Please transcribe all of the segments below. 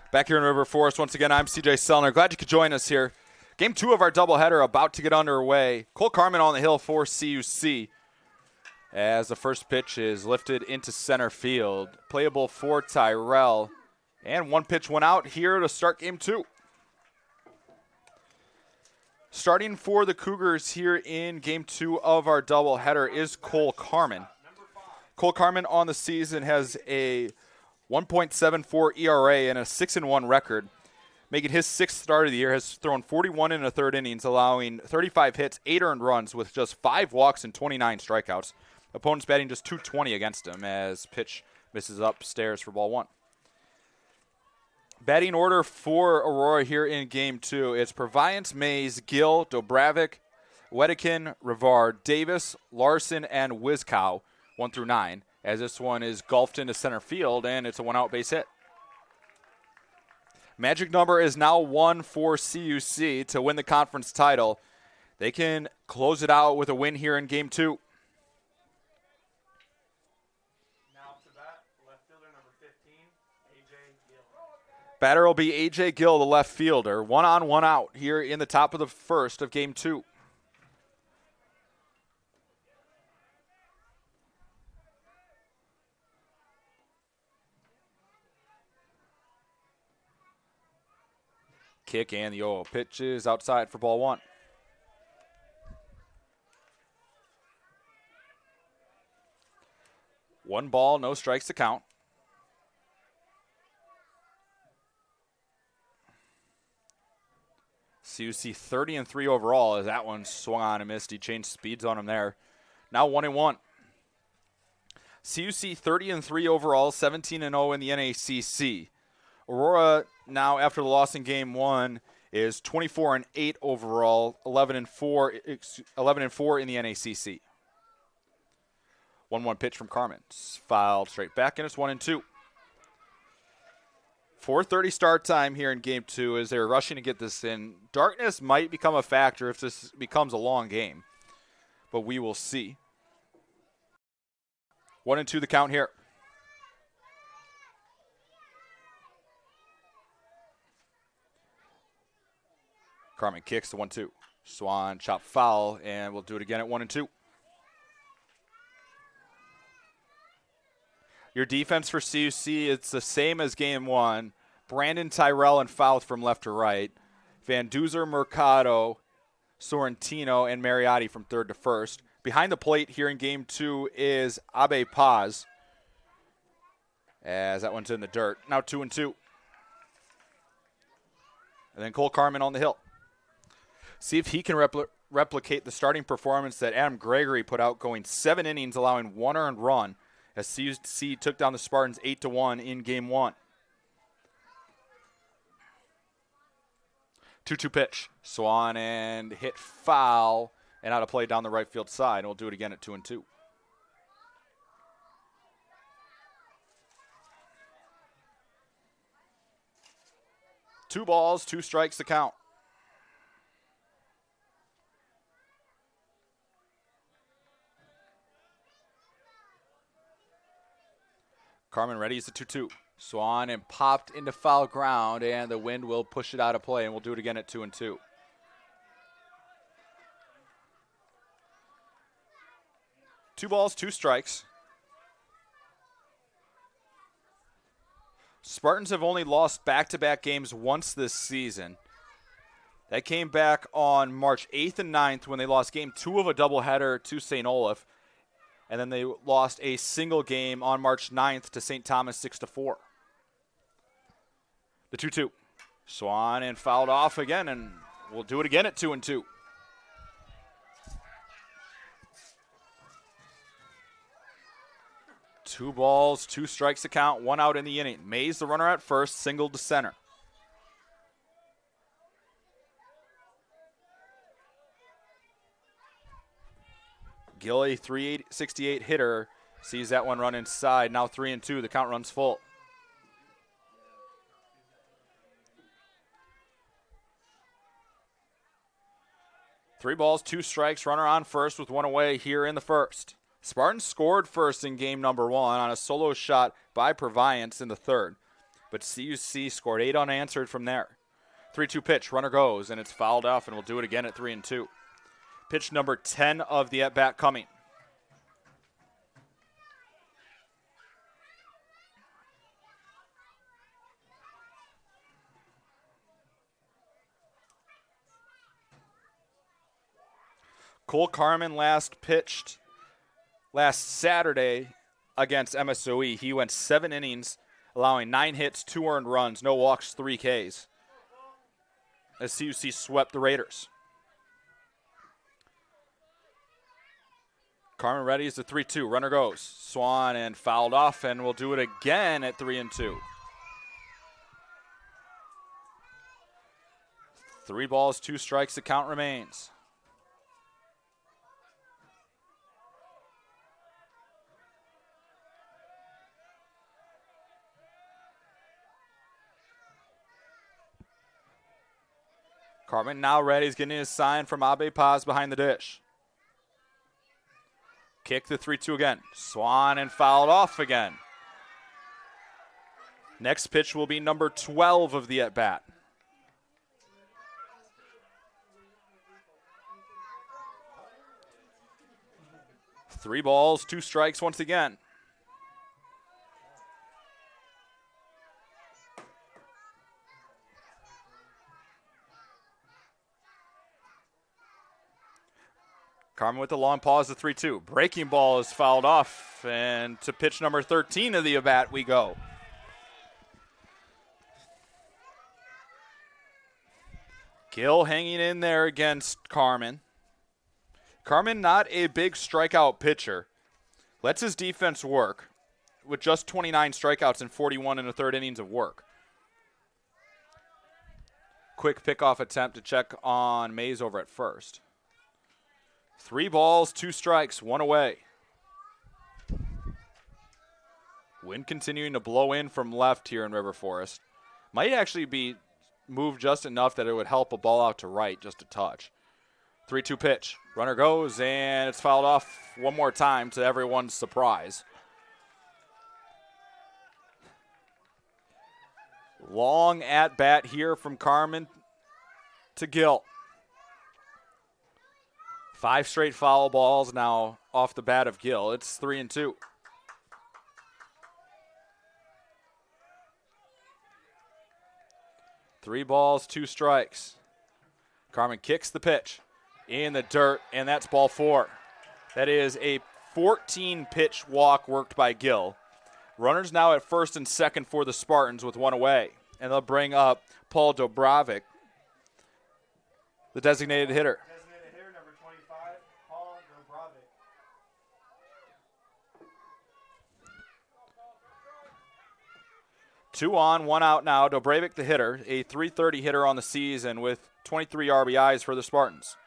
Back here in River Forest, once again, I'm CJ Sellner. Glad you could join us here. Game 2 of our doubleheader about to get underway. Cole Carmen on the hill for CUC as the first pitch is lifted into center field. Playable for Tyrell. And one pitch went out here to start game 2. Starting for the Cougars here in game 2 of our doubleheader is Cole Carmen. Cole Carmen on the season has a 1.74 ERA and a 6-1 record, making his 6th start of the year. Has thrown 41 in the third innings, allowing 35 hits, 8 earned runs with just 5 walks and 29 strikeouts. Opponents batting just .220 against him as pitch misses upstairs for ball 1. Batting order for Aurora here in game 2 is Proviance, Mays, Gill, Dobravic, Wedekin, Rivard, Davis, Larson, and Wizkow, 1 through 9. As this one is golfed into center field, and it's a one-out base hit. Magic number is now 1 for CUC to win the conference title. They can close it out with a win here in game 2. Now to bat, left fielder number 15, A.J. Gill. Batter will be A.J. Gill, the left fielder. 1 on, 1 out here in the top of the first of game 2. Kick and the 0 pitch is outside for ball 1. One ball, no strikes to count. CUC 30-3 overall as that one swung on and missed. He changed speeds on him there. Now 1-1. CUC 30-3 overall, 17-0 in the NACC. Aurora now, after the loss in game 1, is 24-8 overall, 11-4 in the NACC. 1-1 pitch from Carmen. Fouled straight back, and it's 1-2. 4:30 start time here in game 2 as they're rushing to get this in. Darkness might become a factor if this becomes a long game, but we will see. 1-2 the count here. Carmen kicks the 1-2. Swan chop foul, and we'll do it again at 1-2. Your defense for CUC, it's the same as game 1. Brandon, Tyrell, and Fouth from left to right. Van Duzer, Mercado, Sorrentino, and Mariotti from third to first. Behind the plate here in game 2 is Abe Paz, as that one's in the dirt. Now 2-2. And then Cole Carmen on the hill. See if he can replicate the starting performance that Adam Gregory put out, going 7 innings, allowing 1 earned run, as CUC took down the Spartans 8-1 in game 1. 2-2 pitch. Swan and hit foul and out of play down the right field side. And we'll do it again at 2-2. Two balls, 2 strikes to count. Carmen ready. It's a 2-2. Swan and popped into foul ground, and the wind will push it out of play, and we'll do it again at 2-2. Two balls, 2 strikes. Spartans have only lost back-to-back games once this season. That came back on March 8th and 9th when they lost game 2 of a doubleheader to St. Olaf. And then they lost a single game on March 9th to St. Thomas 6-4. The 2-2. Swan and fouled off again, and we'll do it again at 2-2. Two balls, 2 strikes to count, 1 out in the inning. Mays, the runner at first, singled to center. Gill, a .368 hitter, sees that one run inside. Now 3-2. The count runs full. Three balls, 2 strikes. Runner on first with 1 away here in the first. Spartans scored first in game number 1 on a solo shot by Proviance in the third. but CUC scored 8 unanswered from there. 3-2 pitch, runner goes, and it's fouled off, and we'll do it again at 3-2. Pitch number 10 of the at-bat coming. Cole Carmen last pitched last Saturday against MSOE. He went 7 innings, allowing 9 hits, 2 earned runs, no walks, 3 Ks, as CUC swept the Raiders. Carmen ready is the 3-2. Runner goes. Swan and fouled off, and we'll do it again at 3-2. 3 balls, 2 strikes, the count remains. Carmen now ready. He's getting his sign from Abe Paz behind the dish. Kick the 3-2 again. Swan and fouled off again. Next pitch will be number 12 of the at-bat. Three balls, 2 strikes once again. Carmen with the long pause, the 3-2. Breaking ball is fouled off, and to pitch number 13 of the at-bat we go. Gill hanging in there against Carmen. Carmen, not a big strikeout pitcher. Lets his defense work with just 29 strikeouts and 41 in the third innings of work. Quick pickoff attempt to check on Mays over at first. 3 balls, 2 strikes, 1 away. Wind continuing to blow in from left here in River Forest. Might actually be moved just enough that it would help a ball out to right just a touch. 3-2 pitch. Runner goes, and it's fouled off one more time to everyone's surprise. Long at-bat here from Carmen to Gill. 5 straight foul balls now off the bat of Gill. It's 3-2. Three balls, 2 strikes. Carmen kicks the pitch in the dirt, and that's ball 4. That is a 14-pitch walk worked by Gill. Runners now at first and second for the Spartans with 1 away. And they'll bring up Paul Dobrovic, the designated hitter. Designated hitter, number 25, Paul Dobrovic. 2 on, 1 out now. Dobrovic, the hitter, a .330 hitter on the season with 23 RBIs for the Spartans.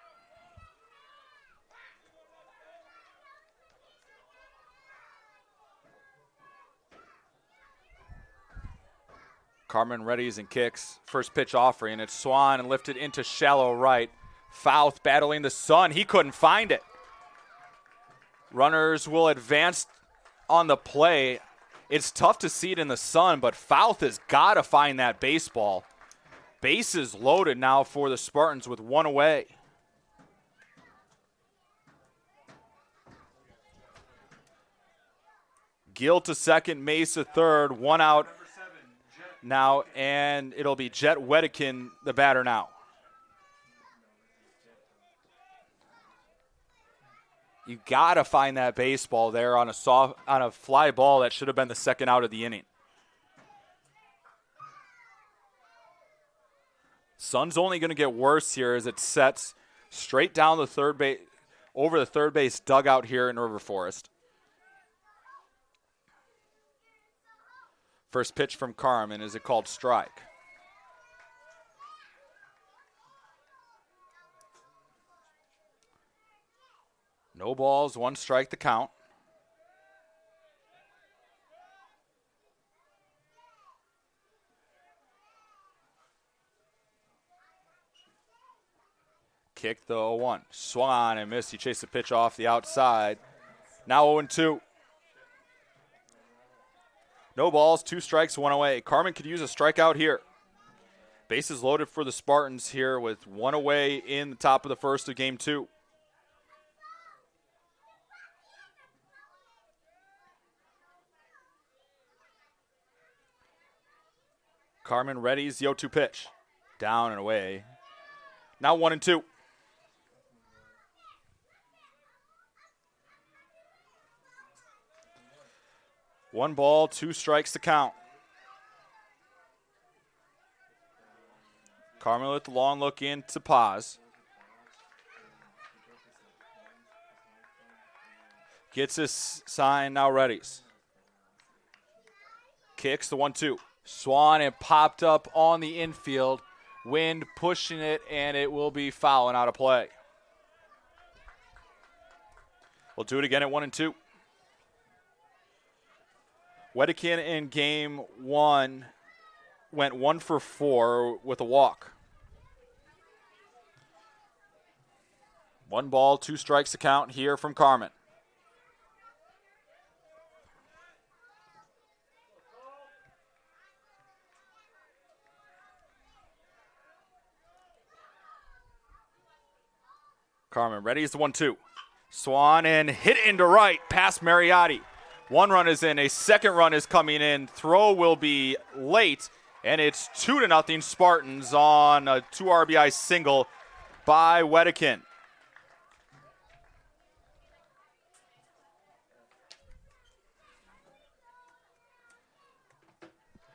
Carmen readies and kicks. First pitch offering. It's Swan and lifted into shallow right. Fouth battling the sun. He couldn't find it. Runners will advance on the play. It's tough to see it in the sun, but Fouth has got to find that baseball. Bases loaded now for the Spartans with 1 away. Gill to second, Mesa third, 1 out now, and it'll be Jet Wedekin, the batter now. You got to find that baseball there on a fly ball that should have been the second out of the inning. Sun's only going to get worse here as it sets straight down the third base, over the third base dugout here in River Forest. First pitch from Carmen, is it called strike? No balls, 1 strike the count. Kick the 0-1. Swan and missed. He chased the pitch off the outside. Now 0-2. No balls, 2 strikes, 1 away. Carmen could use a strikeout here. Bases loaded for the Spartans here with 1 away in the top of the first of game 2. Carmen readies the 0-2 pitch. Down and away. Now 1-2. One ball, 2 strikes to count. Carmen with the long look in to pause. Gets his sign, now readies. Kicks the 1-2. Swan and popped up on the infield. Wind pushing it, and it will be foul and out of play. We'll do it again at 1-2. Wedekind in game 1 went 1 for 4 with a walk. 1 ball, 2 strikes to count here from Carmen. Carmen readies the 1-2. Swan and hit into right past Mariotti. 1 run is in, a 2nd run is coming in. Throw will be late, and it's 2-0 Spartans on a 2 RBI single by Wedekind.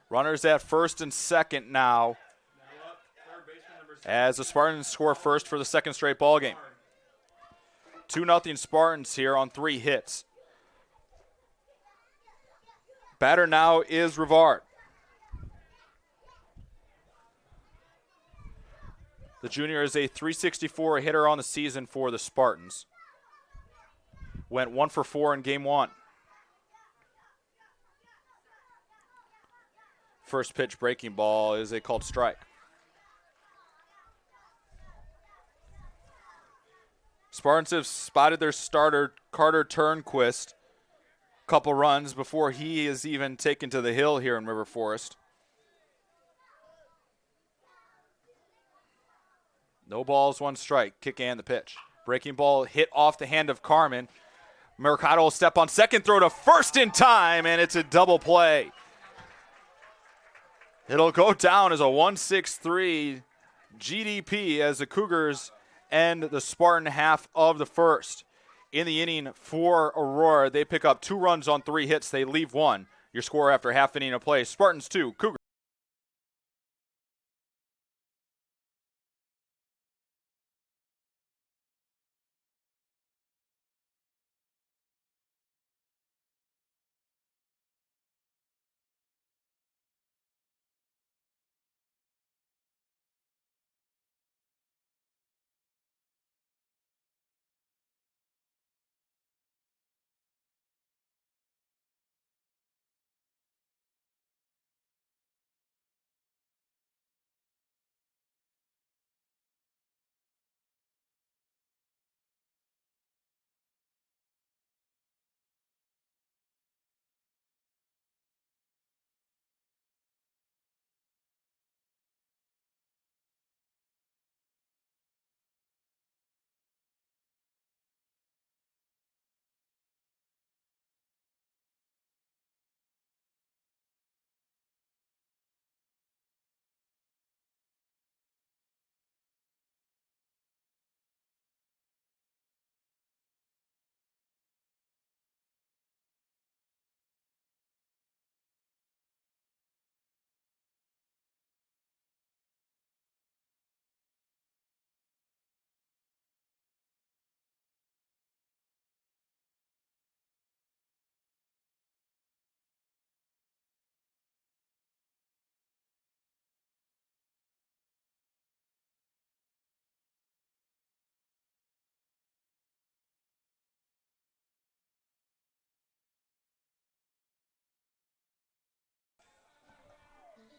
Runners at first and second now as the Spartans score first for the 2nd straight ball game. 2-0 Spartans here on 3 hits. Batter now is Rivard. The junior is a .364 hitter on the season for the Spartans. Went 1 for 4 in game 1. First pitch breaking ball is a called strike. Spartans have spotted their starter, Carter Turnquist, couple runs before he is even taken to the hill here in River Forest. No balls, 1 strike, kick and the pitch. Breaking ball hit off the hand of Carmen. Mercado will step on second, throw to first in time, and it's a double play. It'll go down as a 1-6-3 GDP as the Cougars end the Spartan half of the first. In the inning for Aurora, they pick up 2 runs on 3 hits. They leave 1. Your score after half inning of play, Spartans 2, Cougars.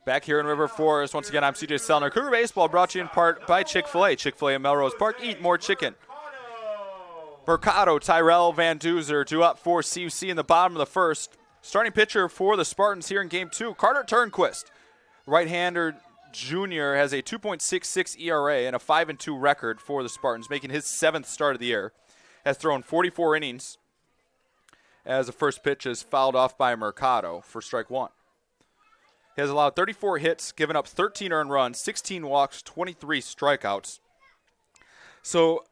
Back here in River Forest, once again, I'm CJ Sellner. Cougar Baseball brought to you in part by Chick-fil-A. Chick-fil-A in Melrose Park. Eat more chicken. Mercado, Tyrell Van Duzer, 2 up for CUC in the bottom of the first. Starting pitcher for the Spartans here in Game 2, Carter Turnquist. Right-hander junior has a 2.66 ERA and a 5-2 record for the Spartans, making his 7th start of the year. Has thrown 44 innings as the first pitch is fouled off by Mercado for strike 1. He has allowed 34 hits, given up 13 earned runs, 16 walks, 23 strikeouts. So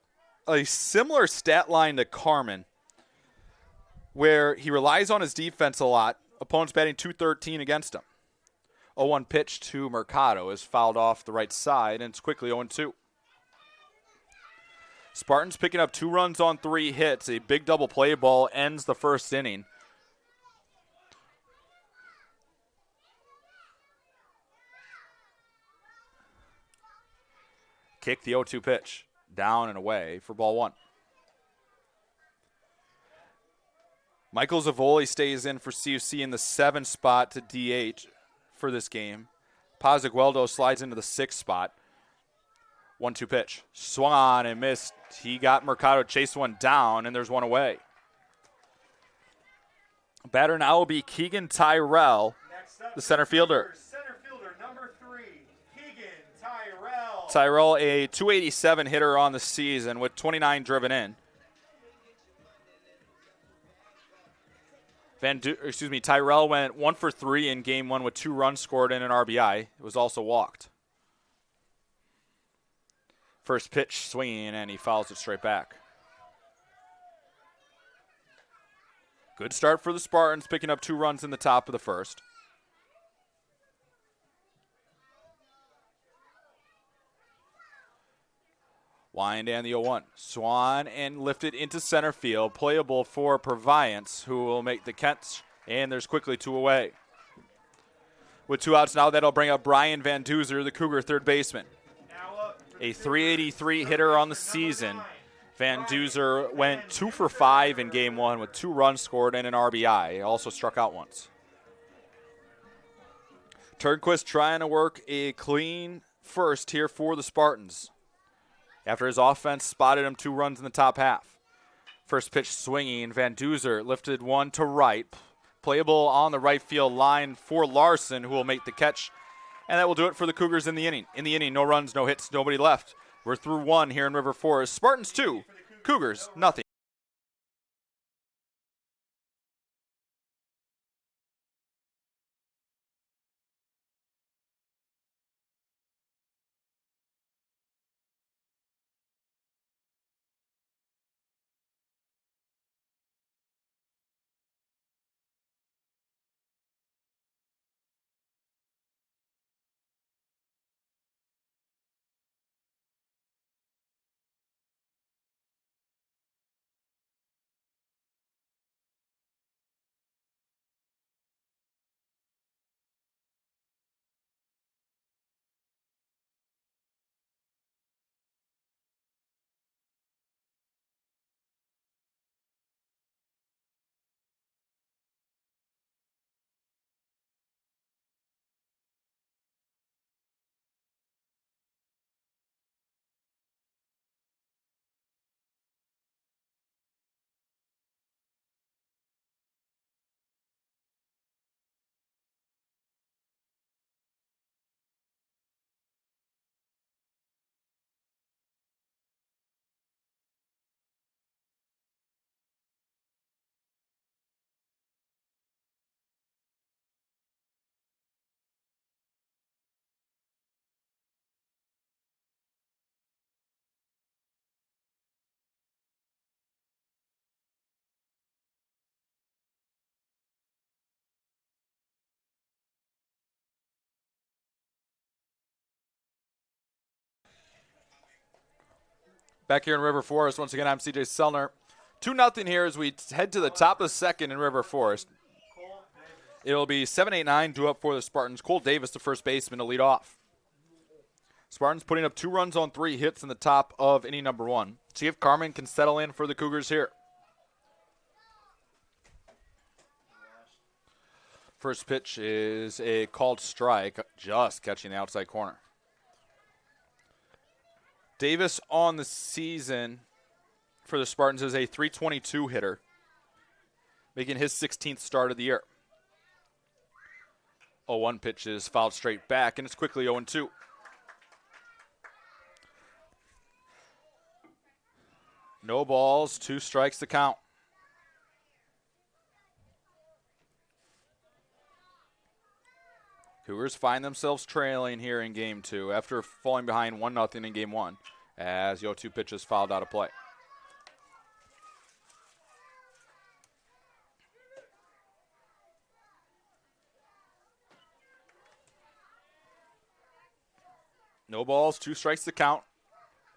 a similar stat line to Carmen, where he relies on his defense a lot. Opponents batting .213 against him. 0-1 pitch to Mercado is fouled off the right side, and it's quickly 0-2. Spartans picking up 2 runs on 3 hits. A big double play ball ends the first inning. Kick the 0-2 pitch. Down and away for ball 1. Michael Zavoli stays in for CUC in the 7 spot to DH for this game. Pazigueldo slides into the 6th spot. 1-2 pitch. Swung on and missed. He got Mercado, chased one down, and there's one away. Batter now will be Keegan Tyrell, the center fielder. Center fielder, number 3, Keegan Tyrell. Tyrell, a .287 hitter on the season with 29 driven in. Tyrell went 1 for 3 in Game 1 with 2 runs scored and an RBI. It was also walked. First pitch swinging, and he fouls it straight back. Good start for the Spartans, picking up 2 runs in the top of the first. Wind and the 0-1. Swan and lifted into center field. Playable for Proviance, who will make the catch, and there's quickly 2 away. With 2 outs now, that'll bring up Brian Van Duzer, the Cougar third baseman. A .383 hitter on the season. Van Duzer went 2 for 5 in Game 1 with 2 runs scored and an RBI. He also struck out once. Turnquist trying to work a clean first here for the Spartans, after his offense spotted him 2 runs in the top half. First pitch swinging. Van Duzer lifted one to right. Playable on the right field line for Larson, who will make the catch. And that will do it for the Cougars in the inning. In the inning, no runs, no hits, nobody left. We're through 1 here in River Forest. Spartans 2, Cougars nothing. Back here in River Forest, once again, I'm CJ Selner. 2-0 here as we head to the top of the second in River Forest. It'll be 7-8-9 due up for the Spartans. Cole Davis, the first baseman, to lead off. Spartans putting up 2 runs on 3 hits in the top of inning number 1. See if Carmen can settle in for the Cougars here. First pitch is a called strike, just catching the outside corner. Davis on the season for the Spartans is a .322 hitter, making his 16th start of the year. 0-1 pitch is fouled straight back, and it's quickly 0-2. No balls, 2 strikes to count. Cougars find themselves trailing here in Game 2 after falling behind 1-0 in Game 1 as the 0-2 pitch is fouled out of play. No balls, 2 strikes to count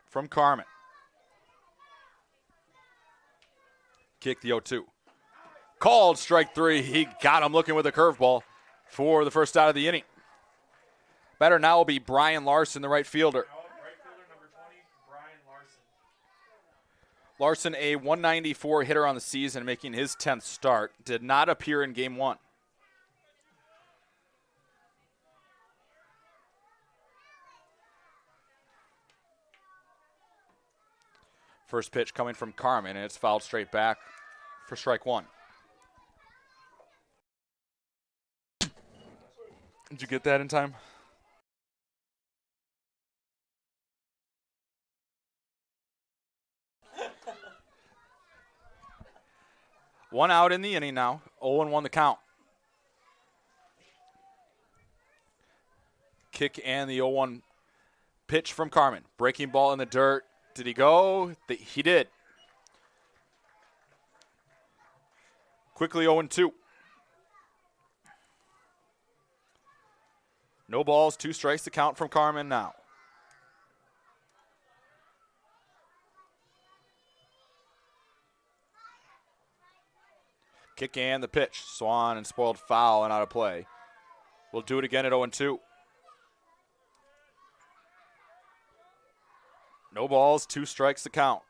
from Carmen. Kick the 0-2. Called strike 3. He got him looking with a curveball for the first out of the inning. Batter now will be Brian Larson, the right fielder. Right fielder number 20, Brian Larson. Larson, a 194 hitter on the season, making his 10th start, did not appear in Game 1. First pitch coming from Carmen, and it's fouled straight back for strike 1. Did you get that in time? One out in the inning now. 0-1 the count. Kick and the 0-1 pitch from Carmen. Breaking ball in the dirt. Did he go? He did. Quickly 0-2. No balls, 2 strikes to count from Carmen now. Kick and the pitch. Swan and spoiled foul and out of play. We'll do it again at 0-2. No balls, 2 strikes to count.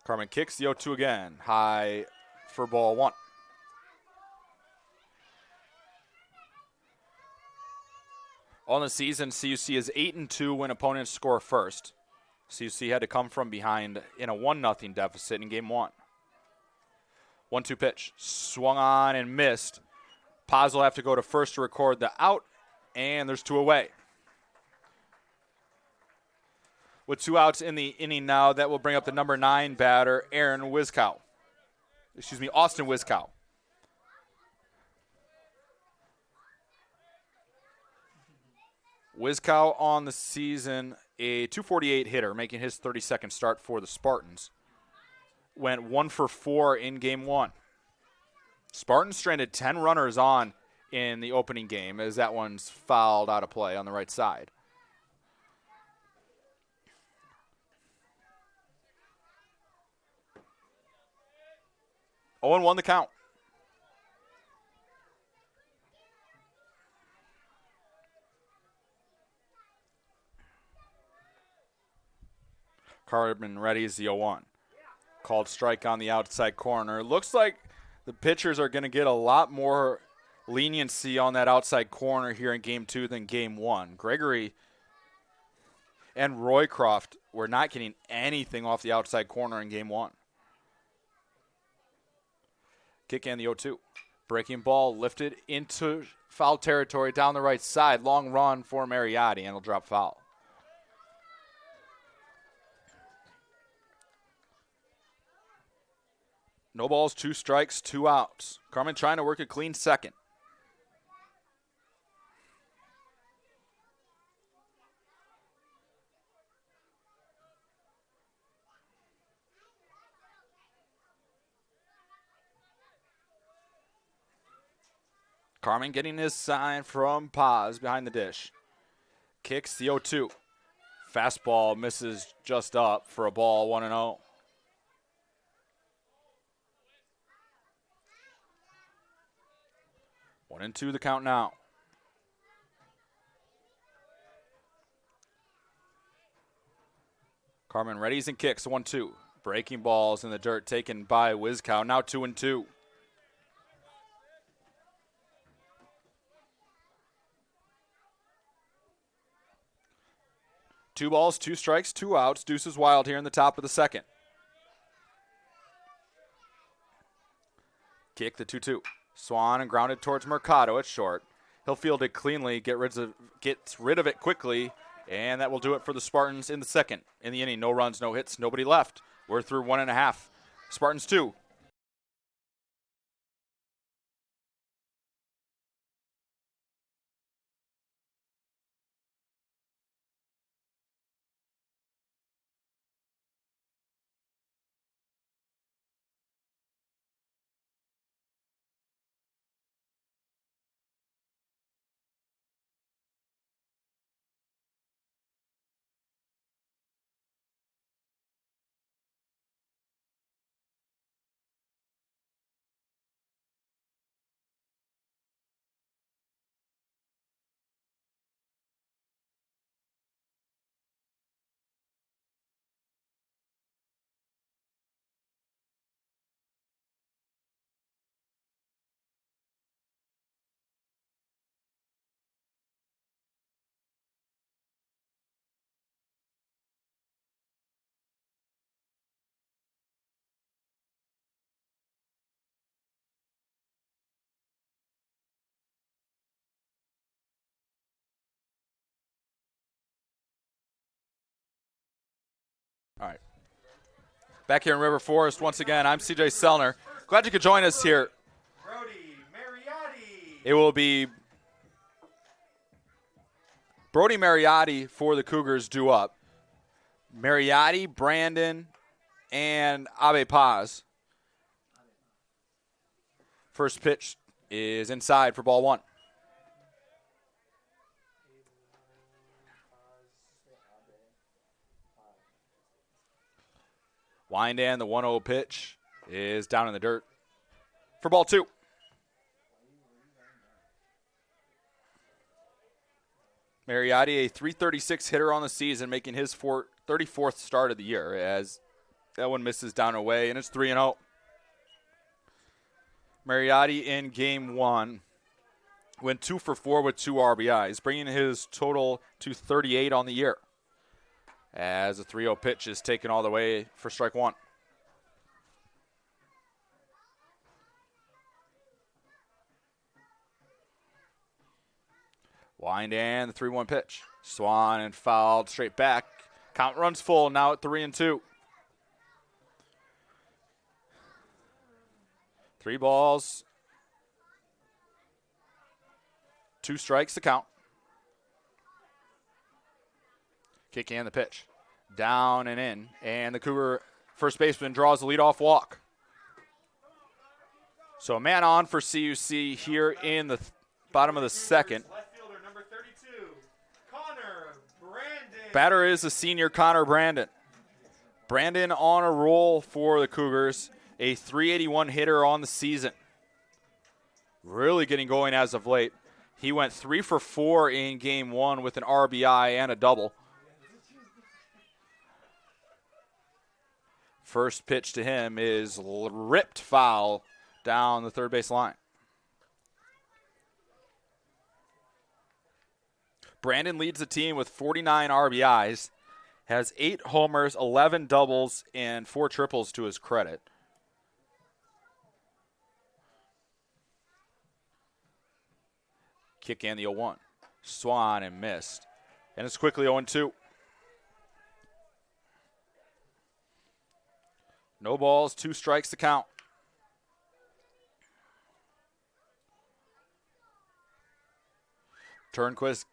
Carmen kicks the 0-2 again. High for ball 1. On the season, CUC is 8-2 when opponents score first. CUC had to come from behind in a 1-0 deficit in Game 1. 1-2 pitch. Swung on and missed. Paz will have to go to first to record the out, and there's 2 away. With 2 outs in the inning now, that will bring up the number 9 batter, Austin Wiskow. Wiskow on the season, a 248 hitter, making his 32nd start for the Spartans. Went 1 for 4 in Game 1. Spartans stranded 10 runners on in the opening game as that one's fouled out of play on the right side. Oh, and 1 the count. Carmen readies the 0-1. Called strike on the outside corner. Looks like the pitchers are going to get a lot more leniency on that outside corner here in Game 2 than Game 1. Gregory and Roycroft were not getting anything off the outside corner in Game 1. Kick in the 0-2. Breaking ball lifted into foul territory down the right side. Long run for Mariotti, and it'll drop foul. No balls, 2 strikes, 2 outs. Carmen trying to work a clean second. Carmen getting his sign from Paz behind the dish. Kicks the 0-2. Fastball misses just up for a ball, 1-0. One and 2 the count now. Carmen readies and kicks 1-2. Breaking balls in the dirt taken by Wiskow. Now 2-2. Two balls, 2 strikes, 2 outs. Deuces wild here in the top of the second. Kick the 2-2. Swan and grounded towards Mercado. It's short. He'll field it cleanly, gets rid of it quickly, and that will do it for the Spartans in the second. In the inning, no runs, no hits, nobody left. We're through 1.5. Spartans 2. All right. Back here in River Forest, once again, I'm CJ Selner. Glad you could join us here. Brody Mariotti. It will be Brody Mariotti for the Cougars due up. Mariotti, Brandon, and Abe Paz. First pitch is inside for ball 1. Widen, the 1-0 pitch, is down in the dirt for ball 2. Mariotti, a .336 hitter on the season, making his 34th start of the year, as that one misses down away, and it's 3-0. Mariotti in game 1 went 2 for 4 with 2 RBIs, bringing his total to 38 on the year, as the 3-0 pitch is taken all the way for strike 1. Wind and the 3-1 pitch. Swan and fouled straight back. Count runs full, now at 3-2. 3 balls. 2 strikes to count. Kick and the pitch. Down and in. And the Cougar first baseman draws the leadoff walk. So a man on for CUC here in the bottom of the second. Left fielder number 32, Connor Brandon. Batter is the senior Connor Brandon. Brandon on a roll for the Cougars. A .381 hitter on the season. Really getting going as of late. He went 3 for 4 in game 1 with an RBI and a double. First pitch to him is ripped foul down the third base line. Brandon leads the team with 49 RBIs, has 8 homers, 11 doubles, and 4 triples to his credit. Kick and the 0-1. Swan and missed. And it's quickly 0-2. No balls, 2 strikes to count. Turnquist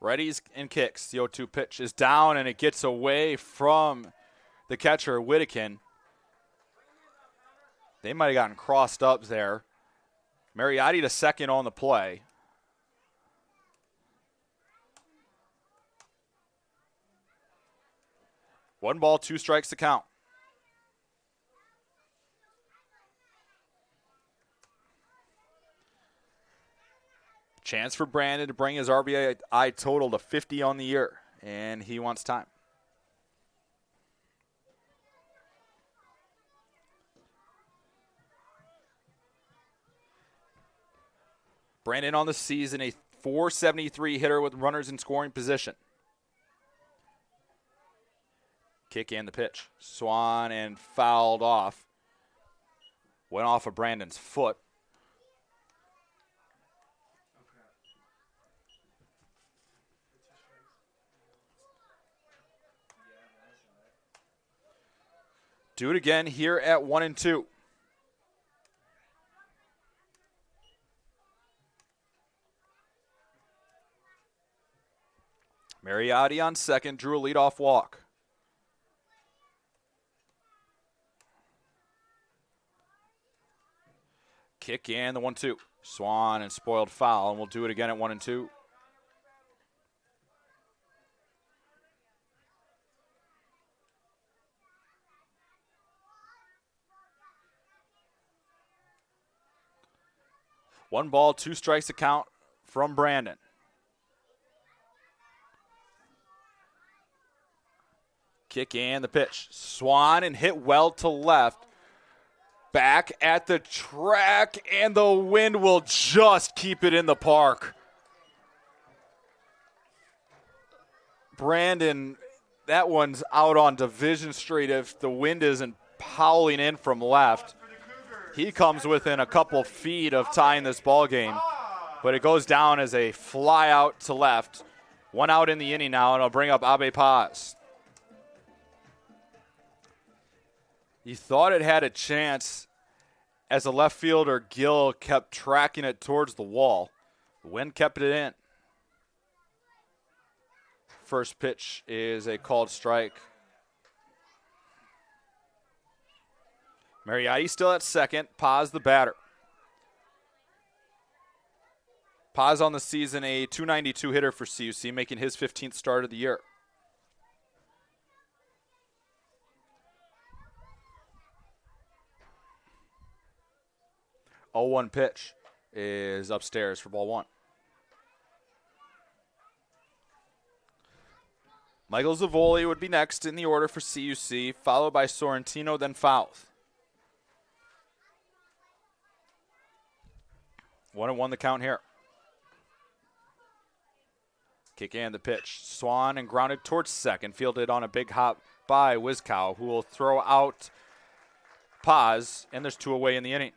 readies and kicks. The 0-2 pitch is down, and it gets away from the catcher, Whittakin. They might have gotten crossed up there. Mariotti to second on the play. One ball, 2 strikes to count. Chance for Brandon to bring his RBI total to 50 on the year, and he wants time. Brandon on the season, a .473 hitter with runners in scoring position. Kick and the pitch. Swan and fouled off. Went off of Brandon's foot. Do it again here at 1-2. Mariotti on second, drew a leadoff walk. Kick and the 1-2. Swan and spoiled foul, and we'll do it again at 1-2. One ball, 2 strikes to count from Brandon. Kick and the pitch. Swan and hit well to left. Back at the track, and the wind will just keep it in the park. Brandon, that one's out on Division Street if the wind isn't howling in from left. He comes within a couple feet of tying this ball game, but it goes down as a fly out to left. 1 out in the inning now, and I'll bring up Abe Paz. You thought it had a chance as the left fielder, Gill, kept tracking it towards the wall. The wind kept it in. First pitch is a called strike. Mariotti still at second. Paz the batter. Paz on the season a .292 hitter for CUC, making his 15th start of the year. Oh, 1 pitch is upstairs for ball 1. Michael Zavoli would be next in the order for CUC, followed by Sorrentino, then Fouth. 1-1 the count here. Kick and the pitch. Swan and grounded towards second, fielded on a big hop by Wizcow, who will throw out Paz, and there's 2 away in the inning.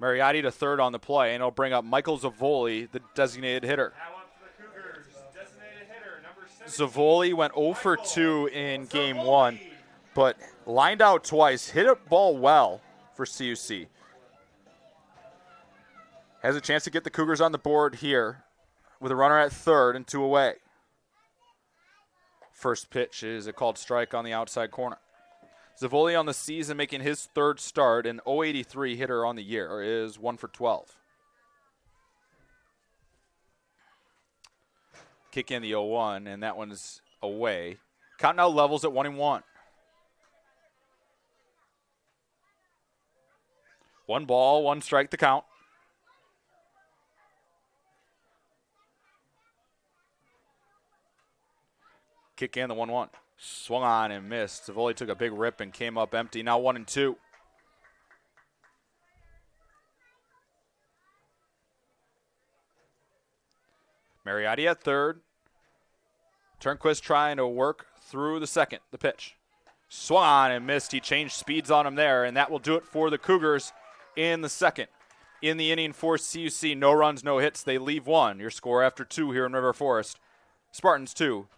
Mariotti to third on the play, and it'll bring up Michael Zavoli, the designated hitter. Now up for the Cougars, designated hitter, number 7. Zavoli went 0 for 2 in game 1, but lined out twice, hit a ball well for CUC. Has a chance to get the Cougars on the board here with a runner at third and 2 away. First pitch is a called strike on the outside corner. Zavoli on the season making his 3rd start, and .083 hitter on the year, is 1 for 12. Kick in the 0-1, and that one's away. Count now levels at 1-1. 1 ball, 1 strike to count. Kick in the 1-1. Swung on and missed. Zavoli took a big rip and came up empty. Now 1-2. Mariotti at third. Turnquist trying to work through the second. The pitch. Swung on and missed. He changed speeds on him there, and that will do it for the Cougars in the second. In the inning for CUC, no runs, no hits. They leave 1. Your score after 2 here in River Forest. Spartans 2,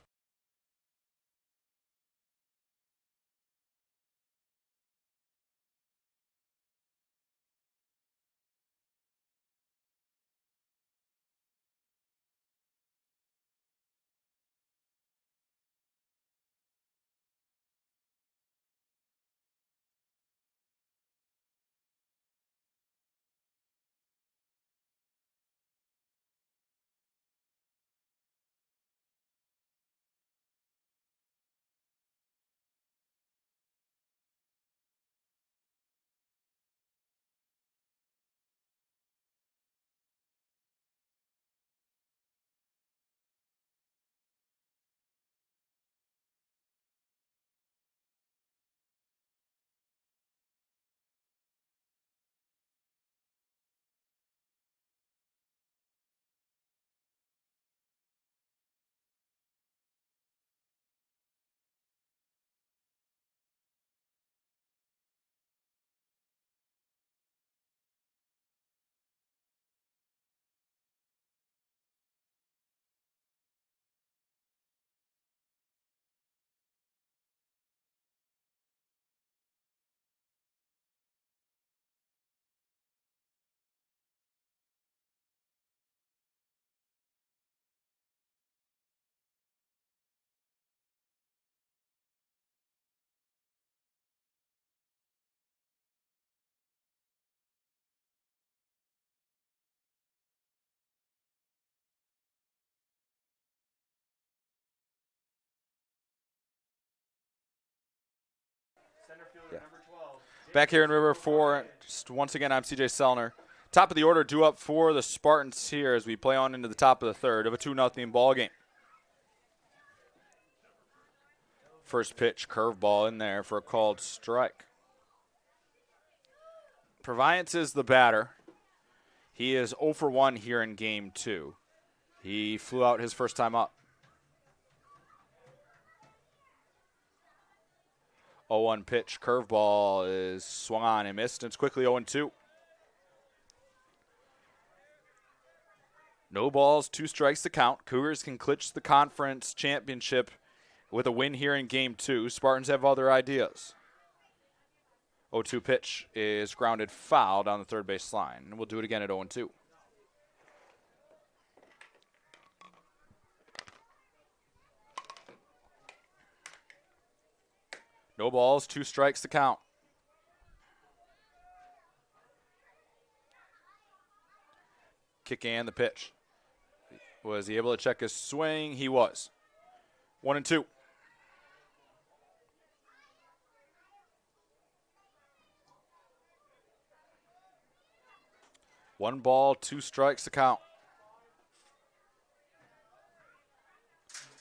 Back here in River 4, just once again, I'm CJ Sellner. Top of the order due up for the Spartans here as we play on into the top of the third of a 2-0 ball game. First pitch, curveball in there for a called strike. Proviance is the batter. He is 0 for 1 here in game 2. He flew out his first time up. 0-1 pitch, curveball is swung on and missed, and it's quickly 0-2. No balls, 2 strikes to count. Cougars can clinch the conference championship with a win here in game 2. Spartans have other ideas. 0-2 pitch is grounded foul down the third base line, and we'll do it again at 0-2. No balls, 2 strikes to count. Kick and the pitch. Was he able to check his swing? He was. 1-2. One ball, 2 strikes to count.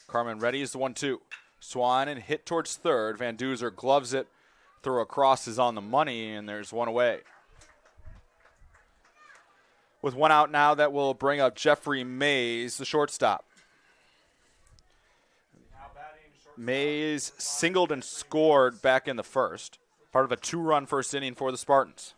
Carmen ready is the 1-2. Swan and hit towards third. Van Duzer gloves it. Throw across is on the money, and there's one away. With one out now, that will bring up Jeffrey Mays, the shortstop. Mays singled and scored back in the first. Part of a 2-run first inning for the Spartans.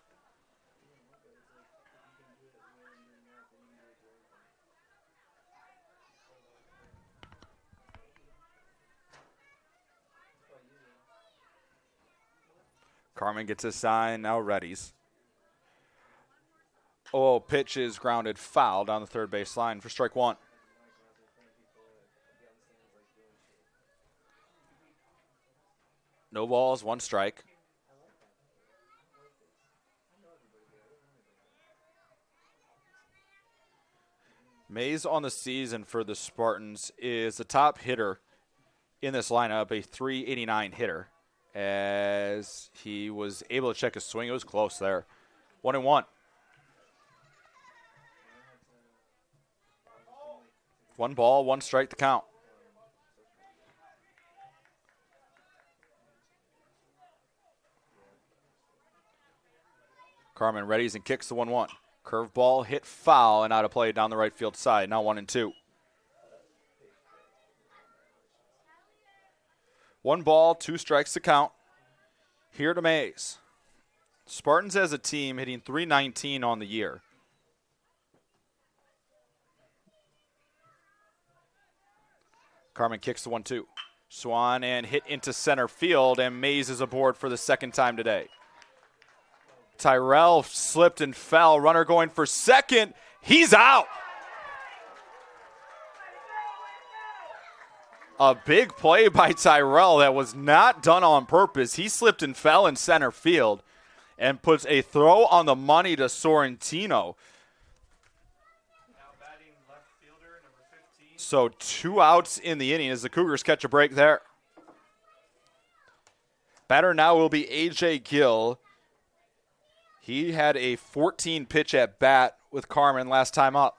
Carmen gets his sign, now readies. Oh, pitch is grounded foul down the third base line for strike 1. No balls, 1 strike. Mays on the season for the Spartans is the top hitter in this lineup, a .389 hitter. As he was able to check his swing, it was close there. 1-1. 1 ball, 1 strike to count. Carmen readies and kicks the 1-1. Curveball hit foul and out of play down the right field side. Now 1-2. 1 ball, 2 strikes to count. Here to Mays. Spartans as a team hitting .319 on the year. Carmen kicks the 1-2. Swan and hit into center field, and Mays is aboard for the second time today. Tyrell slipped and fell. Runner going for second. He's out. A big play by Tyrell that was not done on purpose. He slipped and fell in center field and puts a throw on the money to Sorrentino. Now batting left fielder, number 15. So 2 outs in the inning as the Cougars catch a break there. Batter now will be A.J. Gill. He had a 14-pitch at bat with Carmen last time up.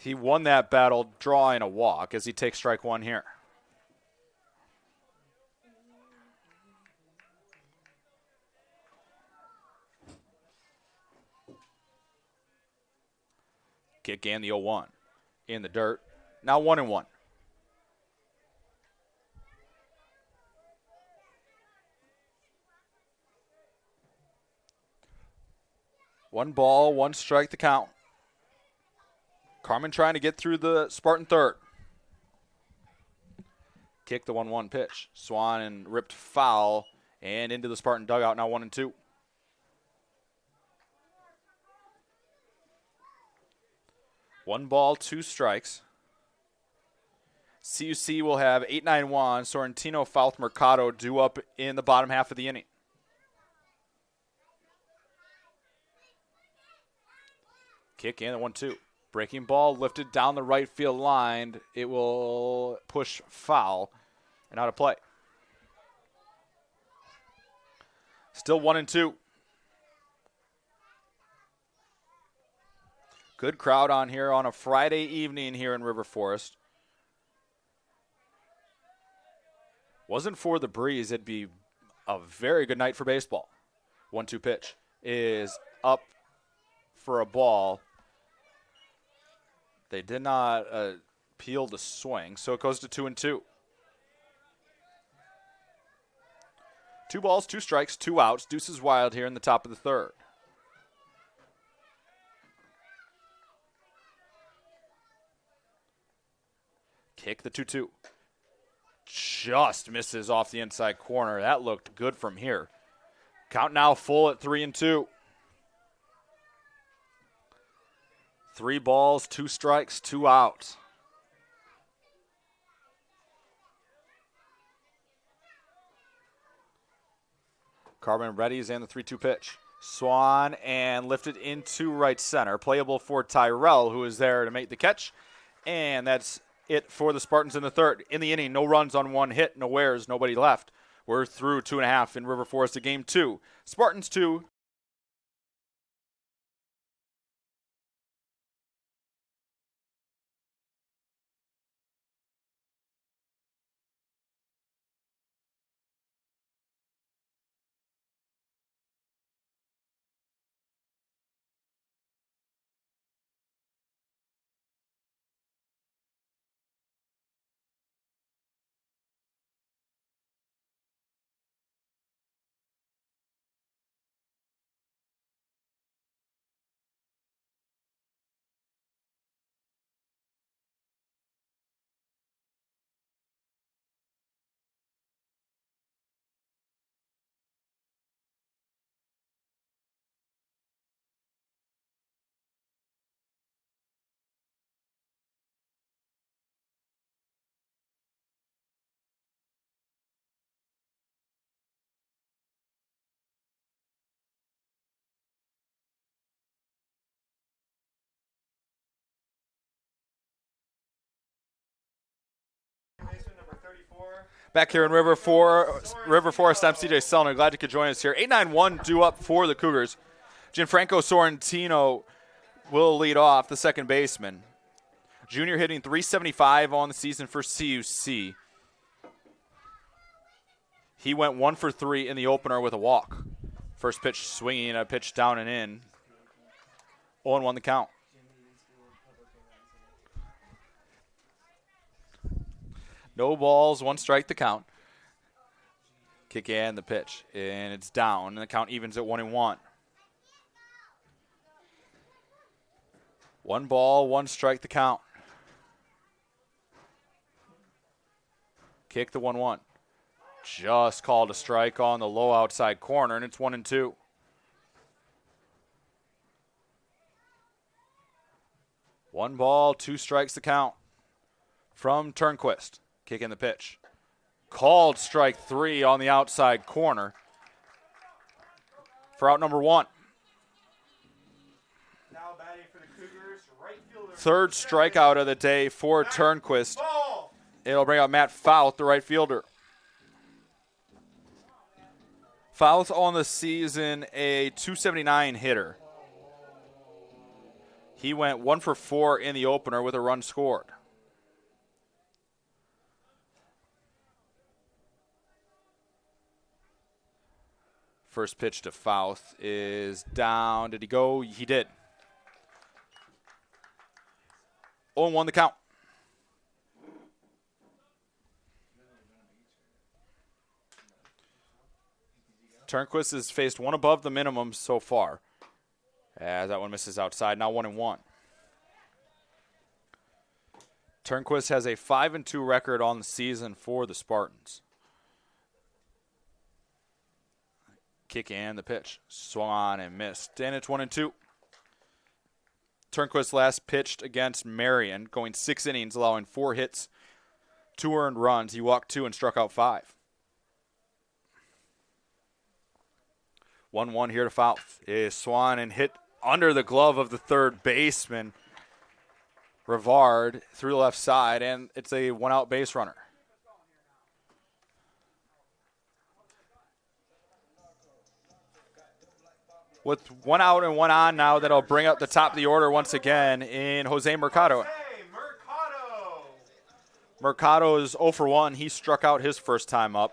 He won that battle drawing a walk as he takes strike 1 here. Kick and the 0-1 in the dirt. Now 1-1. One ball, 1 strike to count. Carmen trying to get through the Spartan third. Kick the 1-1 pitch. Swan and ripped foul and into the Spartan dugout. Now 1-2. One ball, 2 strikes. CUC will have 8-9-1. Sorrentino Fouth Mercado due up in the bottom half of the inning. Kick in the 1-2. Breaking ball lifted down the right field line. It will push foul and out of play. Still 1-2. Good crowd on here on a Friday evening here in River Forest. Wasn't for the breeze, it'd be a very good night for baseball. 1-2 pitch is up for a ball. They did not peel the swing, so it goes to 2-2. 2 balls, 2 strikes, 2 outs. Deuces wild here in the top of the third. Kick the 2-2. Just misses off the inside corner. That looked good from here. Count now full at 3-2. 3 balls, 2 strikes, 2 outs. Carmen readies and the 3-2 pitch. Swan and lifted into right center. Playable for Tyrell, who is there to make the catch. And that's it for the Spartans in the third. In the inning, no runs on 1 hit, no errors, nobody left. We're through 2.5 in River Forest to game 2. Spartans 2. Back here in River Forest, I'm CJ Selner. Glad you could join us here. 8-9-1 due up for the Cougars. Gianfranco Sorrentino will lead off, the second baseman. Junior hitting .375 on the season for CUC. He went 1 for 3 in the opener with a walk. First pitch swinging, a pitch down and in. 0-1 the count. No balls, 1 strike the count. Kick and the pitch. And it's down, and the count evens at 1-1. 1 ball, 1 strike the count. Kick the 1-1. Just called a strike on the low outside corner, and it's 1-2. One ball, 2 strikes the count from Turnquist. Kick in the pitch. Called strike 3 on the outside corner for out number 1. Now batting for the Cougars, right fielder. Third strikeout of the day for Turnquist. It'll bring out Matt Fouth, the right fielder. Fouth on the season, a .279 hitter. He went 1 for 4 in the opener with a run scored. First pitch to Fouth is down. Did he go? He did. 0-1 the count. Turnquist has faced 1 above the minimum so far. As that one misses outside. Now 1-1. Turnquist has a 5-2 record on the season for the Spartans. Kick and the pitch. Swung on and missed. And it's 1-2. Turnquist last pitched against Marion, going 6 innings, allowing 4 hits, 2 earned runs. He walked 2 and struck out 5. 1-1 here to Fouth. Is Swan and hit under the glove of the third baseman, Rivard, through the left side, and it's a 1-out base runner. With 1 out and 1 on now, that'll bring up the top of the order once again in Jose Mercado. Hey, Mercado. Mercado is 0 for 1. He struck out his first time up.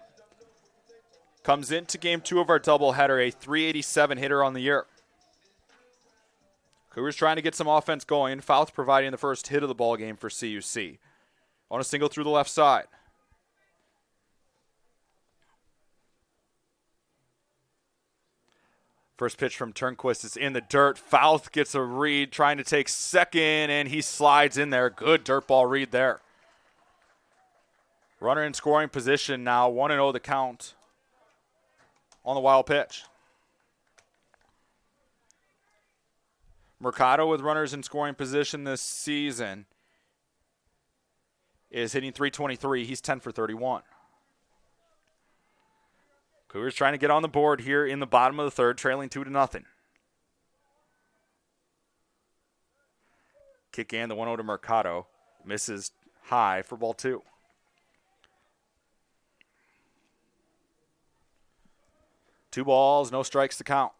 Comes into game 2 of our doubleheader, a 387 hitter on the year. Cougars trying to get some offense going. Fouth providing the first hit of the ball game for CUC. On a single through the left side. First pitch from Turnquist is in the dirt. Fouth gets a read, trying to take second, and he slides in there. Good dirt ball read there. Runner in scoring position now, 1-0 the count on the wild pitch. Mercado with runners in scoring position this season is hitting .323. He's 10 for 31. Cougars trying to get on the board here in the bottom of the third, trailing 2-0. Kick in the 1-0 to Mercado. Misses high for ball 2. Two balls, no strikes to count.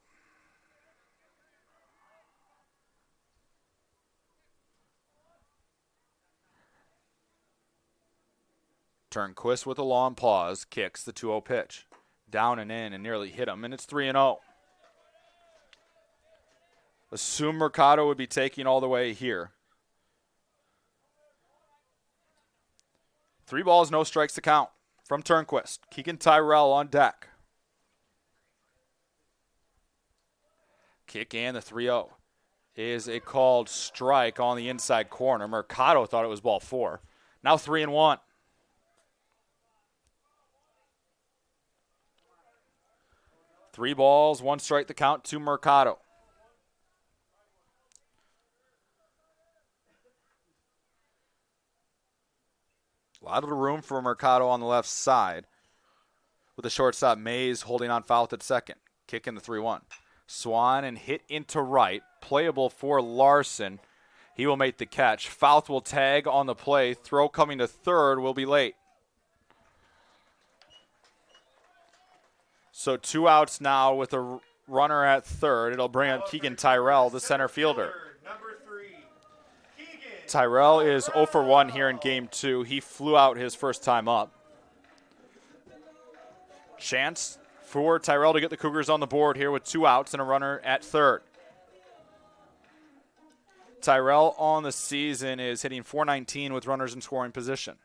Turnquist with a long pause, kicks the 2-0 pitch. Down and in and nearly hit him, and it's 3-0. Assume Mercado would be taking all the way here. 3 balls, no strikes to count from Turnquist. Keegan Tyrell on deck. Kick and the 3-0 is a called strike on the inside corner. Mercado thought it was ball 4. Now 3-1. Three balls, 1 strike the count to Mercado. A lot of the room for Mercado on the left side. With the shortstop Mays holding on foul at second. Kick in the 3-1. Swan and hit into right. Playable for Larson. He will make the catch. Fouth will tag on the play. Throw coming to third will be late. So 2 outs now with a runner at third. It'll bring up Keegan Tyrell, the center fielder. Number 3, Keegan. Tyrell is 0 for 1 here in game 2. He flew out his first time up. Chance for Tyrell to get the Cougars on the board here with 2 outs and a runner at third. Tyrell on the season is hitting .419 with runners in scoring position.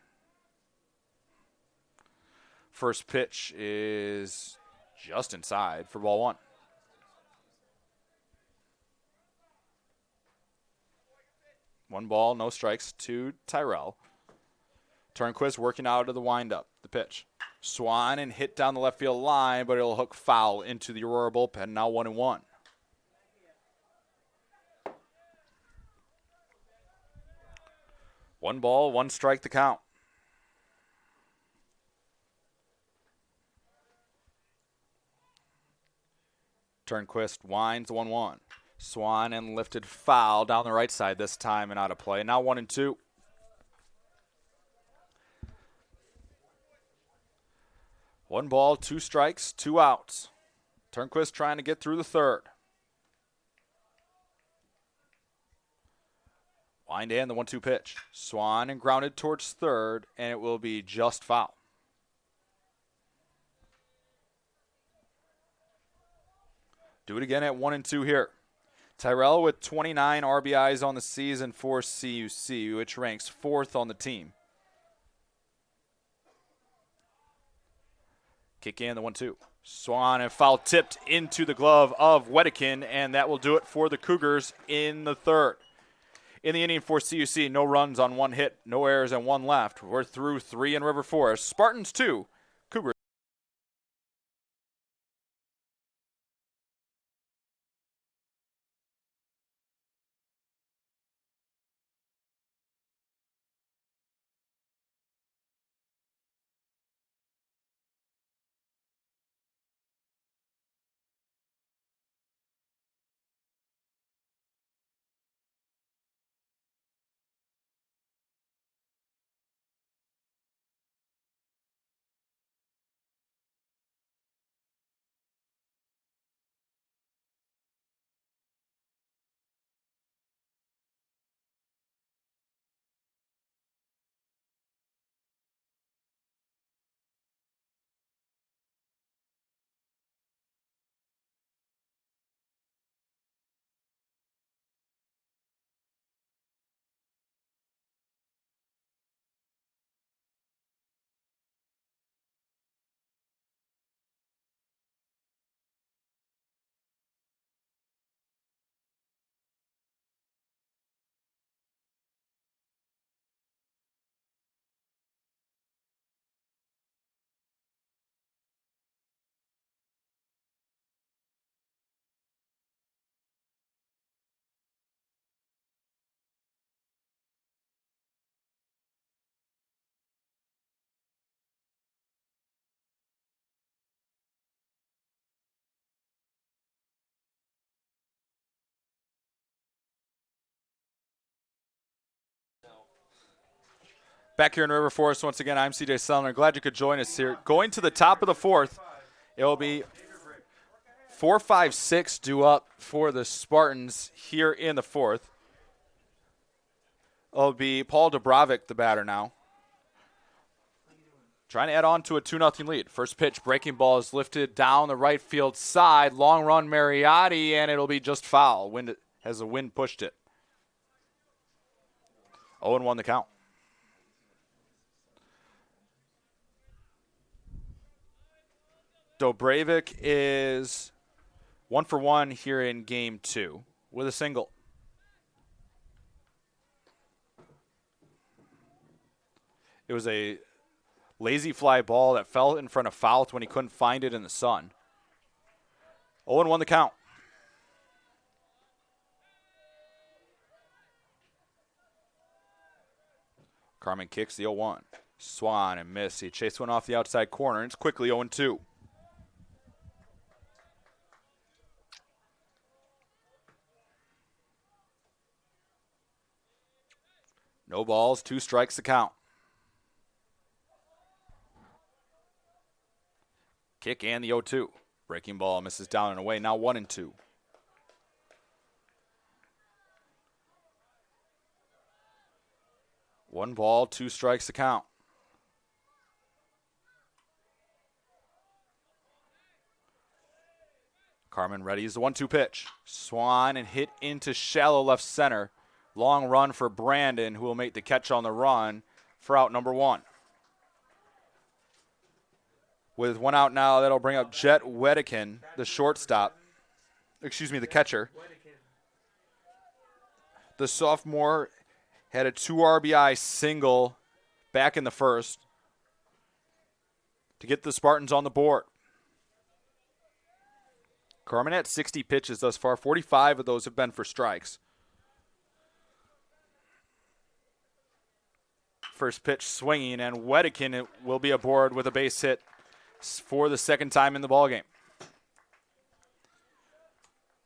First pitch is just inside for ball 1. One ball, no strikes to Tyrell. Turnquist working out of the windup. The pitch. Swan and hit down the left field line, but it'll hook foul into the Aurora bullpen. Now 1-1. One ball, 1 strike to count. Turnquist winds 1-1. Swan and lifted foul down the right side this time and out of play. Now 1-2. One ball, 2 strikes, 2 outs. Turnquist trying to get through the third. Wind in the 1-2 pitch. Swan and grounded towards third, and it will be just foul. Do it again at 1-2 here. Tyrell with 29 RBIs on the season for CUC, which ranks 4th on the team. Kick in the 1-2. Swan and foul tipped into the glove of Wedekin, and that will do it for the Cougars in the third. In the inning for CUC, no runs on 1 hit, no errors, and 1 left. We're through 3 in River Forest. Spartans 2, Cougars Back here in River Forest, once again, I'm CJ Sellner. Glad you could join us here. Going to the top of the fourth, it will be 4-5-6 due up for the Spartans here in the fourth. It'll be Paul Dubrovic, the batter now. Trying to add on to a 2-0 lead. First pitch, breaking ball is lifted down the right field side. Long run, Mariotti, and it'll be just foul. Wind has the wind pushed it. 0-1 the count. Dubrovic is 1 for 1 here in game 2 with a single. It was a lazy fly ball that fell in front of Fouth when he couldn't find it in the sun. 0-1 the count. Carmen kicks the 0-1. Swan and miss. He chased one off the outside corner, and it's quickly 0-2. No balls, 2 strikes to count. Kick and the 0-2. Breaking ball misses down and away. Now 1-2. One ball, 2 strikes to count. Carmen readies the 1-2 pitch. Swan and hit into shallow left center. Long run for Brandon, who will make the catch on the run for out number 1. With 1 out now, that'll bring up Jet Wedekin, the shortstop. The catcher. The sophomore had a 2 RBI single back in the first to get the Spartans on the board. Carmen at 60 pitches thus far. 45 of those have been for strikes. First pitch swinging, and Wedekin will be aboard with a base hit for the second time in the ballgame.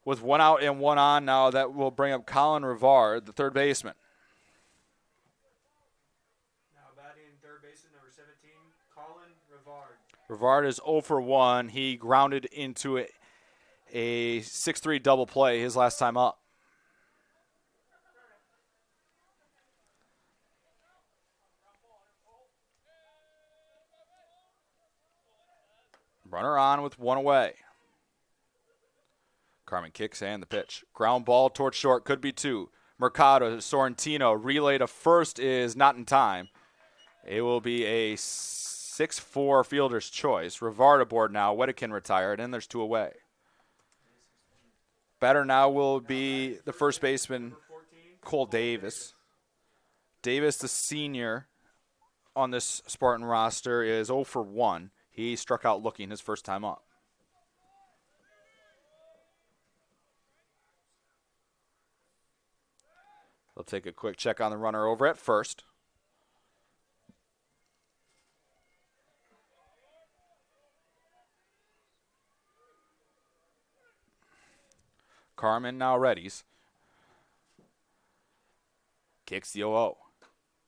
With 1 out and 1 on now, that will bring up Colin Rivard, the third baseman. Now batting third baseman, number 17, Colin Rivard. Rivard is 0 for 1. He grounded into a 6-3 double play his last time up. Runner on with 1 away. Carmen kicks and the pitch. Ground ball towards short, could be 2. Mercado, Sorrentino, relay to first is not in time. It will be a 6-4 fielder's choice. Rivard aboard now. Wedekin retired, and there's 2 away. Batter now will be the first baseman, Cole Davis. Davis, the senior on this Spartan roster, is 0 for 1. He struck out looking his first time up. They'll take a quick check on the runner over at first. Carmen now readies. Kicks the 0-0.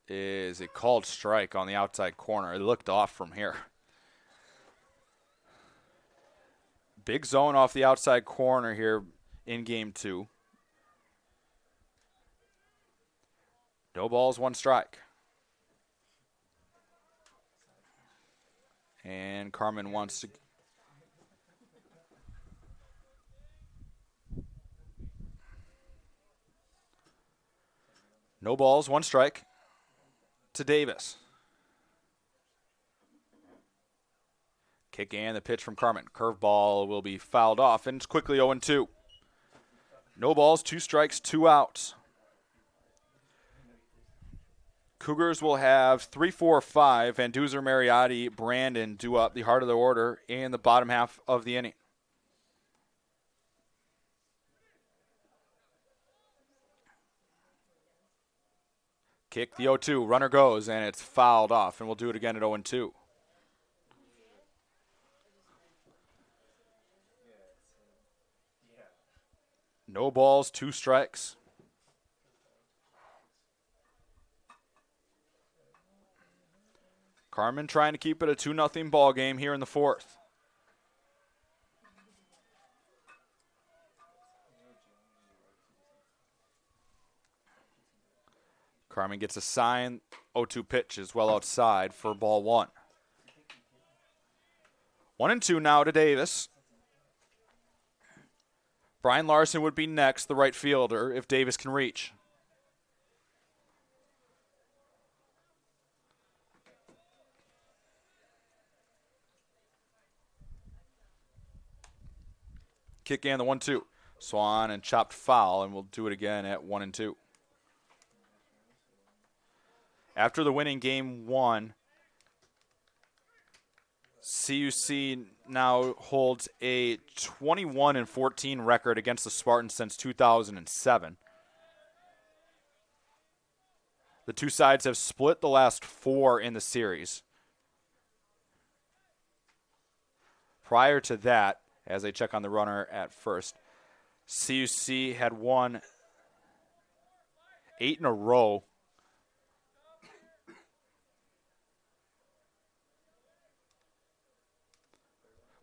Is a called strike on the outside corner. It looked off from here. Big zone off the outside corner here in game 2. No balls, 1 strike. And Carmen wants to... No balls, 1 strike to Davis. Kick and the pitch from Carmen. Curveball will be fouled off, and it's quickly 0-2. No balls, 2 strikes, 2 outs. Cougars will have 3, 4, 5. Van Duzer, Mariotti, Brandon due up the heart of the order in the bottom half of the inning. Kick the 0-2. Runner goes, and it's fouled off, and we'll do it again at 0-2. No balls, 2 strikes. Carmen trying to keep it a 2-0 ball game here in the fourth. Carmen gets a sign. 0-2 pitch is well outside for ball one. 1-2 now to Davis. Brian Larson would be next, the right fielder, if Davis can reach. Kick in the 1-2. Swan and chopped foul, and we'll do it again at 1-2. After the winning game one, CUC now holds a 21-14 record against the Spartans since 2007. The two sides have split the last 4 in the series. Prior to that, as they check on the runner at first, CUC had won 8 in a row.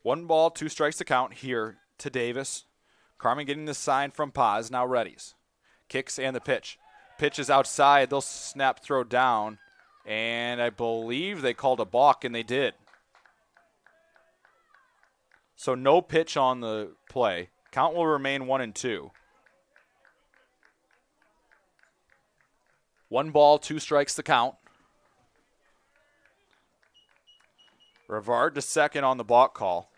One ball, 2 strikes to count here to Davis. Carmen getting the sign from Paz, now readies. Kicks and the pitch. Pitch is outside. They'll snap throw down, and I believe they called a balk, and they did. So no pitch on the play. Count will remain 1-2. 1 ball, 2 strikes to count. Rivard to second on the balk call.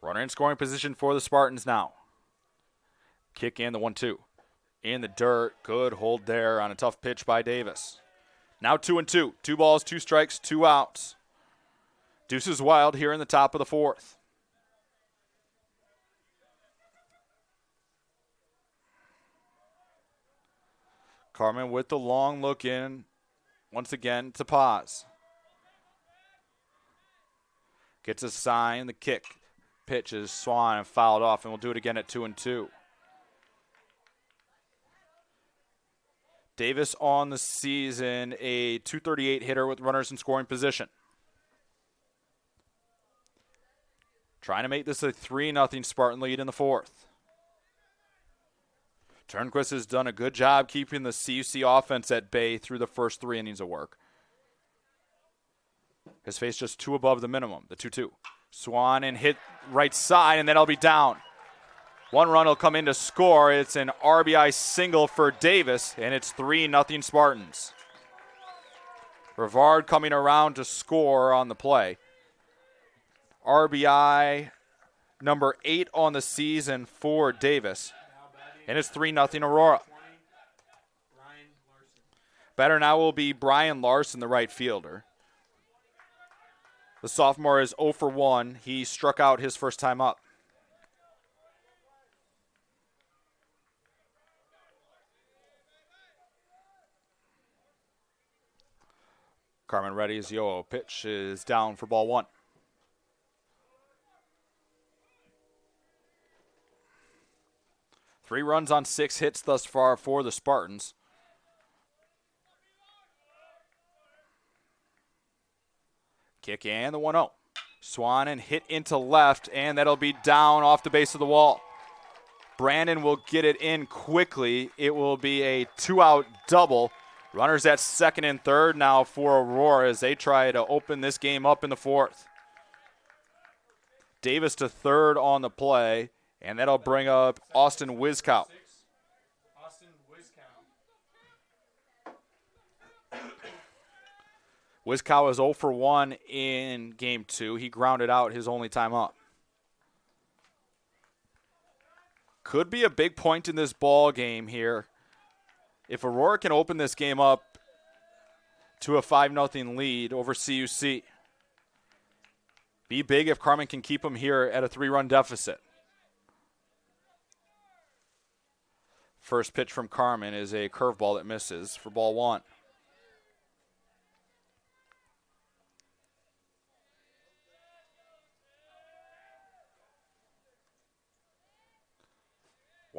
Runner in scoring position for the Spartans now. Kick in the 1-2. In the dirt. Good hold there on a tough pitch by Davis. Now 2-2. 2 balls, 2 strikes, 2 outs. Deuces wild here in the top of the fourth. Carmen with the long look in. Once again to Paz. Gets a sign. The kick. Pitch is Swan and fouled off, and we'll do it again at 2-2. Davis on the season, a .238 hitter with runners in scoring position. Trying to make this a 3-0 Spartan lead in the fourth. Turnquist has done a good job keeping the CUC offense at bay through the first 3 innings of work. His face just 2 above the minimum, the 2-2. Swan and hit right side, and then I'll be down. 1 run will come in to score. It's an RBI single for Davis, and it's 3-0 Spartans. Rivard coming around to score on the play. RBI number 8 on the season for Davis, and it's 3-0 Aurora. Batter now will be Brian Larson, the right fielder. The sophomore is 0 for 1. He struck out his first time up. Carmen ready as Yo. Pitch is down for ball 1. Three runs on 6 hits thus far for the Spartans. Kick and the 1-0. Swan and hit into left, and that'll be down off the base of the wall. Brandon will get it in quickly. It will be a 2-out double. Runners at second and third now for Aurora as they try to open this game up in the fourth. Davis to third on the play, and that'll bring up Austin Wiskow. Wiskow is 0 for 1 in game 2. He grounded out his only time up. Could be a big point in this ball game here. If Aurora can open this game up to a 5-0 lead over CUC. Be big if Carmen can keep them here at a 3-run deficit. First pitch from Carmen is a curveball that misses for ball 1.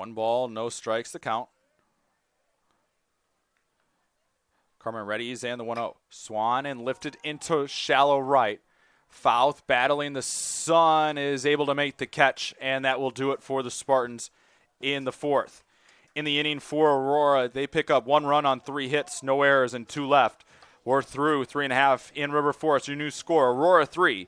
1 ball, no strikes to count. Carmen readies and the 1-0. Swan and lifted into shallow right. Fouth battling the sun is able to make the catch, and that will do it for the Spartans in the 4th. In the inning for Aurora, they pick up 1 run on 3 hits, no errors, and 2 left. We're through 3.5 in River Forest. Your new score, Aurora 3,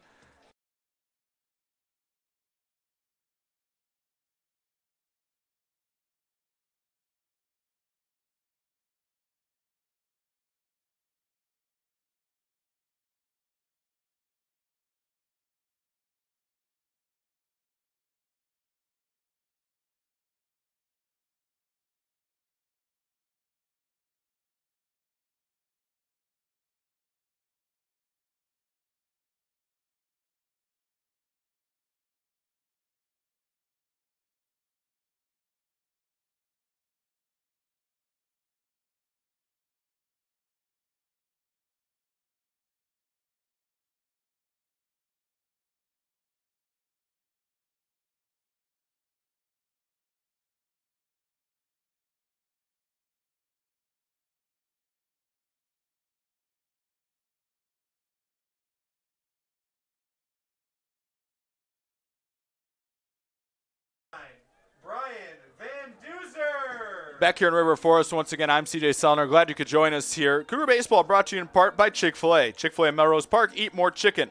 Brian Van Duzer. Back here in River Forest, once again, I'm CJ Sellner. Glad you could join us here. Cougar Baseball brought to you in part by Chick-fil-A. Chick-fil-A in Melrose Park, eat more chicken.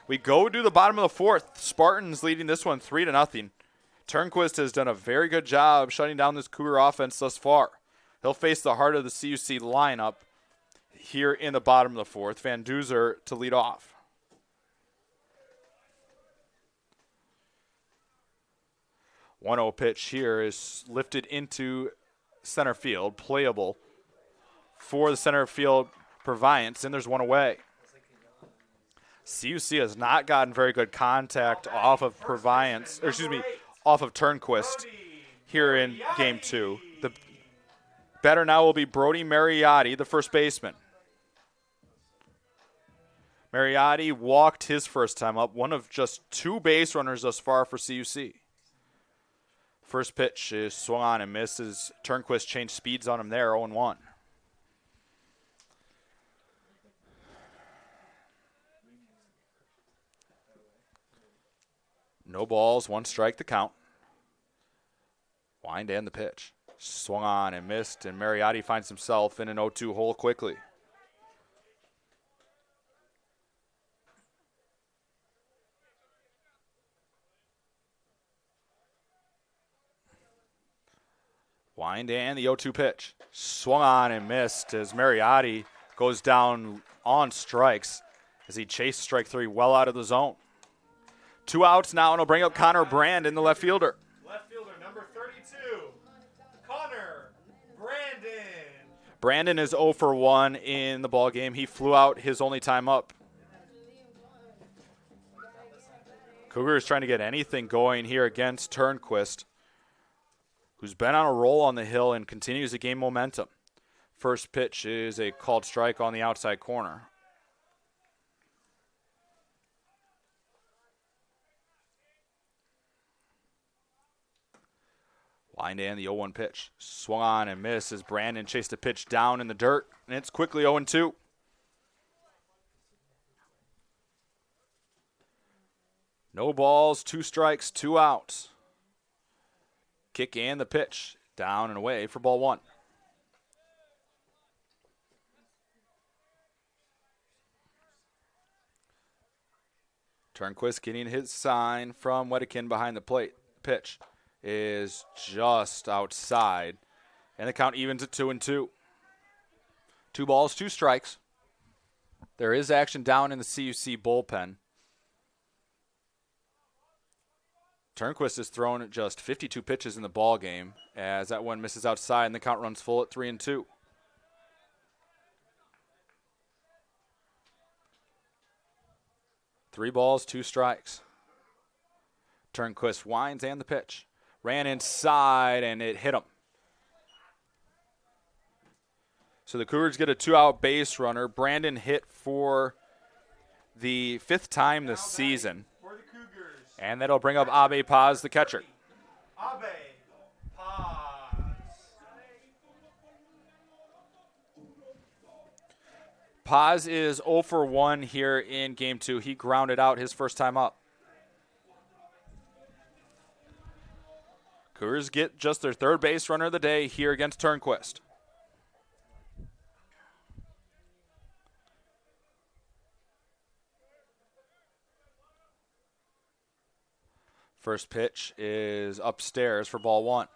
We go to the bottom of the 4th. Spartans leading this one 3-0. Turnquist has done a very good job shutting down this Cougar offense thus far. He'll face the heart of the CUC lineup here in the bottom of the 4th. Van Duzer to lead off. One 1-0 pitch here is lifted into center field, playable for the center field Proviance, and there's 1 away. CUC has not gotten very good contact off of Proviance, or excuse me, off of Turnquist here in game 2. The batter now will be Brody Mariotti, the first baseman. Mariotti walked his first time up, one of just 2 base runners thus far for CUC. First pitch is swung on and misses. Turnquist changed speeds on him there, 0-1. No balls, 1 strike to count. Wind and the pitch. Swung on and missed, and Mariotti finds himself in an 0-2 hole quickly. Wind and the 0-2 pitch. Swung on and missed as Mariotti goes down on strikes as he chased strike 3 well out of the zone. 2 outs now, and he'll bring up Connor Brand in the left fielder. Left fielder, number 32, Connor Brandon. Brandon is 0 for 1 in the ball game. He flew out his only time up. Cougars trying to get anything going here against Turnquist, who's been on a roll on the hill and continues to gain momentum. First pitch is a called strike on the outside corner. Wind and the 0-1 pitch. Swung on and missed as Brandon chased the pitch down in the dirt, and it's quickly 0-2. No balls, 2 strikes, 2 outs. Kick and the pitch. Down and away for ball 1. Turnquist getting his sign from Wedekind behind the plate. Pitch is just outside, and the count evens at 2-2. 2 balls, 2 strikes. There is action down in the CUC bullpen. Turnquist has thrown just 52 pitches in the ball game as that one misses outside, and the count runs full at 3-2. Three balls, 2 strikes. Turnquist winds and the pitch. Ran inside, and it hit him. So the Cougars get a 2-out base runner. Brandon hit for the 5th time this season. For the Cougars, And that'll bring up Abe Paz, the catcher. Abe Paz. Paz is 0 for 1 here in game 2. He grounded out his first time up. Cougars get just their third base runner of the day here against Turnquist. First pitch is upstairs for ball 1.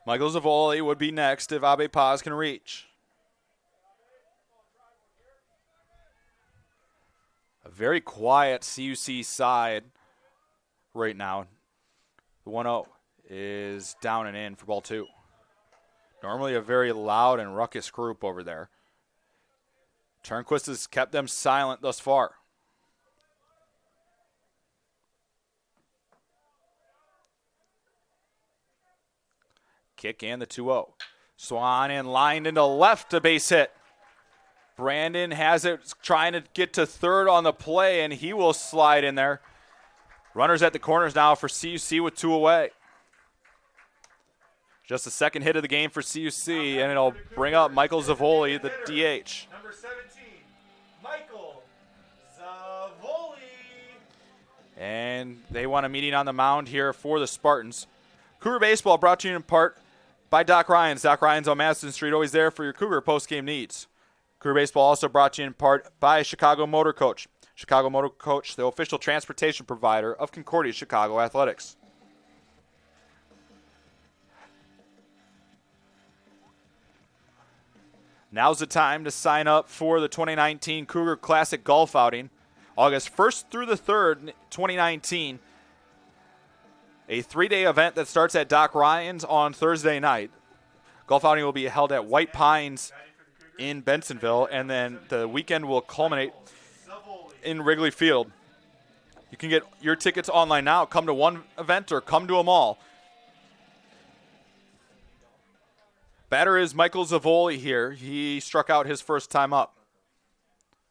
Michael Zavoli would be next if Abe Paz can reach. A very quiet CUC side right now. The 1-0 is down and in for ball 2. Normally a very loud and ruckus group over there. Turnquist has kept them silent thus far. Kick and the 2-0. Swan in lined into left, a base hit. Brandon has it trying to get to third on the play, and he will slide in there. Runners at the corners now for CUC with 2 away. Just the second hit of the game for CUC, and it'll bring up Michael Zavoli, the DH. Number 17, Michael Zavoli. And they want a meeting on the mound here for the Spartans. Cougar Baseball brought to you in part by Doc Ryan's. Doc Ryan's on Madison Street, always there for your Cougar post-game needs. Cougar Baseball also brought to you in part by Chicago Motor Coach. Chicago Motor Coach, the official transportation provider of Concordia Chicago Athletics. Now's the time to sign up for the 2019 Cougar Classic Golf Outing. August 1st through the 3rd, 2019. A 3-day event that starts at Doc Ryan's on Thursday night. Golf outing will be held at White Pines in Bensonville, and then the weekend will culminate in Wrigley Field. You can get your tickets online now. Come to one event or come to them all. Batter is Michael Zavoli here. He struck out his first time up.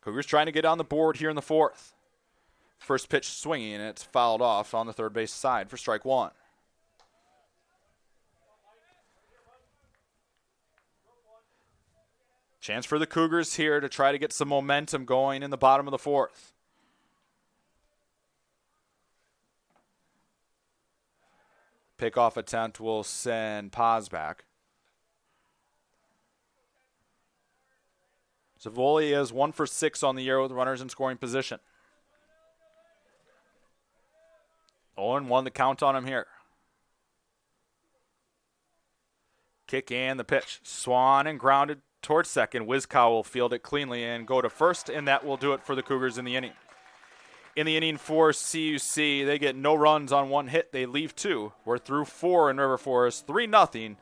Cougars trying to get on the board here in the 4th. First pitch swinging, and it's fouled off on the third base side for strike 1. Chance for the Cougars here to try to get some momentum going in the bottom of the 4th. Pickoff attempt will send Paz back. Zavoli is 1 for 6 on the year with runners in scoring position. 0-1 the count on him here. Kick and the pitch. Swan and grounded towards second. Wizcow will field it cleanly and go to first, and that will do it for the Cougars in the inning. In the inning for CUC, they get no runs on 1 hit. They leave 2. We're through 4 in River Forest. 3-0.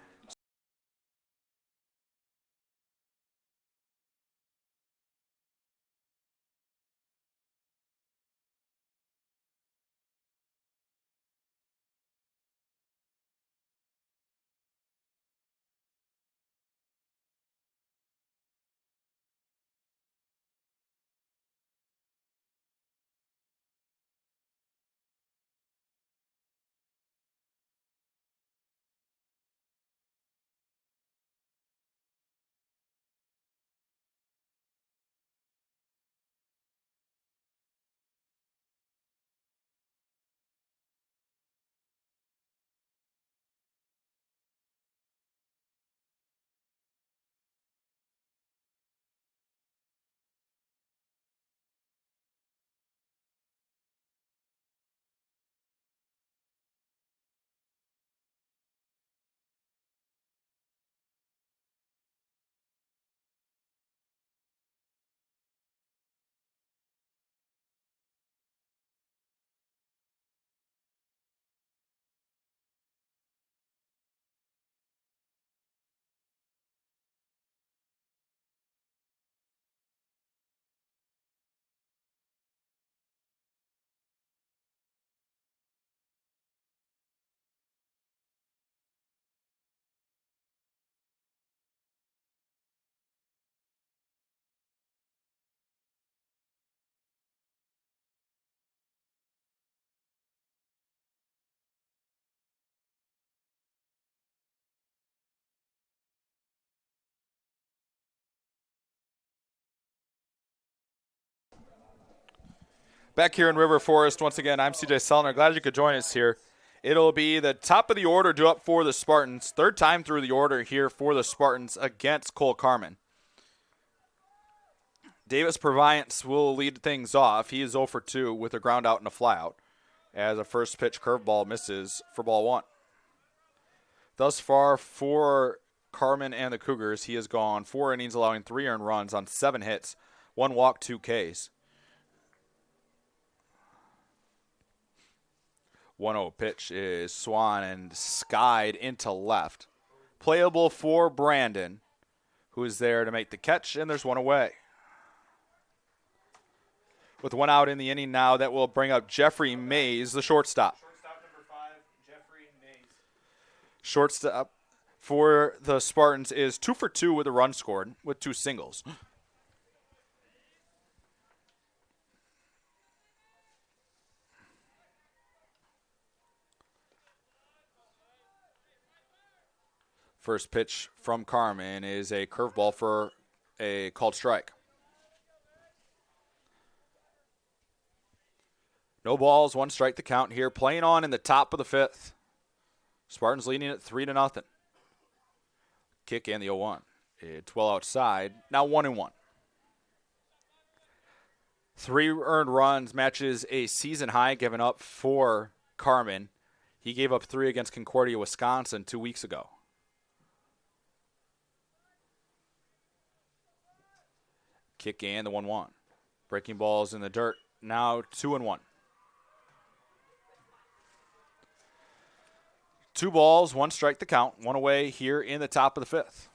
Back here in River Forest, once again, I'm CJ Sellner. Glad you could join us here. It'll be the top of the order due up for the Spartans. Third time through the order here for the Spartans against Cole Carmen. Davis Proviance will lead things off. He is 0 for 2 with a ground out and a fly out as a first pitch curveball misses for ball 1. Thus far for Carmen and the Cougars, he has gone 4 innings, allowing 3 earned runs on 7 hits, 1 walk, 2 Ks. 1-0 pitch is Swan and skied into left. Playable for Brandon, who is there to make the catch, and there's 1 away. With 1 out in the inning now, that will bring up Jeffrey Mays, the shortstop. Shortstop number 5, Jeffrey Mays. Shortstop for the Spartans is 2 for 2 with a run scored with 2 singles. First pitch from Carmen is a curveball for a called strike. No balls, 1 strike to count here. Playing on in the top of the 5th. Spartans leading it 3-0. Kick and the 0-1. It's well outside. Now 1-1. 3 earned runs matches a season high given up for Carmen. He gave up 3 against Concordia, Wisconsin 2 weeks ago. Kick and the 1-1. Breaking balls in the dirt. Now 2-1. 2 balls, 1 strike to count. 1 away here in the top of the 5th.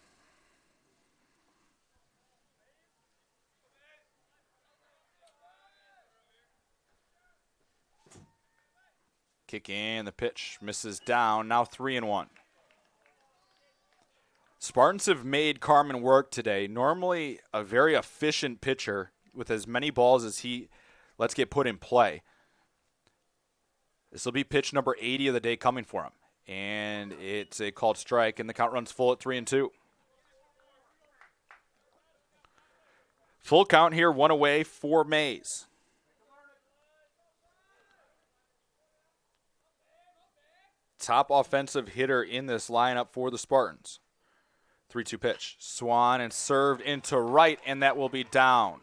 Kick and the pitch misses down. Now 3-1. Spartans have made Carmen work today. Normally a very efficient pitcher with as many balls as he lets get put in play. This will be pitch number 80 of the day coming for him. And it's a called strike, and the count runs full at 3-2. Full count here, 1 away for Mays. Top offensive hitter in this lineup for the Spartans. 3-2 pitch. Swan and served into right, and that will be down.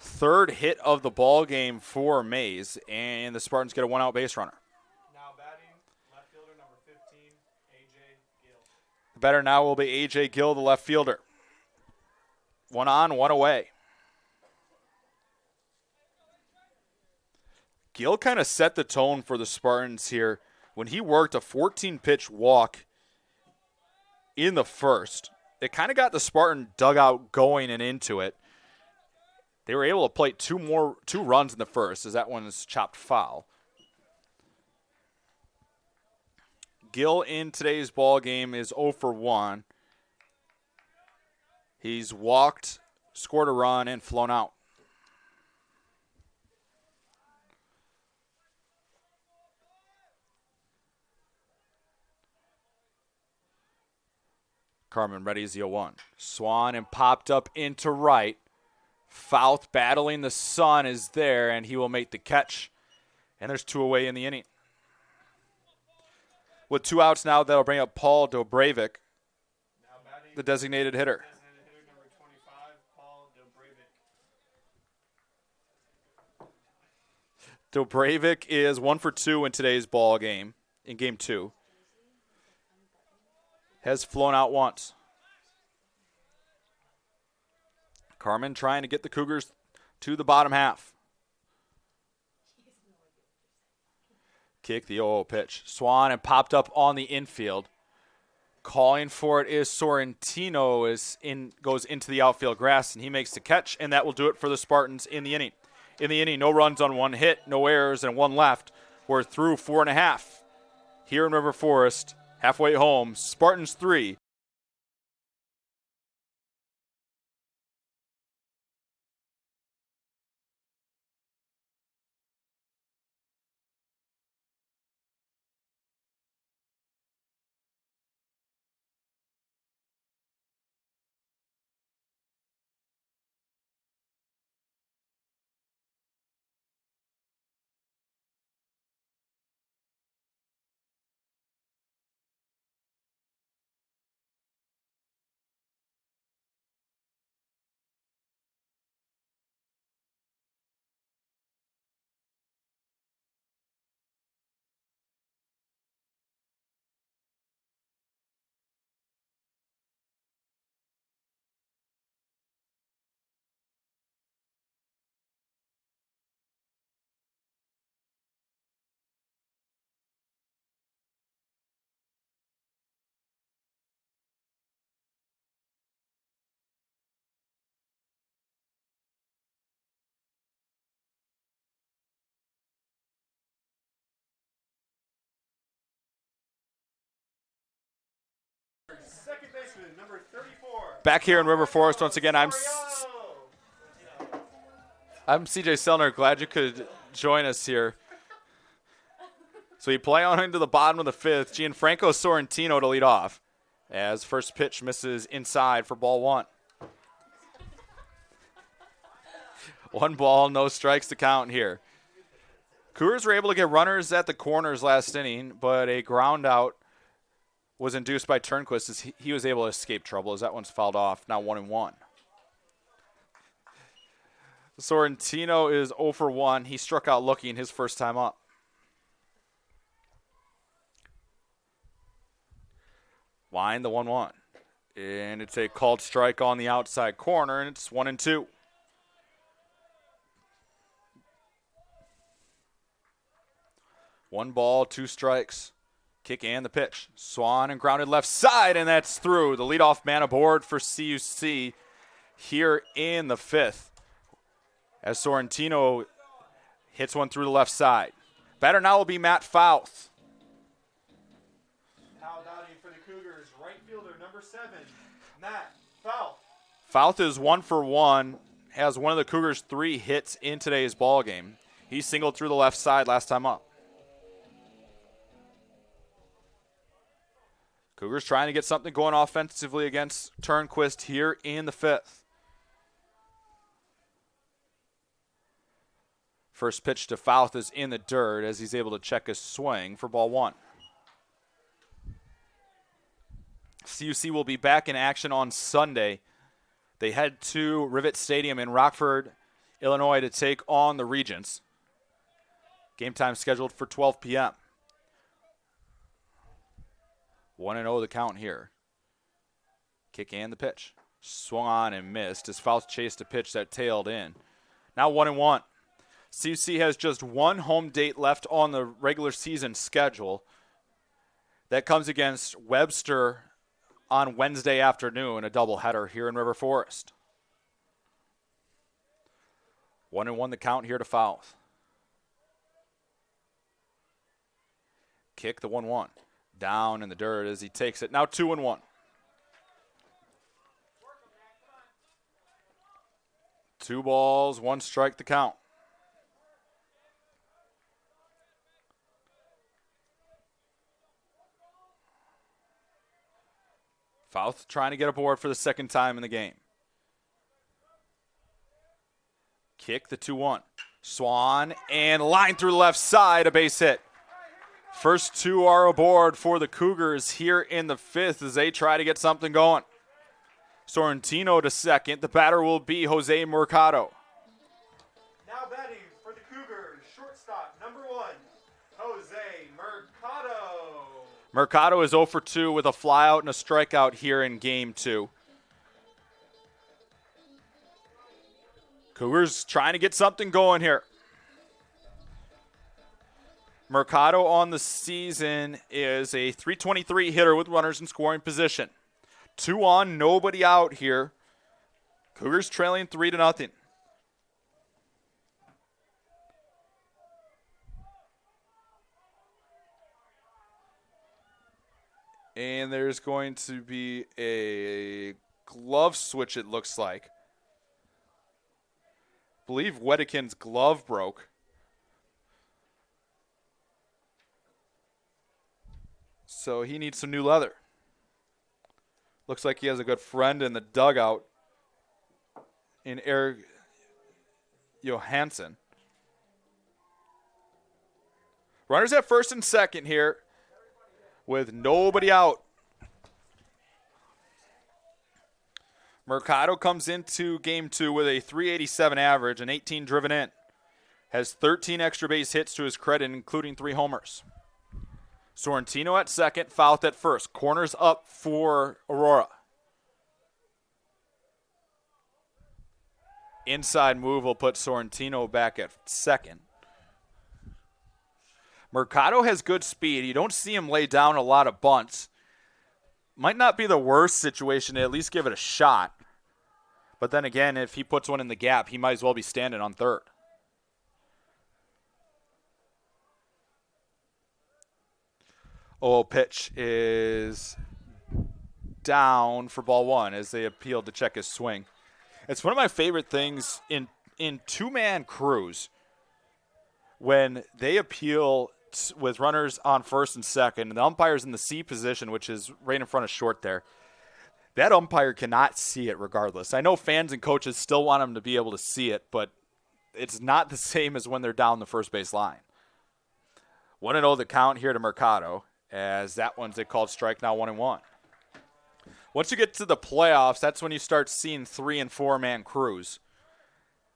Third hit of the ball game for Mays, and the Spartans get a 1-out base runner. Now batting, left fielder number 15, A.J. Gill. The batter now will be A.J. Gill, the left fielder. 1 on, 1 away. Gill kind of set the tone for the Spartans here when he worked a 14-pitch walk in the first. It kind of got the Spartan dugout going and into it. They were able to play 2 runs in the first, as that one is chopped foul. Gill in today's ball game is 0 for 1. He's walked, scored a run, and flown out. Carmen ready as the 0-1. Swan and popped up into right. Fouth battling the sun is there, and he will make the catch. And there's 2 away in the inning. With 2 outs now, that'll bring up Paul Dobrevic, the designated hitter. Designated hitter number 25, Paul Dobrevic. Dobrevic is 1 for 2 in today's ball game, in game 2. Has flown out once. Carmen trying to get the Cougars to the bottom half. Kick the 0-0 pitch. Swan and popped up on the infield. Calling for it is Sorrentino goes into the outfield grass, and he makes the catch, and that will do it for the Spartans in the inning. In the inning, no runs on 1 hit, no errors, and 1 left. We're through 4.5 here in River Forest. Halfway home, Spartans 3, baseman, number 34. Back here in River Forest once again, I'm CJ Selner. Glad you could join us here. So we play on into the bottom of the fifth. Gianfranco Sorrentino to lead off as first pitch misses inside for ball one. 1 ball, no strikes to count here. Cougars were able to get runners at the corners last inning, but a ground out was induced by Turnquist as he was able to escape trouble as that one's fouled off. Now 1-1. Sorrentino is 0 for 1. He struck out looking his first time up. Line the 1-1. And it's a called strike on the outside corner, and it's 1-2. One ball, 2 strikes. Kick and the pitch. Swan and grounded left side, and that's through. The leadoff man aboard for CUC here in the fifth. As Sorrentino hits one through the left side. Batter now will be Matt Fouth. Foul dotting for the Cougars, right fielder, number 7, Matt Fouth. Fouth is 1 for 1. Has one of the Cougars' 3 hits in today's ball game. He singled through the left side last time up. Cougars trying to get something going offensively against Turnquist here in the fifth. First pitch to Fouth is in the dirt as he's able to check his swing for ball one. CUC will be back in action on Sunday. They head to Rivet Stadium in Rockford, Illinois to take on the Regents. Game time scheduled for 12 p.m. 1-0 the count here. Kick and the pitch. Swung on and missed as Fouth chased a pitch that tailed in. Now 1-1. CUC has just one home date left on the regular season schedule. That comes against Webster on Wednesday afternoon, a doubleheader here in River Forest. 1-1 the count here to Fouth. Kick the 1-1. Down in the dirt as he takes it. Now 2-1. 2 balls, 1 strike to count. Fouth trying to get aboard for the second time in the game. Kick the 2-1. Swan and line through the left side, a base hit. First 2 are aboard for the Cougars here in the fifth as they try to get something going. Sorrentino to second. The batter will be Jose Mercado. Now batting for the Cougars, shortstop, number 1, Jose Mercado. Mercado is 0 for 2 with a flyout and a strikeout here in game 2. Cougars trying to get something going here. Mercado on the season is a .323 hitter with runners in scoring position. 2 on, nobody out here. Cougars trailing 3-0. And there's going to be a glove switch, it looks like. I believe Wedekin's glove broke. So he needs some new leather. Looks like he has a good friend in the dugout in Eric Johansson. Runners at first and second here with nobody out. Mercado comes into game 2 with a .387 average and 18 driven in. Has 13 extra base hits to his credit, including 3 homers. Sorrentino at second, Fouth at first. Corners up for Aurora. Inside move will put Sorrentino back at second. Mercado has good speed. You don't see him lay down a lot of bunts. Might not be the worst situation to at least give it a shot. But then again, if he puts one in the gap, he might as well be standing on third. Pitch is down for ball one as they appealed to check his swing. It's one of my favorite things in two-man crews when they appeal with runners on first and second, and the umpire's in the C position, which is right in front of short there. That umpire cannot see it regardless. I know fans and coaches still want them to be able to see it, but it's not the same as when they're down the first base line. 1-0 the count here to Mercado, as that one's they called strike, now 1-1. Once you get to the playoffs, that's when you start seeing 3- and 4-man crews.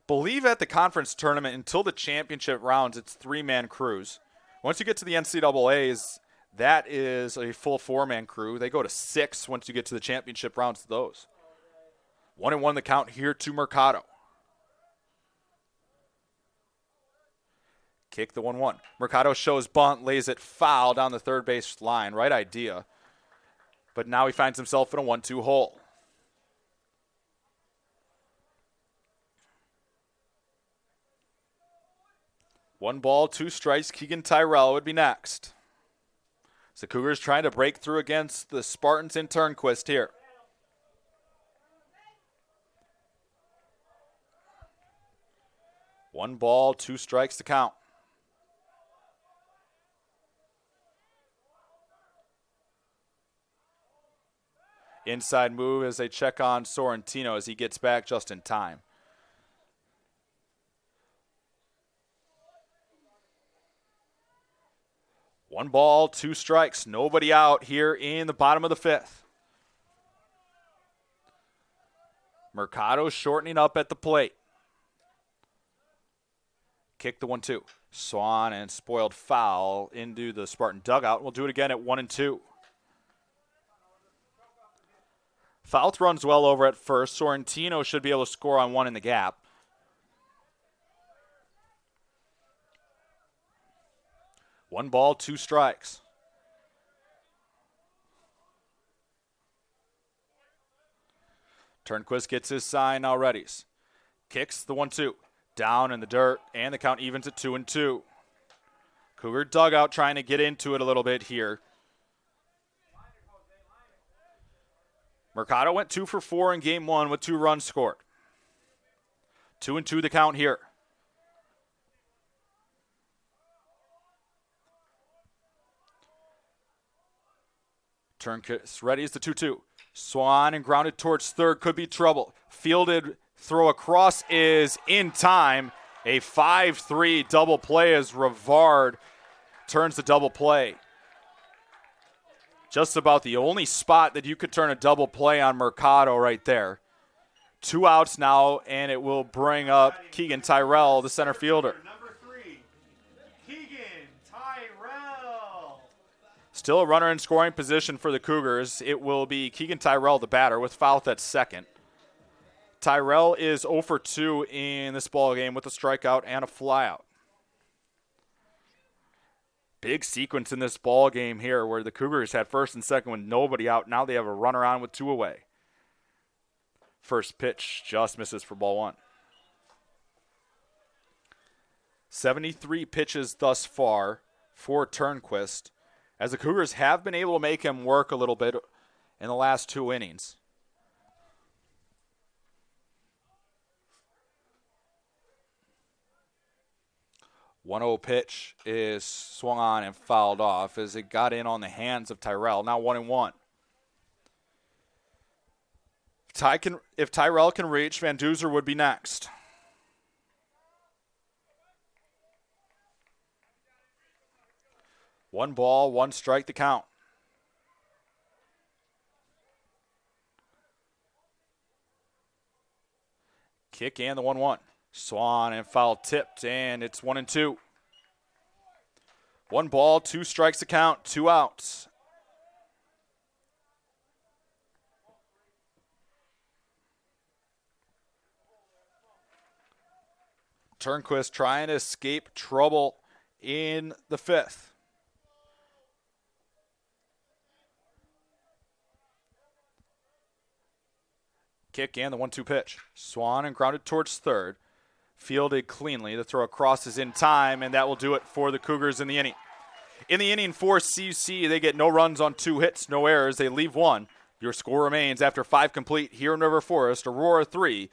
Believe at the conference tournament until the championship rounds, it's 3-man crews. Once you get to the NCAAs, that is a full 4-man crew. They go to 6 once you get to the championship rounds of those. 1-1 the count here to Mercado. Kick the 1-1. Mercado shows bunt, lays it foul down the third base line. Right idea. But now he finds himself in a 1-2 hole. One ball, 2 strikes. Keegan Tyrell would be next. So Cougars trying to break through against the Spartans in Turnquist here. One ball, 2 strikes to count. Inside move as they check on Sorrentino as he gets back just in time. One ball, 2 strikes. Nobody out here in the bottom of the 5th. Mercado shortening up at the plate. Kick the 1-2. Swan and spoiled foul into the Spartan dugout. We'll do it again at 1-2. Fouts runs well over at first. Sorrentino should be able to score on one in the gap. One ball, 2 strikes. Turnquist gets his sign now readies. Kicks the 1-2. Down in the dirt, and the count evens at 2-2. Cougar dugout trying to get into it a little bit here. Mercado went 2 for 4 in game 1 with 2 runs scored. 2-2 the count here. Turnquist ready is the 2-2. Swan and grounded towards third, could be trouble. Fielded, throw across is in time. A 5-3 double play as Rivard turns the double play. Just about the only spot that you could turn a double play on Mercado right there. 2 outs now, and it will bring up Keegan Tyrell, the center fielder. Number 3, Keegan Tyrell. Still a runner in scoring position for the Cougars. It will be Keegan Tyrell, the batter, with Fouth at second. Tyrell is 0 for 2 in this ball game with a strikeout and a flyout. Big sequence in this ball game here where the Cougars had first and second with nobody out. Now they have a runner on with 2 away. First pitch just misses for ball 1. 73 pitches thus far for Turnquist, as the Cougars have been able to make him work a little bit in the last 2 innings. One 1-0 pitch is swung on and fouled off as it got in on the hands of Tyrell. Now 1-1. If Tyrell can reach, Van Duzer would be next. One ball, 1 strike to count. Kick and the 1-1. Swan and foul tipped, and it's 1-2. 1 ball, 2 strikes to count, 2 outs. Turnquist trying to escape trouble in the 5th. Kick and the 1-2 pitch. Swan and grounded towards third. Fielded cleanly. The throw across is in time, and that will do it for the Cougars in the inning. In the inning for CUC, they get no runs on 2 hits, no errors. They leave 1. Your score remains after 5 complete here in River Forest, Aurora 3.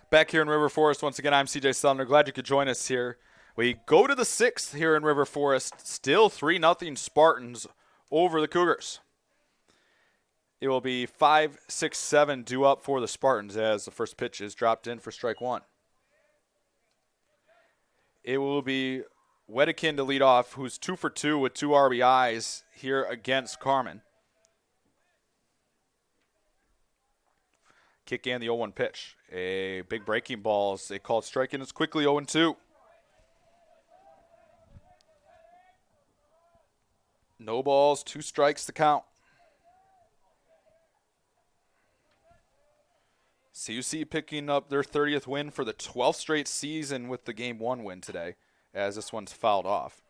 Back here in River Forest, once again, I'm CJ Sumner. Glad you could join us here. We go to the 6th here in River Forest. Still 3-0 Spartans over the Cougars. It will be 5-6-7 due up for the Spartans as the first pitch is dropped in for strike 1. It will be Wedekind to lead off, who's 2 for 2 with 2 RBIs here against Carmen. Kick and the 0-1 pitch. A big breaking ball. They call it striking. It's quickly 0-2. No balls, 2 strikes to count. CUC picking up their 30th win for the 12th straight season with the Game 1 win today, as this one's fouled off.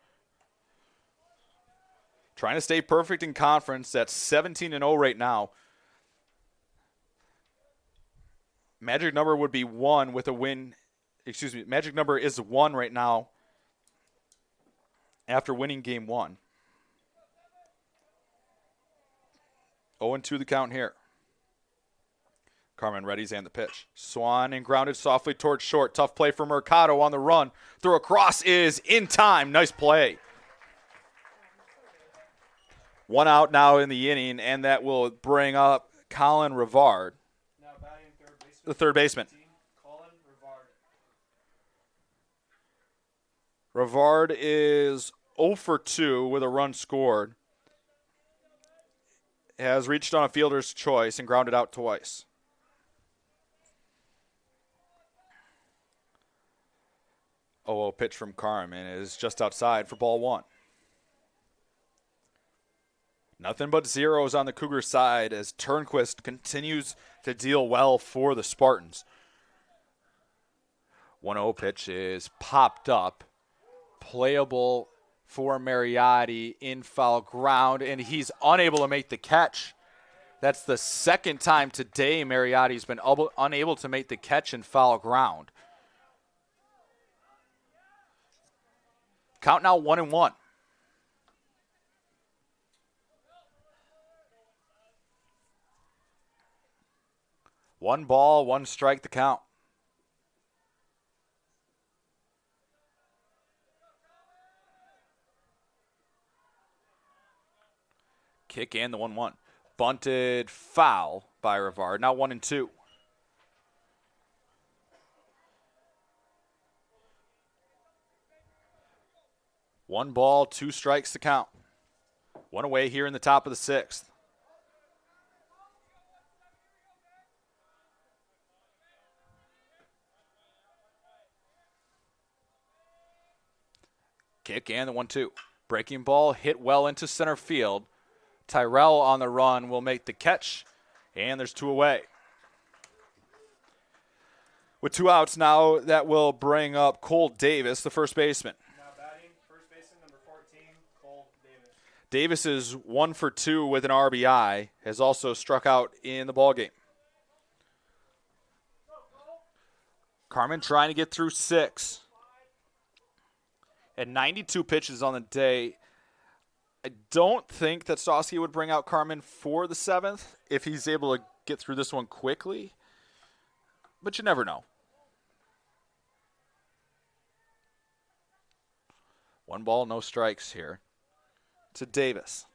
Trying to stay perfect in conference. That's 17-0 right now. Magic number would be 1 with a win. Excuse me, magic number is 1 right now after winning Game 1. 0-2 the count here. Carmen readies and the pitch. Swan and grounded softly towards short. Tough play for Mercado on the run. Throw across is in time. Nice play. 1 out now in the inning, and that will bring up Colin Rivard, Now batting third baseman. the third baseman. Colin Rivard. Rivard is 0 for 2 with a run scored. Has reached on a fielder's choice and grounded out twice. Oh, pitch from Carmen is just outside for ball 1. Nothing but zeros on the Cougar side as Turnquist continues to deal well for the Spartans. 1-0 pitch is popped up. Playable for Mariotti in foul ground, and he's unable to make the catch. That's the second time today Mariotti's been unable to make the catch in foul ground. Count now 1-1. One ball, 1 strike to count. Kick and the 1-1. Bunted foul by Rivard. Now 1-2. One ball, 2 strikes to count. 1 away here in the top of the 6th. Kick and the 1-2. Breaking ball hit well into center field. Tyrell on the run will make the catch, and there's 2 away. With 2 outs now, that will bring up Cole Davis, the first baseman. Now batting, first baseman, number 14, Cole Davis. Davis is 1 for 2 with an RBI, has also struck out in the ballgame. Carmen trying to get through 6. At 92 pitches on the day, I don't think that Stosky would bring out Carmen for the 7th if he's able to get through this one quickly, but you never know. 1 ball, no strikes here to Davis.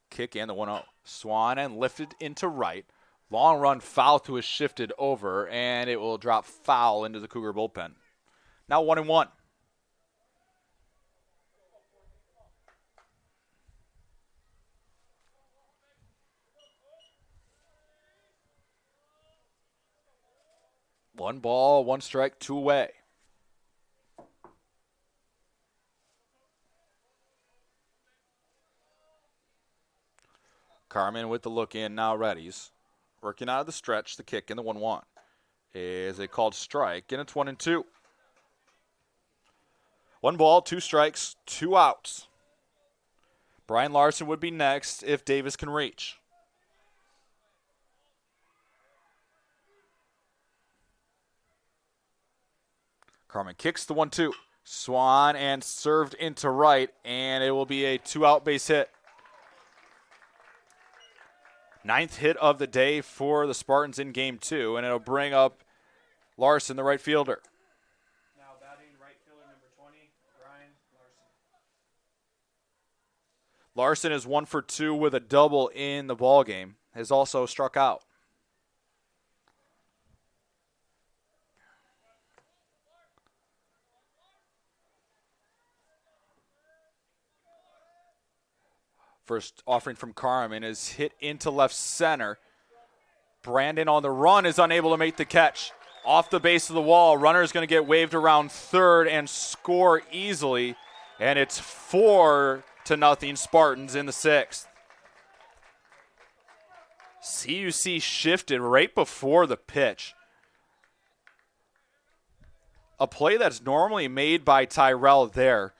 Kick and the 1-0. Swan and lifted into right. Long run foul to is shifted over, and it will drop foul into the Cougar bullpen. Now 1-1. One ball, 1 strike, 2 away. Carmen with the look in, now readies. Working out of the stretch, the kick in the 1-1. Is a called strike, and it's 1-2. 1 ball, 2 strikes, 2 outs. Brian Larson would be next if Davis can reach. Carmen kicks the 1-2. Swan and served into right, and it will be a 2-out base hit. 9th hit of the day for the Spartans in game 2, and it'll bring up Larson, the right fielder. Now batting, right fielder, number 20, Brian Larson. Larson is 1 for 2 with a double in the ballgame. Has also struck out. First offering from Carmen is hit into left center. Brandon on the run is unable to make the catch. Off the base of the wall, runner is going to get waved around third and score easily. And it's 4-0 Spartans in the 6th. CUC shifted right before the pitch. A play that's normally made by Tyrell there.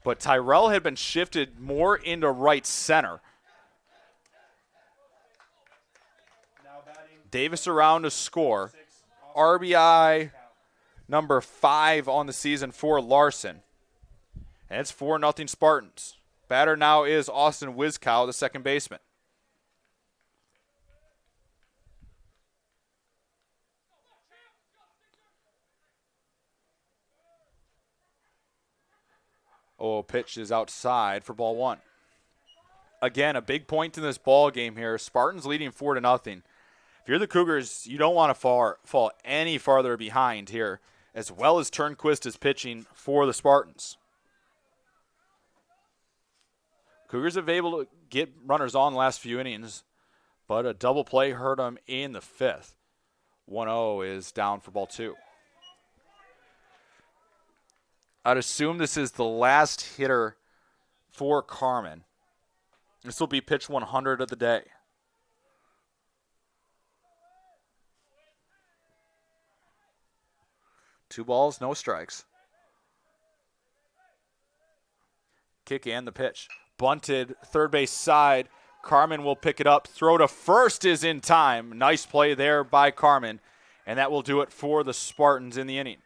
But Tyrell had been shifted more into right center. Now batting, Davis around to score. RBI number 5 on the season for Larson. And it's 4-0 Spartans. Batter now is Austin Wiskow, the second baseman. Oh, pitch is outside for ball 1. Again, a big point in this ball game here. Spartans leading 4-0. If you're the Cougars, you don't want to fall any farther behind here, as well as Turnquist is pitching for the Spartans. Cougars have been able to get runners on the last few innings, but a double play hurt them in the 5th. 1-0 is down for ball 2. I'd assume this is the last hitter for Carmen. This will be pitch 100 of the day. Two balls, no strikes. Kick and the pitch. Bunted, third base side. Carmen will pick it up. Throw to first is in time. Nice play there by Carmen. And that will do it for the Spartans in the inning.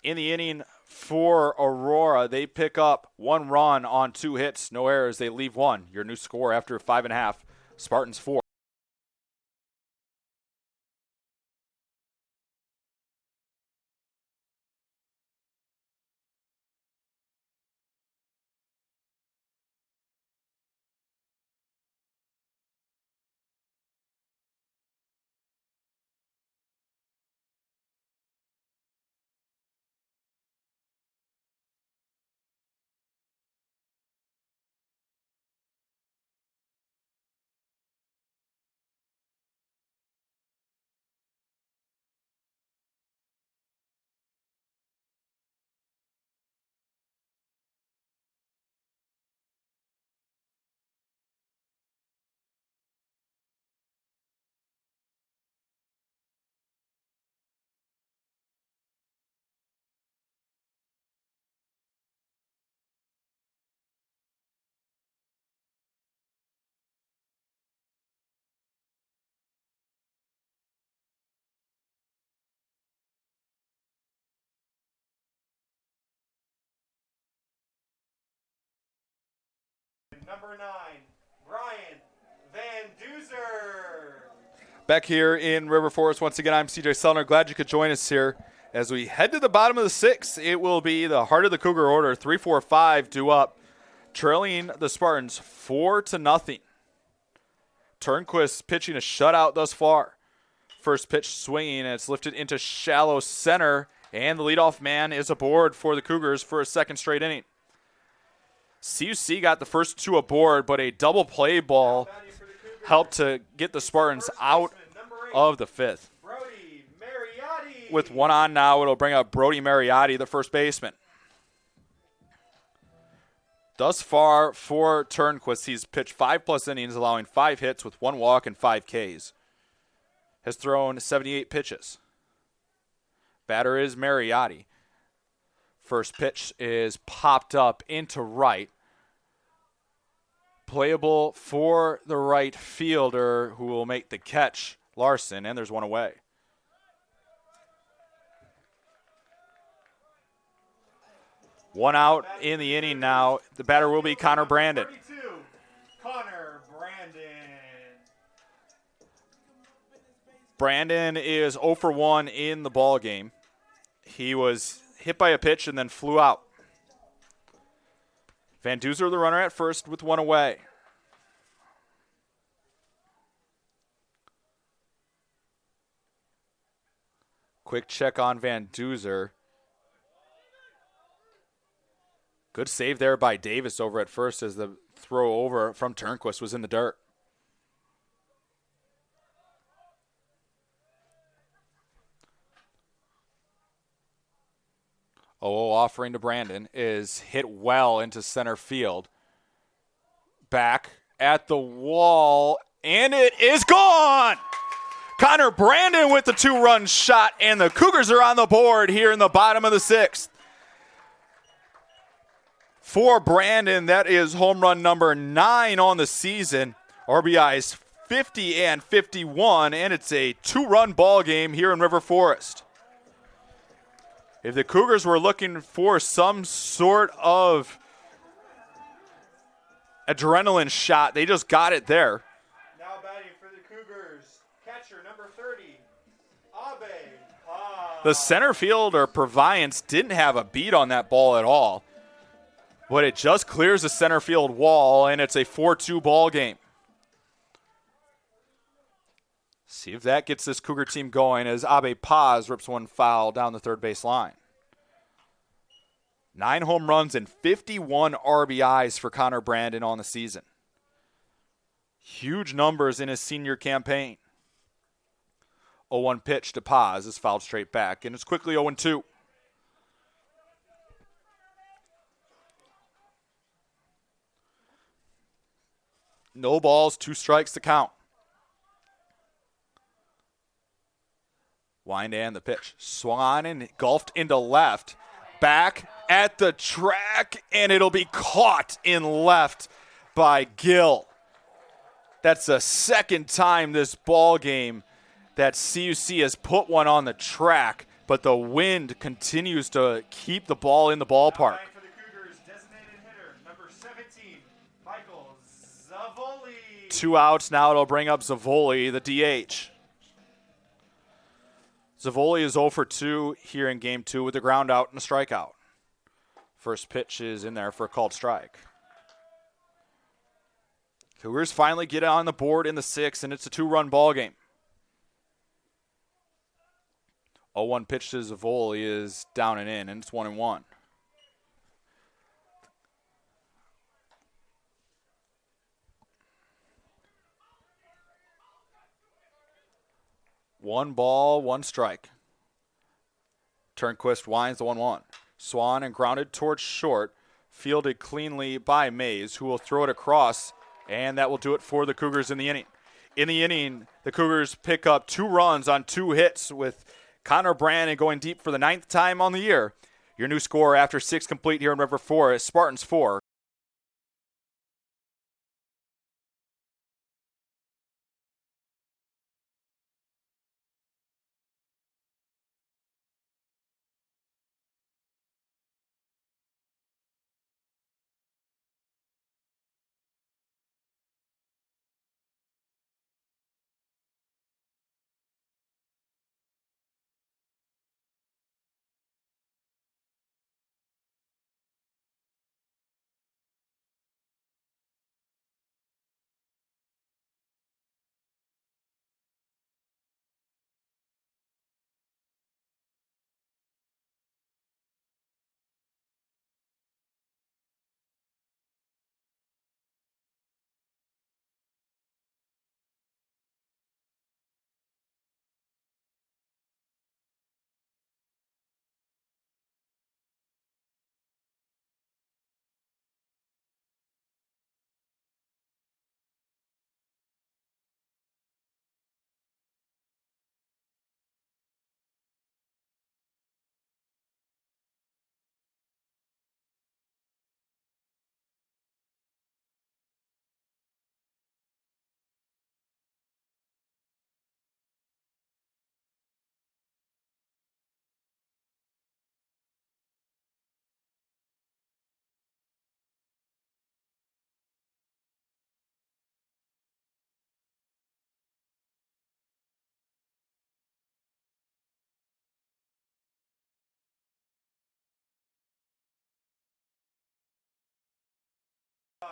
In the inning for Aurora, they pick up 1 run on 2 hits. No errors. They leave 1. Your new score after 5.5. Spartans 4. number 9, Brian Van Duzer. Back here in River Forest, once again, I'm CJ Sellner. Glad you could join us here. As we head to the bottom of the 6th, it will be the heart of the Cougar order, 3-4-5 due up, trailing the Spartans 4-0. Turnquist pitching a shutout thus far. First pitch swinging, and it's lifted into shallow center, and the leadoff man is aboard for the Cougars for a second straight inning. CUC got the first 2 aboard, but a double play ball helped to get the Spartans out of the 5th. With 1 on now, it'll bring up Brody Mariotti, the first baseman. Thus far for Turnquist, he's pitched 5+ innings, allowing 5 hits with 1 walk and 5 Ks. Has thrown 78 pitches. Batter is Mariotti. First pitch is popped up into right. Playable for the right fielder who will make the catch, Larson, and there's 1 away. One out in the inning now. The batter will be Connor Brandon. 32, Connor Brandon. Brandon is 0 for 1 in the ball game. He was hit by a pitch and then flew out. Van Duzer, the runner at first, with 1 away. Quick check on Van Duzer. Good save there by Davis over at first as the throw over from Turnquist was in the dirt. Offering to Brandon is hit well into center field. Back at the wall, and it is gone! Connor Brandon with the 2-run shot, and the Cougars are on the board here in the bottom of the 6th. For Brandon, that is home run number 9 on the season. RBIs 50 and 51, and it's a 2-run ball game here in River Forest. If the Cougars were looking for some sort of adrenaline shot, they just got it there. Now batting for the Cougars, catcher number 30, Abe Paz. The center fielder, Proviance, didn't have a beat on that ball at all. But it just clears the center field wall, and it's a 4-2 ball game. See if that gets this Cougar team going as Abe Paz rips 1 foul down the third base line. 9 home runs and 51 RBIs for Connor Brandon on the season. Huge numbers in his senior campaign. 0-1 pitch to Paz is fouled straight back, and it's quickly 0-2. No balls, 2 strikes to count. Wind and the pitch. Swung on and golfed into left. Back at the track, and it'll be caught in left by Gill. That's the second time this ball game that CUC has put one on the track, but the wind continues to keep the ball in the ballpark. For the Cougars, designated hitter number 17, Michael Zavoli. 2 outs now. It'll bring up Zavoli, the DH. Zavoli is 0 for 2 here in Game 2 with a ground out and a strikeout. First pitch is in there for a called strike. Cougars finally get on the board in the 6th, and it's a 2-run ball game. 0-1 pitch to Zavoli is down and in, and it's 1-1. One ball, 1 strike. Turnquist winds the 1-1. Swan and grounded towards short, fielded cleanly by Mays, who will throw it across, and that will do it for the Cougars in the inning. In the inning, the Cougars pick up 2 runs on 2 hits with Connor Brandon going deep for the 9th time on the year. Your new score after 6 complete here in River Forest, Spartans 4,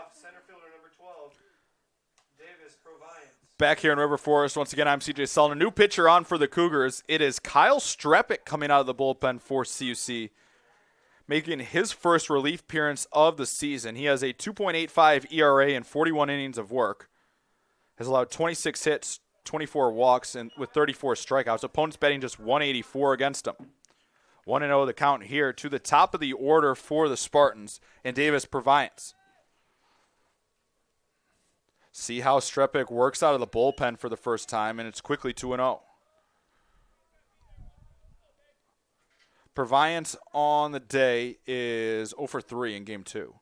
off center fielder number 12, Davis Proviance. Back here in River Forest, once again, I'm CJ Sullivan. A new pitcher on for the Cougars. It is Kyle Strepik coming out of the bullpen for CUC, making his first relief appearance of the season. He has a 2.85 ERA and 41 innings of work. Has allowed 26 hits, 24 walks, and with 34 strikeouts. Opponents betting just 184 against him. 1-0 the count here to the top of the order for the Spartans and Davis Proviance. See how Strepik works out of the bullpen for the first time, and it's quickly 2-0. Proviance on the day is 0 for 3 in game 2.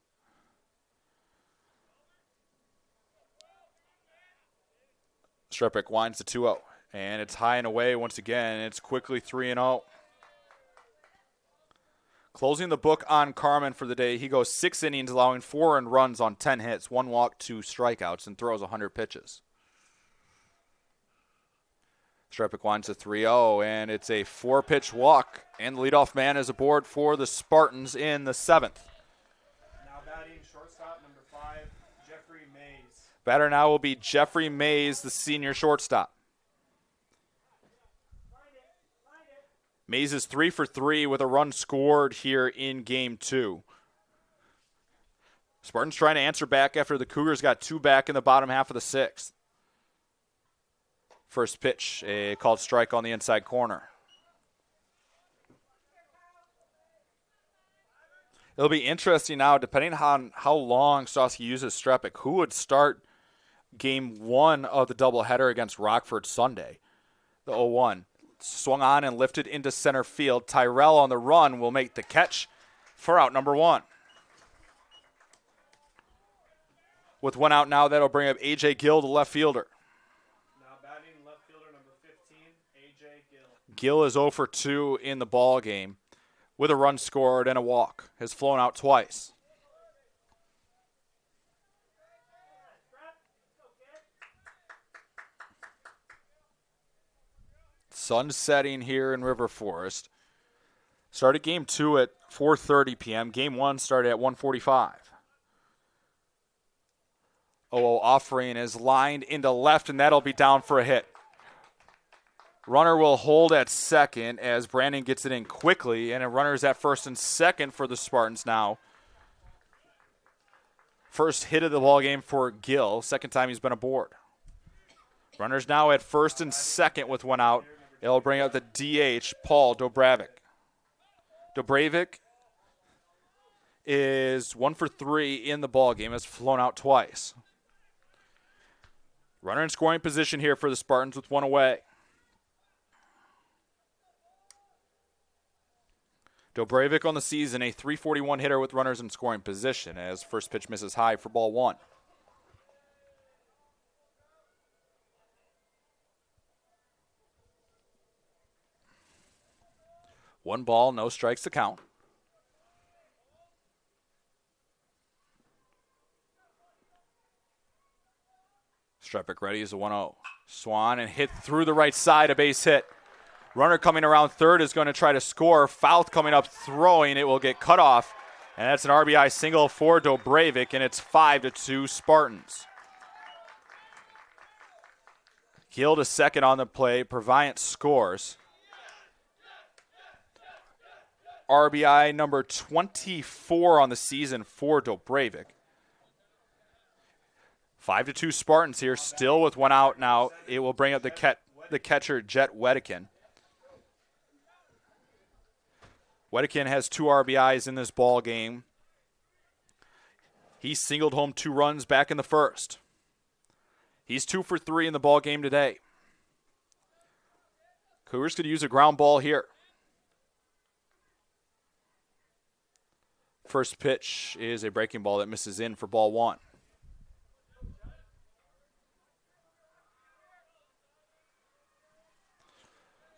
Strepik winds to 2-0, and it's high and away once again. It's quickly 3-0. Closing the book on Carmen for the day, he goes 6 innings, allowing 4 earned runs on 10 hits, 1 walk, 2 strikeouts, and throws 100 pitches. Strepik winds to 3-0, and it's a 4-pitch walk, and the leadoff man is aboard for the Spartans in the 7th. Now batting shortstop number 5, Jeffrey Mays. Batter now will be Jeffrey Mays, the senior shortstop. Mays is 3 for 3 with a run scored here in game 2. Spartans trying to answer back after the Cougars got 2 back in the bottom half of the 6th. First pitch, a called strike on the inside corner. It'll be interesting now, depending on how long Stosky uses Strepik, who would start game 1 of the doubleheader against Rockford Sunday, the 0-1. Swung on and lifted into center field. Tyrell on the run will make the catch for out number 1. With 1 out now, that'll bring up A.J. Gill, the left fielder. Now batting left fielder number 15, A.J. Gill. Gill is 0 for 2 in the ball game with a run scored and a walk. Has flown out twice. Sun setting here in River Forest. Started game 2 at 4:30 p.m. Game 1 started at 1:45. 0-0 offering is lined into left, and that'll be down for a hit. Runner will hold at second as Brandon gets it in quickly, and a runner's at first and second for the Spartans now. First hit of the ball game for Gill. Second time he's been aboard. Runners now at first and second with 1 out. It'll bring out the DH, Paul Dobravic. Dobravic is 1 for 3 in the ball game. Has flown out twice. Runner in scoring position here for the Spartans with 1 away. Dobravic on the season, a .341 hitter with runners in scoring position as first pitch misses high for ball 1. One ball, no strikes to count. Strepik ready as a 1-0. Swan and hit through the right side, a base hit. Runner coming around third is going to try to score. Fouth coming up throwing. It will get cut off. And that's an RBI single for Dobravic, and it's 5-2 Spartans. Gill to second on the play. Proviance scores. RBI number 24 on the season for Dobravic. 5-2 Spartans here, still with 1 out now. It will bring up the catcher, Jet Wedekin. Wedekin has 2 RBIs in this ball game. He singled home 2 runs back in the first. He's 2 for 3 in the ball game today. Cougars could use a ground ball here. First pitch is a breaking ball that misses in for ball 1.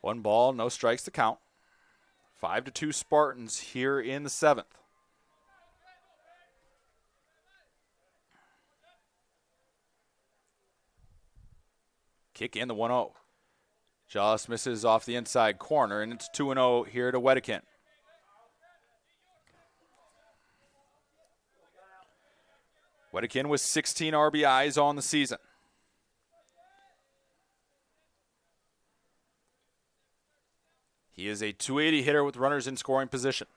One ball, no strikes to count. 5-2 Spartans here in the 7th. Kick in the 1-0. Just misses off the inside corner, and it's 2-0 here to Wedekin. Wedekin with 16 RBIs on the season. He is a 280 hitter with runners in scoring position.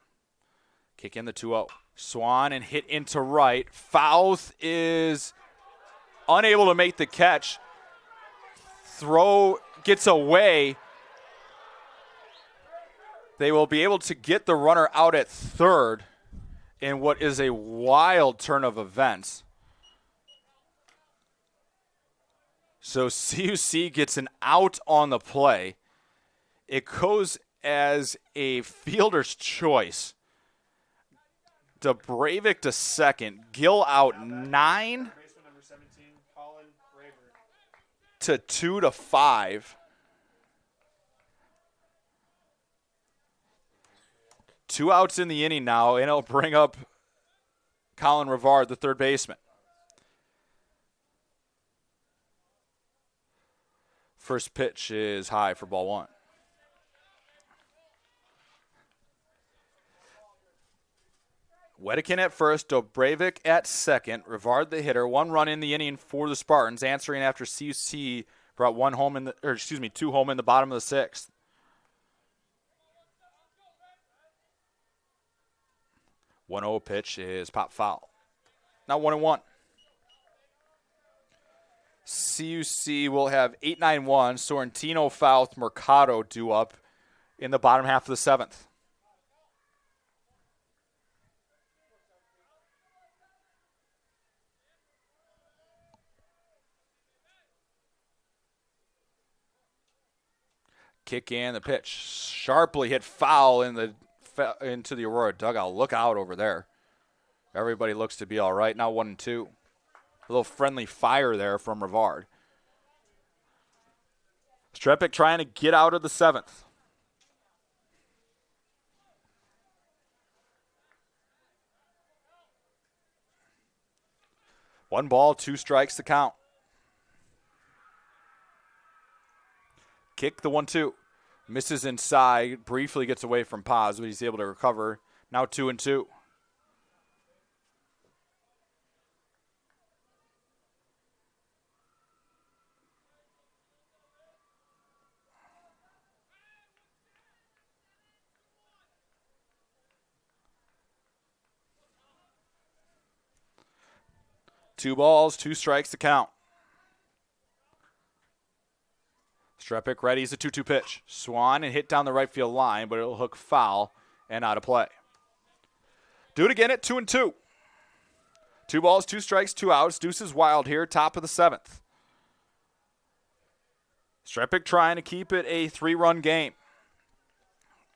Kick in the 2-0. Swan and hit into right. Fouth is unable to make the catch. Throw gets away. They will be able to get the runner out at third in what is a wild turn of events. So CUC gets an out on the play. It goes as a fielder's choice. Dobravik to second. Gill out 9 to 2 to 5. 2 outs in the inning now, and it'll bring up Colin Rivard, the third baseman. First pitch is high for ball 1. Wedekin at first, Dobravik at second, Rivard the hitter. 1 run in the inning for the Spartans, answering after CUC brought 2 home in the bottom of the 6th. 1-0 pitch is pop foul. Now 1-1. CUC will have 8-9-1. Sorrentino, Fouth, Mercado due up in the bottom half of the 7th. Kick in the pitch. Sharply hit foul into the Aurora dugout. Look out over there. Everybody looks to be all right. Now 1-2. A little friendly fire there from Rivard. Strepik trying to get out of the 7th. One ball, 2 strikes to count. Kick the 1-2. Misses inside. Briefly gets away from Paz, but he's able to recover. Now 2-2. Two balls, 2 strikes to count. Strepik readies a 2-2 pitch. Swan and hit down the right field line, but it'll hook foul and out of play. Do it again at 2-2. 2 balls, 2 strikes, 2 outs. Deuces wild here, top of the 7th. Strepik trying to keep it a 3-run game.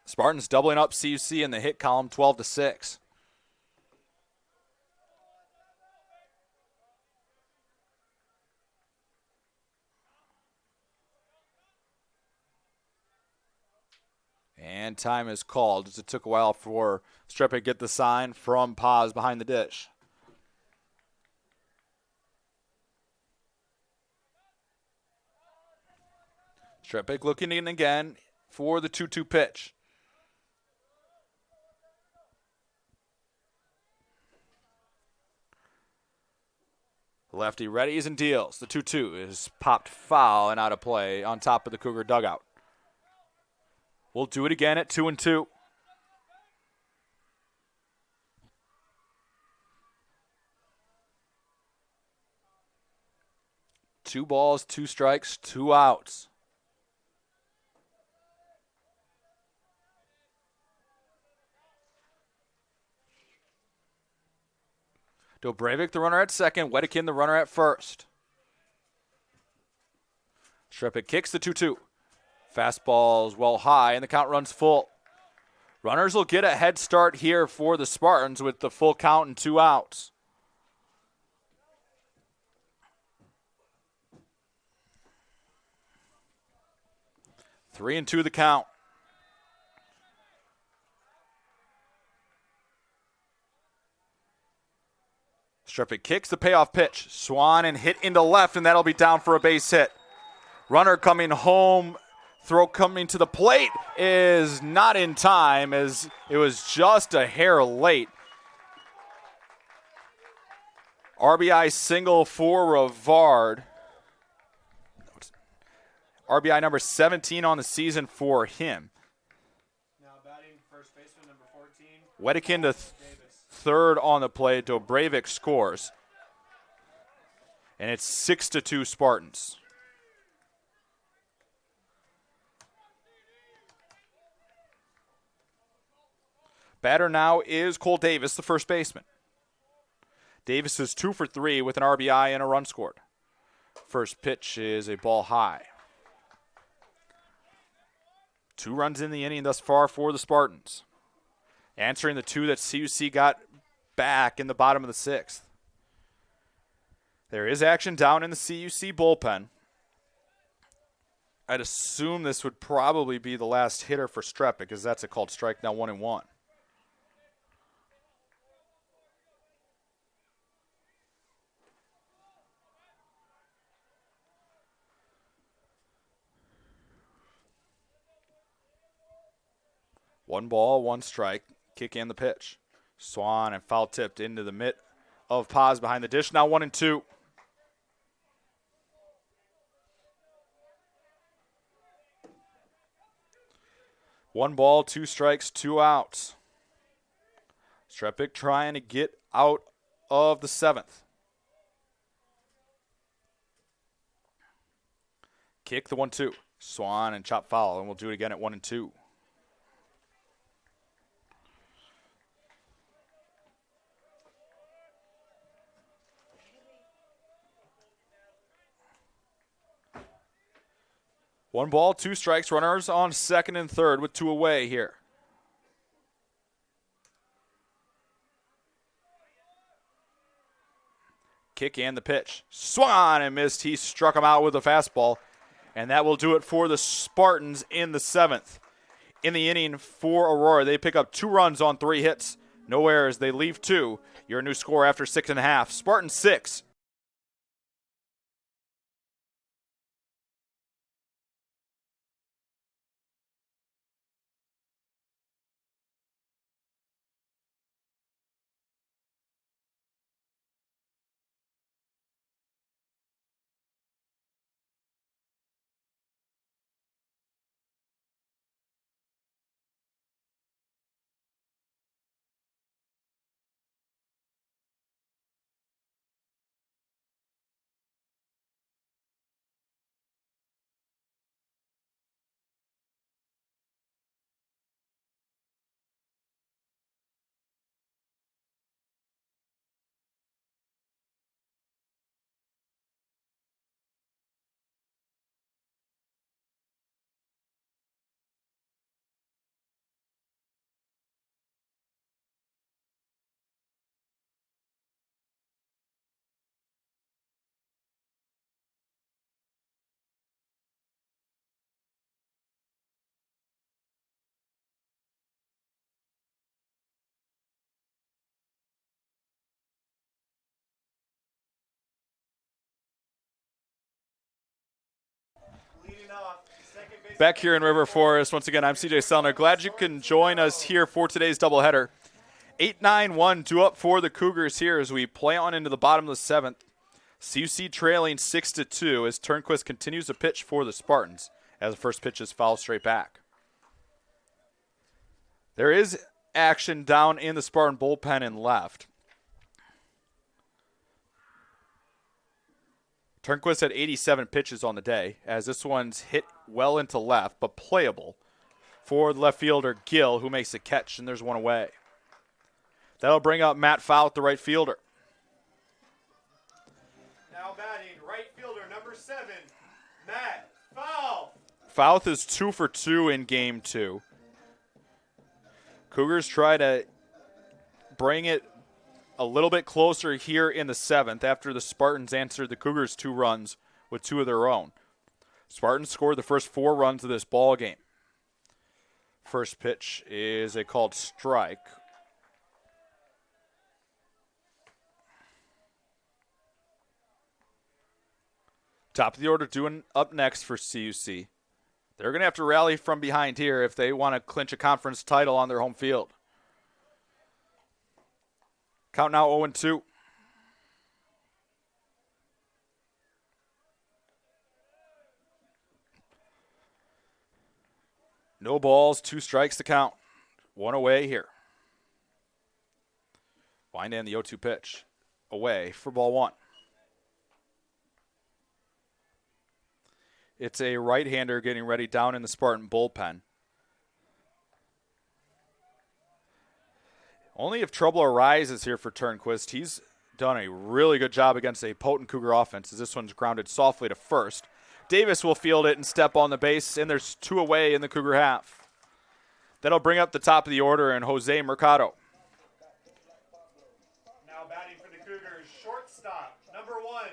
Spartans doubling up CUC in the hit column, 12-6. And time is called, as it took a while for Strepik to get the sign from Paz behind the dish. Strepik looking in again for the 2-2 pitch. Lefty readies and deals. The 2-2 is popped foul and out of play on top of the Cougar dugout. We'll do it again at 2-2. Two balls, 2 strikes, 2 outs. Dobravik, the runner at second. Wedekin, the runner at first. Strepik kicks the 2-2. Fastball's well high, and the count runs full. Runners will get a head start here for the Spartans with the full count and 2 outs. Three and 2 the count. Strepik kicks the payoff pitch. Swan and hit into left, and that'll be down for a base hit. Runner coming home. Throw coming to the plate is not in time, as it was just a hair late. RBI single for Rivard. RBI number 17 on the season for him. Now batting first baseman number 14. Wedekind to third on the play. Dobrevic scores. And it's 6-2 Spartans. Batter now is Cole Davis, the first baseman. Davis is 2 for 3 with an RBI and a run scored. First pitch is a ball high. 2 runs in the inning thus far for the Spartans. Answering the 2 that CUC got back in the bottom of the 6th. There is action down in the CUC bullpen. I'd assume this would probably be the last hitter for Strep because that's a called strike, now 1-1. One ball, one strike. Kick in the pitch. Swan and foul tipped into the mitt of Paz behind the dish. Now 1-2. One ball, 2 strikes, 2 outs. Strepic trying to get out of the 7th. Kick the 1-2. Swan and chop foul, and we'll do it again at 1-2. One ball, 2 strikes, runners on second and third with 2 away here. Kick and the pitch. Swung and missed. He struck him out with a fastball. And that will do it for the Spartans in the 7th. In the inning for Aurora, they pick up 2 runs on 3 hits. No errors. They leave 2. Your new score after 6.5. Spartans 6. Back here in River Forest, once again, I'm CJ Sellner. Glad you can join us here for today's doubleheader. 8-9-1, 2 up for the Cougars here as we play on into the bottom of the 7th. CUC trailing 6-2 as Turnquist continues to pitch for the Spartans as the first pitch is fouled straight back. There is action down in the Spartan bullpen and left. Turnquist had 87 pitches on the day, as this one's hit well into left, but playable for the left fielder, Gill, who makes a catch, and there's 1 away. That'll bring up Matt Fouth, the right fielder. Now batting, right fielder, number 7, Matt Fouth. Fouth is 2 for 2 in game 2. Cougars try to bring it a little bit closer here in the 7th after the Spartans answered the Cougars 2 runs with 2 of their own. Spartans scored the first 4 runs of this ball game. First pitch is a called strike. Top of the order doing up next for CUC. They're going to have to rally from behind here if they want to clinch a conference title on their home field. Count now 0-2. No balls, 2 strikes to count. 1 away here. Wind in the 0-2 pitch. Away for ball 1. It's a right-hander getting ready down in the Spartan bullpen. Only if trouble arises here for Turnquist. He's done a really good job against a potent Cougar offense as this one's grounded softly to first. Davis will field it and step on the base, and there's 2 away in the Cougar half. That'll bring up the top of the order and Jose Mercado. Now batting for the Cougars, shortstop, number 1,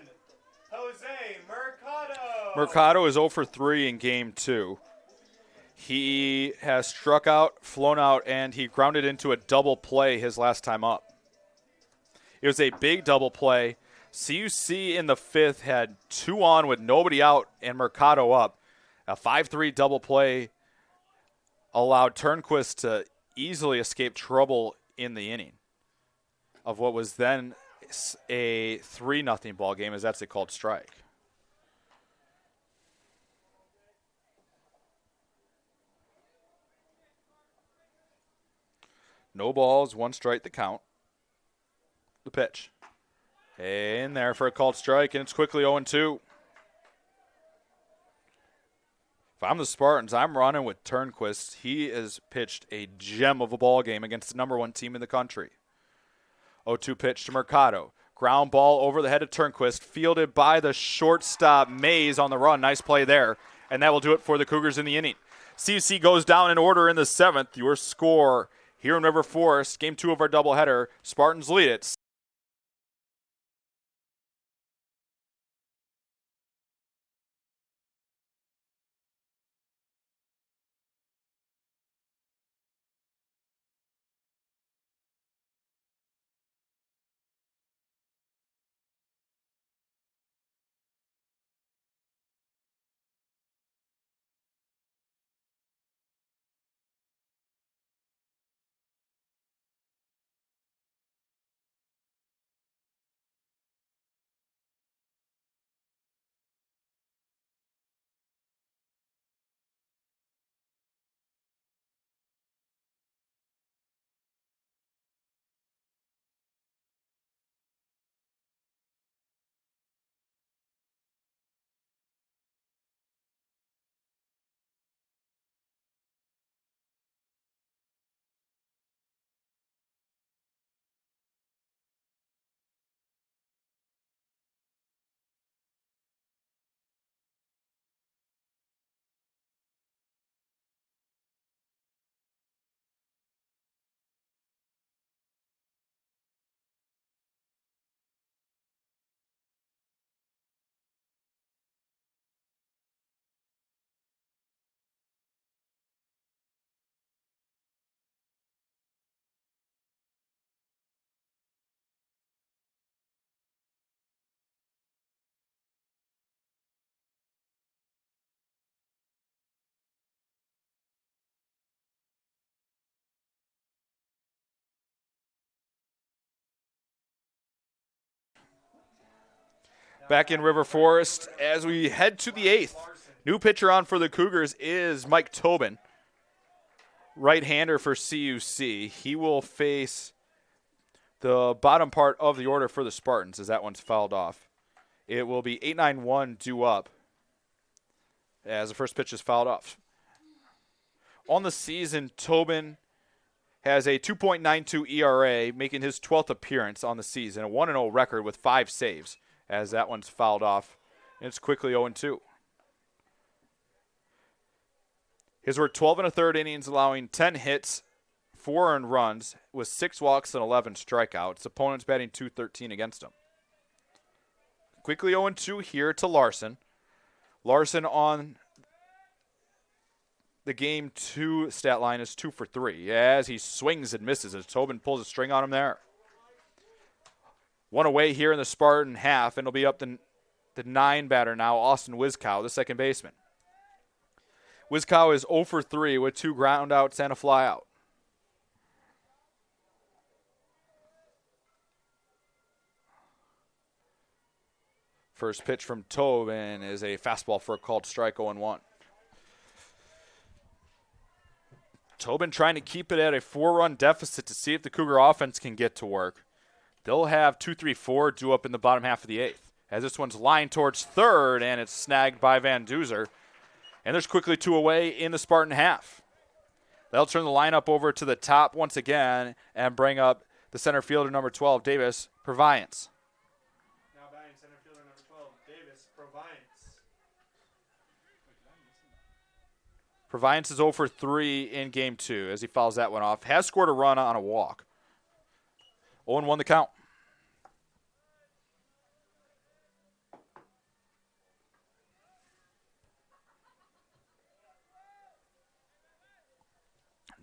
Jose Mercado. Mercado is 0 for 3 in game 2. He has struck out, flown out, and he grounded into a double play his last time up. It was a big double play. CUC in the 5th had 2 on with nobody out and Mercado up. A 5-3 double play allowed Turnquist to easily escape trouble in the inning of what was then a 3-0 ball game, as that's a called strike. No balls, 1 strike to count. The pitch. In there for a called strike, and it's quickly 0-2. If I'm the Spartans, I'm running with Turnquist. He has pitched a gem of a ball game against the number 1 team in the country. 0-2 pitch to Mercado. Ground ball over the head of Turnquist, fielded by the shortstop Mays on the run. Nice play there, and that will do it for the Cougars in the inning. CUC goes down in order in the 7th. Your score here in River Forest, game 2 of our doubleheader. Spartans lead it. Back in River Forest as we head to the 8th. New pitcher on for the Cougars is Mike Tobin, right-hander for CUC. He will face the bottom part of the order for the Spartans as that one's fouled off. It will be 8-9-1 due up as the first pitch is fouled off. On the season, Tobin has a 2.92 ERA, making his 12th appearance on the season, a 1-0 record with 5 saves. As that one's fouled off, and it's quickly 0-2. His were 12 1/3 innings, allowing 10 hits, 4 earned runs, with 6 walks and 11 strikeouts. Opponents batting .213 against him. Quickly 0-2 here to Larson. Larson on the game 2 stat line is 2 for 3 as he swings and misses as Tobin pulls a string on him there. 1 away here in the Spartan half, and it'll be up the 9 batter now, Austin Wiskow, the second baseman. Wiskow is 0 for 3 with 2 ground outs and a fly out. First pitch from Tobin is a fastball for a called strike, 0-1. Tobin trying to keep it at a 4-run deficit to see if the Cougar offense can get to work. They'll have 2-3-4 due up in the bottom half of the 8th. As this one's lined towards third, and it's snagged by Van Duzer. And there's quickly 2 away in the Spartan half. They'll turn the lineup over to the top once again and bring up the center fielder, number 12, Davis Proviance. Now batting center fielder number 12, Davis Proviance. Proviance is 0 for 3 in game 2 as he fouls that one off. Has scored a run on a walk. 0-1 the count.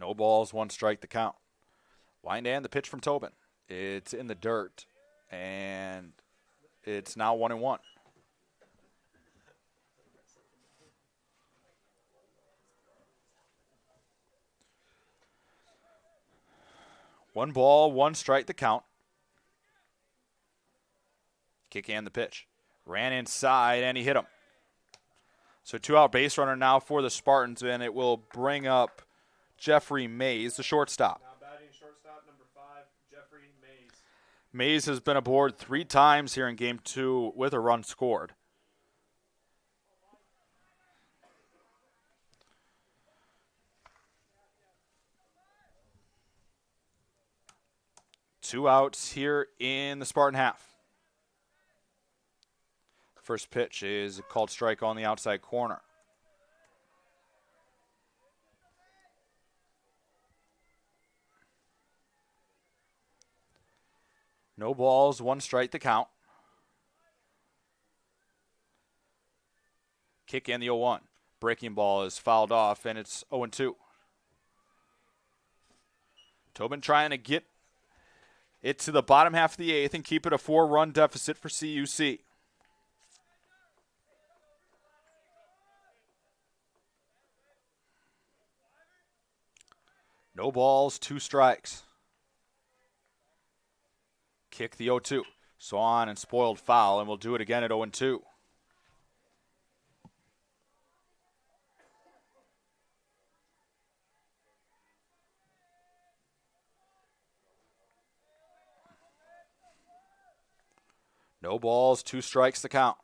No balls, 1 strike the count. Wind and the pitch from Tobin. It's in the dirt, and it's now 1-1. One ball, 1 strike the count. Kick and the pitch. Ran inside, and he hit him. So 2-out base runner now for the Spartans, and it will bring up Jeffrey Mays, the shortstop. Now batting shortstop number 5, Jeffrey Mays. Mays has been aboard 3 times here in game 2 with a run scored. Two outs here in the Spartan half. First pitch is a called strike on the outside corner. No balls, 1 strike to count. Kick in the 0-1. Breaking ball is fouled off, and it's 0-2. Tobin trying to get it to the bottom half of the 8th and keep it a 4-run deficit for CUC. No balls, 2 strikes. Kick the 0-2. Swan and spoiled foul, and we'll do it again at 0-2. No balls, 2 strikes to count.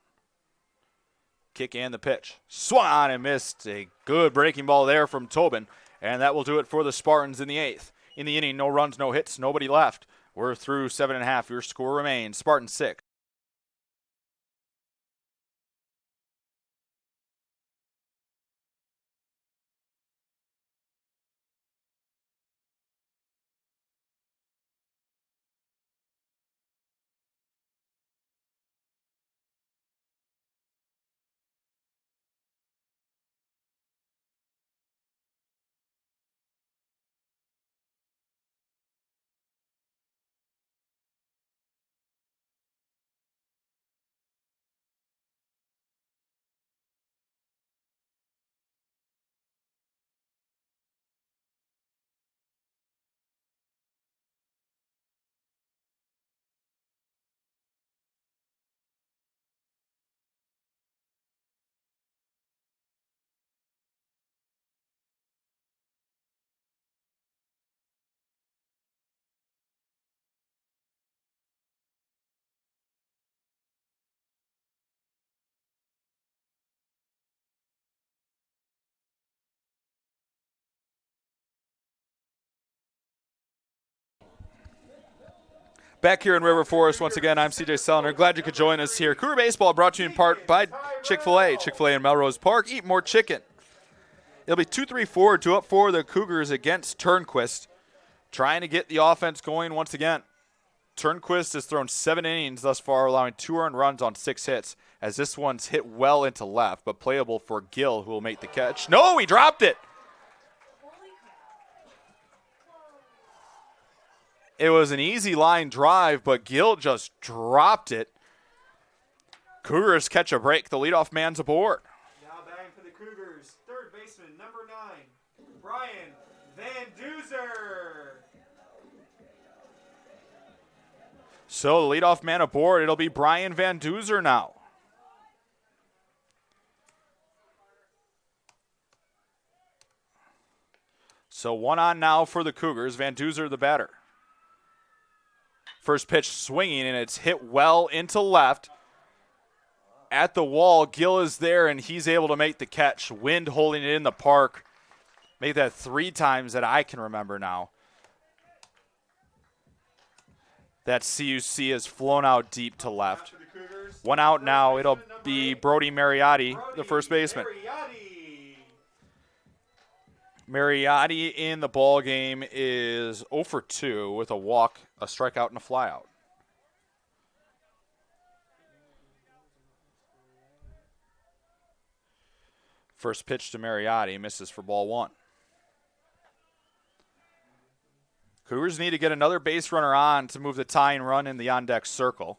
Kick and the pitch. Swung and missed. A good breaking ball there from Tobin. And that will do it for the Spartans in the 8th. In the inning, no runs, no hits, nobody left. We're through 7.5. Your score remains Spartan 6. Back here in River Forest, once again, I'm CJ Sellner. Glad you could join us here. Cougar Baseball brought to you in part by Chick-fil-A. Chick-fil-A in Melrose Park. Eat more chicken. It'll be 2-3-4 to up for the Cougars against Turnquist. Trying to get the offense going once again. Turnquist has thrown 7 innings thus far, allowing 2 earned runs on 6 hits, as this one's hit well into left, but playable for Gill, who will make the catch. No, he dropped it. It was an easy line drive, but Gill just dropped it. Cougars catch a break. The leadoff man's aboard. Now batting for the Cougars, third baseman, number 9, Brian Van Duzer. So the leadoff man aboard. It'll be Brian Van Duzer now. So 1 on now for the Cougars. Van Duzer the batter. First pitch swinging, and it's hit well into left. At the wall, Gill is there, and he's able to make the catch. Wind holding it in the park. Made that 3 times that I can remember now. That CUC has flown out deep to left. 1 out now. It'll be Brody Mariotti, the first baseman. Mariotti in the ball game is 0 for 2 with a walk, a strikeout, and a flyout. First pitch to Mariotti, misses for ball 1. Cougars need to get another base runner on to move the tying run in the on-deck circle.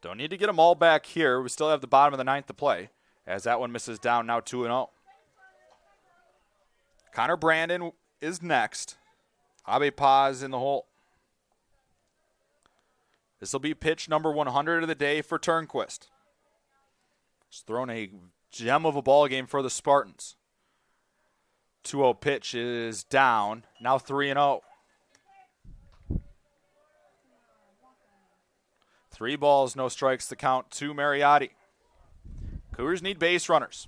Don't need to get them all back here. We still have the bottom of the 9th to play, as that one misses down, now 2-0. Connor Brandon is next. Abe Paz in the hole. This will be pitch number 100 of the day for Turnquist. He's thrown a gem of a ball game for the Spartans. 2-0 pitch is down, now 3-0. 3 balls, no strikes to count to Mariotti. Cougars need base runners.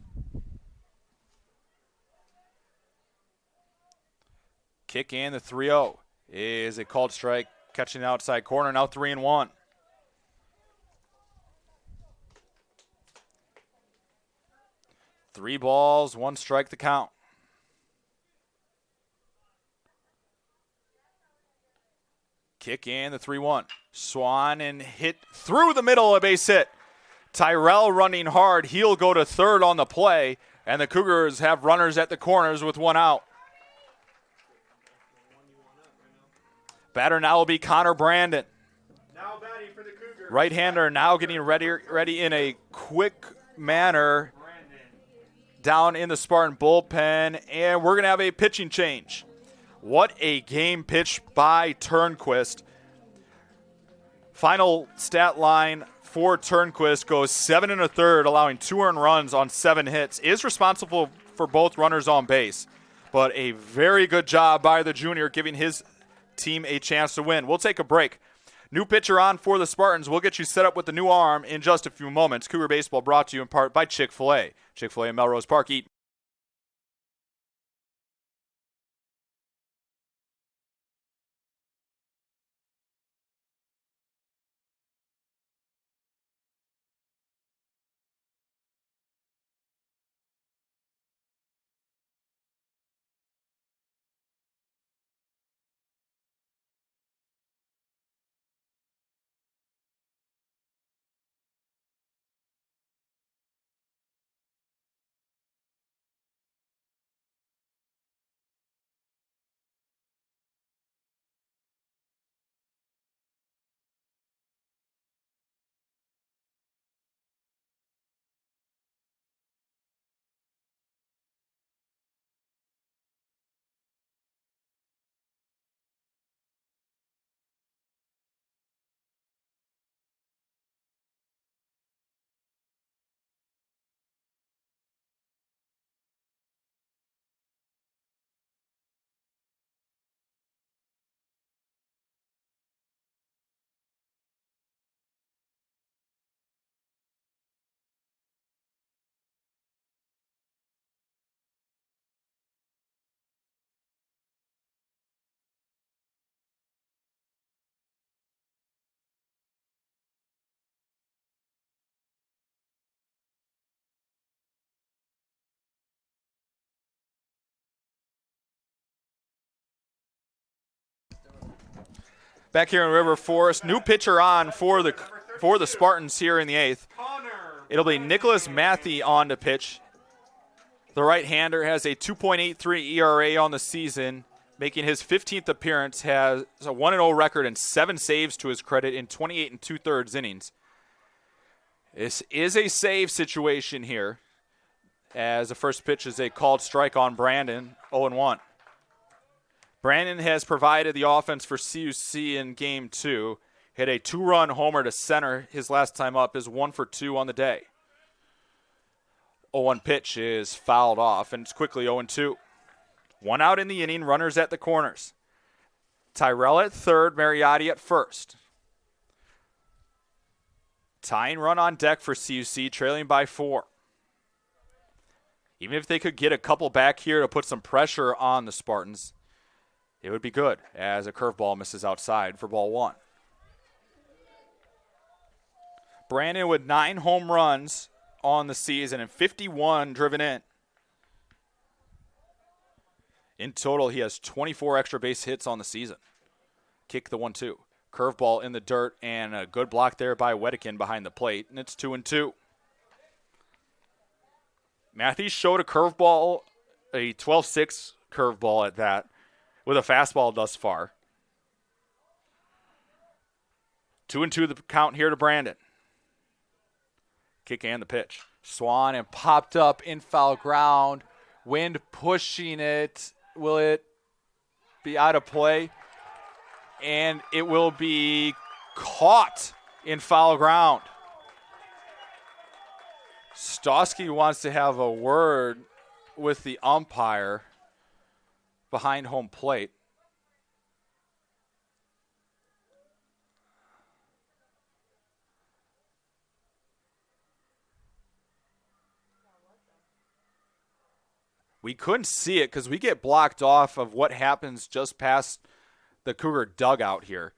Kick in, the 3-0 is a called strike, catching the outside corner, now 3-1. Three balls, 1 strike to count. Kick in, the 3-1. Swan and hit through the middle, a base hit. Tyrell running hard. He'll go to third on the play, and the Cougars have runners at the corners with 1 out. Batter now will be Connor Brandon. Now batting for the Cougars. Right-hander now getting ready in a quick manner down in the Spartan bullpen, and we're going to have a pitching change. What a game pitch by Turnquist. Final stat line for Turnquist goes 7 1/3, allowing 2 earned runs on 7 hits. Is responsible for both runners on base, but a very good job by the junior, giving his team a chance to win. We'll take a break. New pitcher on for the Spartans. We'll get you set up with the new arm in just a few moments. Cougar Baseball brought to you in part by Chick-fil-A. Chick-fil-A in Melrose Park. Eat. Back here in River Forest, new pitcher on for the Spartans here in the 8th. It'll be Nicholas Matthey on to pitch. The right-hander has a 2.83 ERA on the season, making his 15th appearance, has a 1-0 record and 7 saves to his credit in 28 2/3 innings. This is a save situation here, as the first pitch is a called strike on Brandon, 0-1. Brandon has provided the offense for CUC in Game 2. Hit a 2-run homer to center his last time up, is 1 for 2 on the day. 0-1 pitch is fouled off, and it's quickly 0-2. 1 out in the inning, runners at the corners. Tyrell at third, Mariotti at first. Tying run on deck for CUC, trailing by 4. Even if they could get a couple back here to put some pressure on the Spartans, it would be good, as a curveball misses outside for ball 1. Brandon with 9 home runs on the season and 51 driven in. In total, he has 24 extra base hits on the season. Kick the 1-2. Curveball in the dirt, and a good block there by Wedekin behind the plate, and it's 2-2. Matthews showed a curveball, a 12-6 curveball at that, with a fastball thus far. 2-2 the count here to Brandon. Kick and the pitch. Swan and popped up in foul ground. Wind pushing it. Will it be out of play? And it will be caught in foul ground. Stosky wants to have a word with the umpire behind home plate. We couldn't see it because we get blocked off of what happens just past the Cougar dugout here.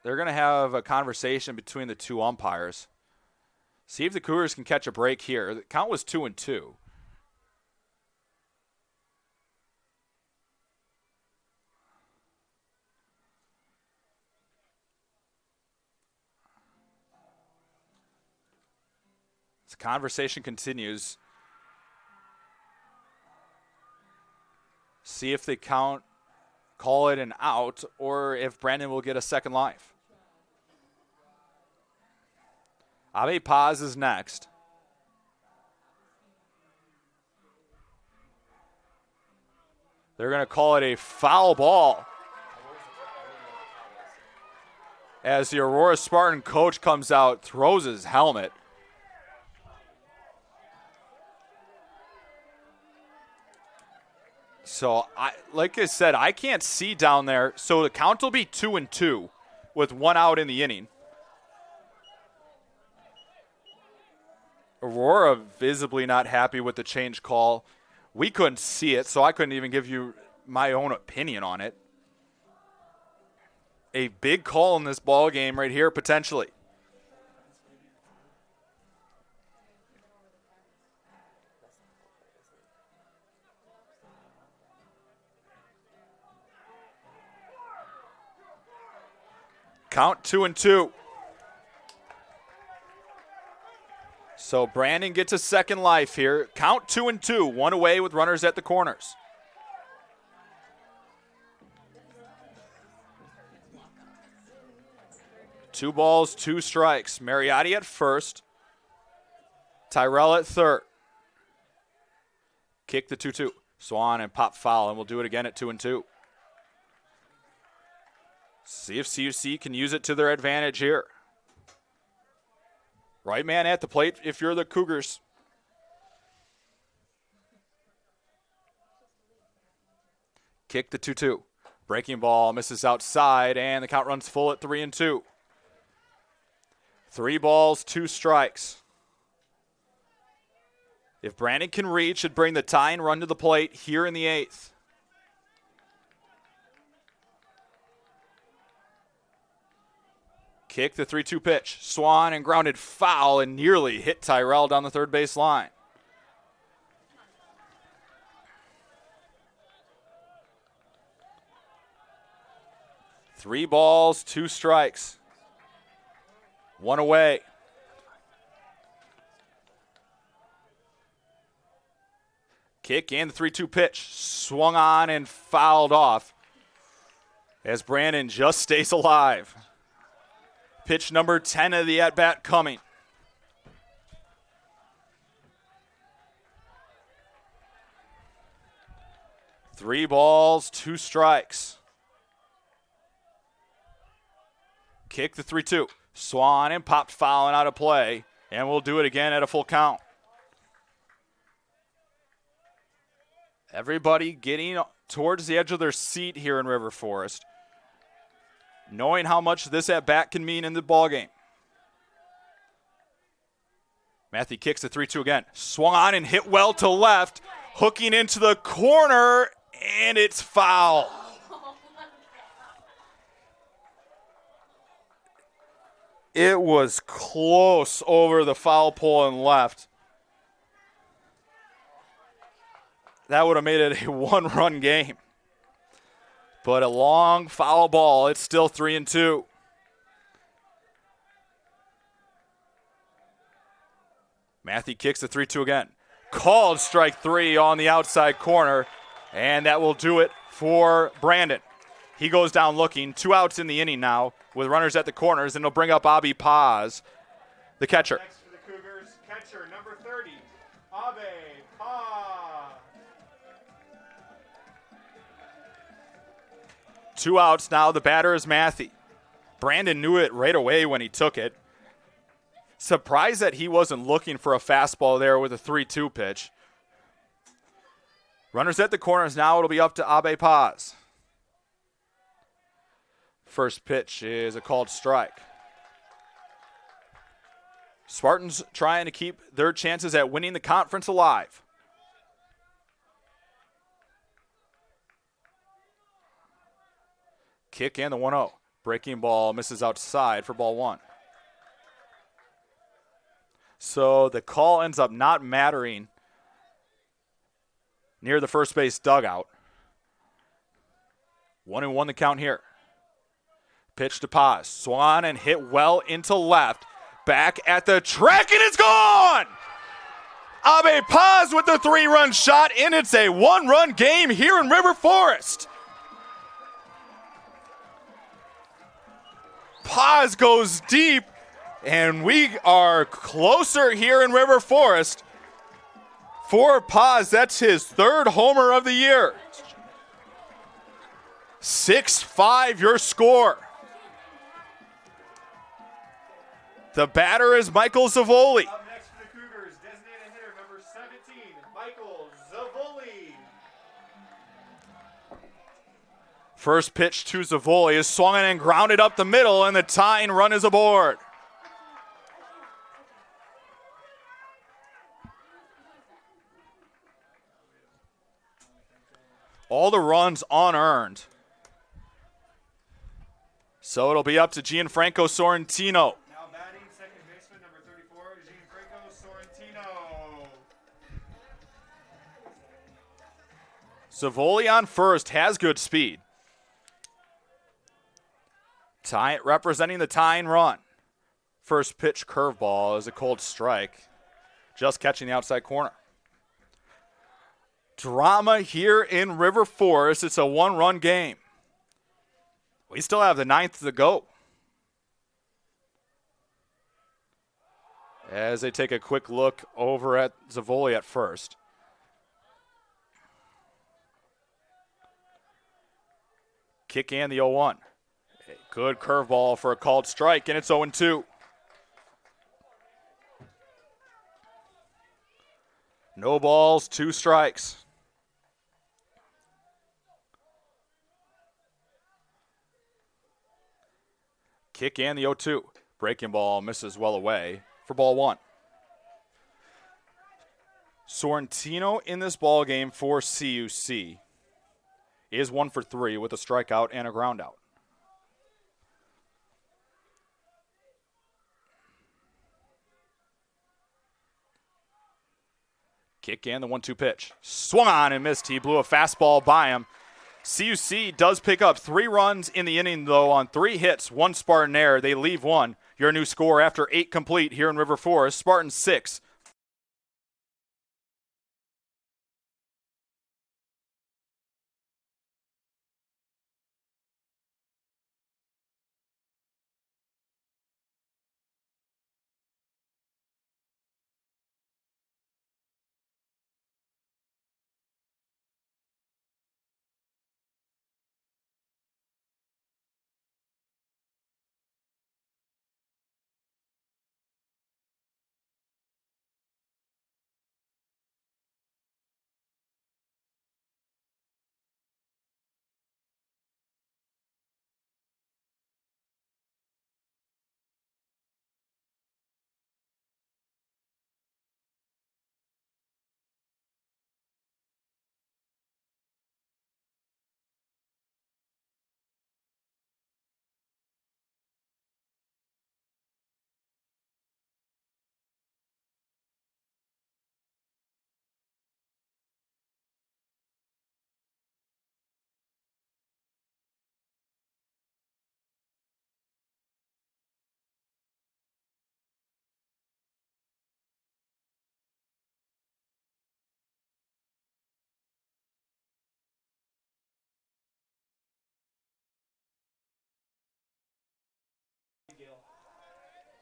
They're going to have a conversation between the two umpires. See if the Cougars can catch a break here. The count was 2-2. The conversation continues. See if they call it an out, or if Brandon will get a second life. Abe Paz is next. They're going to call it a foul ball, as the Aurora Spartan coach comes out, throws his helmet. So, like I said, I can't see down there. So the count will be 2-2 with 1 out in the inning. Aurora visibly not happy with the change call. We couldn't see it, so I couldn't even give you my own opinion on it. A big call in this ball game right here, potentially. Count 2-2. So Brandon gets a second life here. Count 2-2. 1 away with runners at the corners. Two balls, 2 strikes. Mariotti at first. Tyrell at third. Kick the 2-2. Swan and pop foul, and we'll do it again at 2-2. See if CUC can use it to their advantage here. Right man at the plate if you're the Cougars. Kick the 2-2. Breaking ball misses outside, and the count runs full at 3-2. 3 balls, 2 strikes. If Brandon can reach, it'd bring the tying run to the plate here in the 8th. Kick the 3-2 pitch. Swan and grounded foul and nearly hit Tyrell down the third base line. Three balls, 2 strikes. 1 away. Kick and the 3-2 pitch. Swung on and fouled off as Brandon just stays alive. Pitch number 10 of the at-bat coming. Three balls, 2 strikes. Kick the 3-2. Swan and popped foul and out of play And we'll do it again at a full count. Everybody getting towards the edge of their seat here in River Forest, knowing how much this at-bat can mean in the ballgame. Matthew kicks the 3-2 again. Swung on and hit well to left, hooking into the corner, and it's foul. It was close over the foul pole and left. That would have made it a one-run game. But a long foul ball. It's still 3-2. Matthew kicks the 3-2 again. Called strike 3 on the outside corner. And that will do it for Brandon. He goes down looking. 2 outs in the inning now with runners at the corners. And it'll bring up Abi Paz, the catcher. Next for the Cougars, catcher number 30, Abe Pa. 2 outs now. The batter is Matthew. Brandon knew it right away when he took it. Surprised that he wasn't looking for a fastball there with a 3-2 pitch. Runners at the corners now. It'll be up to Abe Paz. First pitch is a called strike. Spartans trying to keep their chances at winning the conference alive. Kick and the 1-0. Breaking ball misses outside for ball 1. So the call ends up not mattering near the first base dugout. 1-1 the count here. Pitch to Paz. Swung and hit well into left. Back at the track, and it's gone! Abe Paz with the 3-run shot, and it's a 1-run game here in River Forest. Paz goes deep, and we are closer here in River Forest. For Paz, that's his 3rd homer of the year. 6-5 your score. The batter is Michael Zavoli. Up next for the Cougars, designated hitter number 17, Michael Zavoli. First pitch to Zavoli is swung and grounded up the middle, and the tying run is aboard. All the runs unearned. So it'll be up to Gianfranco Sorrentino. Now batting, second baseman number 34, Gianfranco Sorrentino. Zavoli on first, has good speed. Representing the tying run. First pitch curveball is a cold strike. Just catching the outside corner. Drama here in River Forest. It's a 1-run game. We still have the 9th to go. As they take a quick look over at Zavoli at first. Kick and the 0-1. A good curveball for a called strike, and it's 0-2. No balls, 2 strikes. Kick and the 0-2. Breaking ball misses well away for ball 1. Sorrentino in this ball game for CUC is 1 for 3 with a strikeout and a ground out. Kick and the 1-2 pitch. Swung on and missed. He blew a fastball by him. CUC does pick up 3 runs in the inning, though, on 3 hits, 1 Spartan error. They leave 1. Your new score after 8 complete here in River Forest. Spartans 6,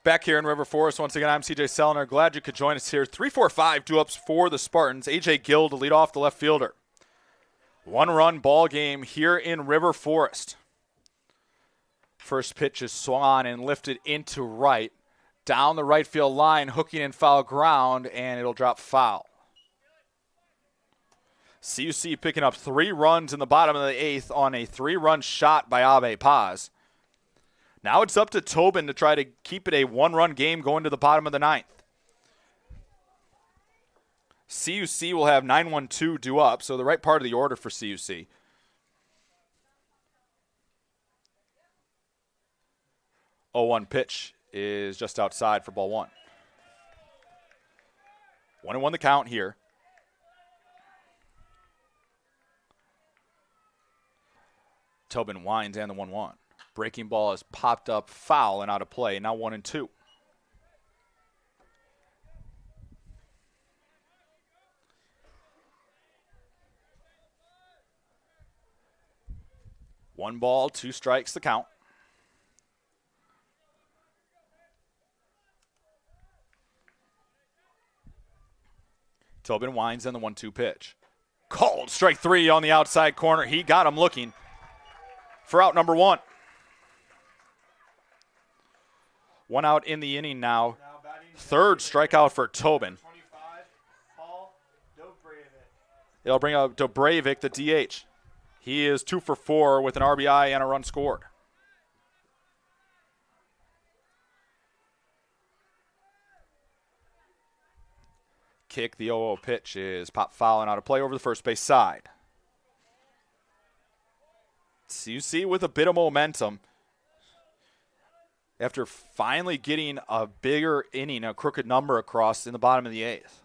Back here in River Forest, once again, I'm CJ Sellner. Glad you could join us here. 3-4-5 due-ups for the Spartans. AJ Gill to lead off the left fielder. One-run ball game here in River Forest. First pitch is swung on and lifted into right. Down the right field line, hooking in foul ground, and it'll drop foul. CUC picking up 3 runs in the bottom of the 8th on a 3-run shot by Abe Paz. Now it's up to Tobin to try to keep it a 1-run game going to the bottom of the 9th. CUC will have 9-1-2 due up, so the right part of the order for CUC. Oh, 1 pitch is just outside for ball 1. 1-1 the count here. Tobin winds and the 1-1. Breaking ball is popped up foul and out of play. Now 1-2. One ball, 2 strikes the count. Tobin winds and the 1-2 pitch. Called strike 3 on the outside corner. He got him looking for out number 1. 1 out in the inning now. Third strikeout for Tobin. 25, Paul Dobrevic. It'll bring up Dobrevic, the DH. He is 2 for 4 with an RBI and a run scored. Kick, the 0-0 pitch is pop foul and out of play over the first base side. CUC with a bit of momentum. After finally getting a bigger inning, a crooked number across in the bottom of the 8th.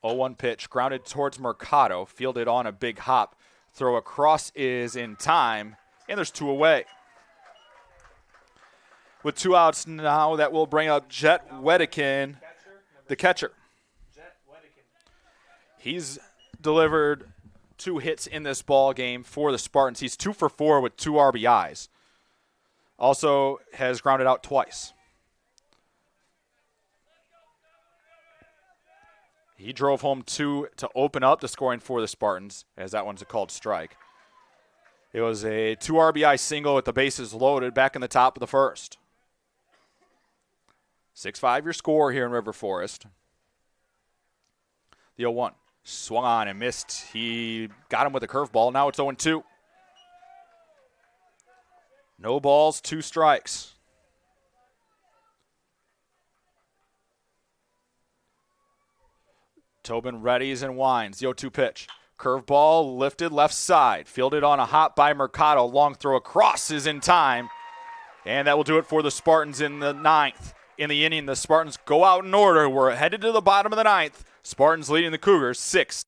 0-1 pitch, grounded towards Mercado, fielded on a big hop. Throw across is in time, and there's 2 away. With 2 outs now, that will bring up Jet Wedekin, the catcher. He's delivered 2 hits in this ball game for the Spartans. He's 2 for 4 with 2 RBIs. Also has grounded out twice. He drove home 2 to open up the scoring for the Spartans, as that one's a called strike. It was a 2 RBI single with the bases loaded back in the top of the first. 6-5 your score here in River Forest. The 0-1 swung on and missed. He got him with a curveball. Now it's 0-2. No balls, 2 strikes. Tobin readies and winds. The 0-2 pitch. Curveball lifted left side. Fielded on a hop by Mercado. Long throw across is in time. And that will do it for the Spartans in the 9th. In the inning, the Spartans go out in order. We're headed to the bottom of the 9th. Spartans leading the Cougars 6.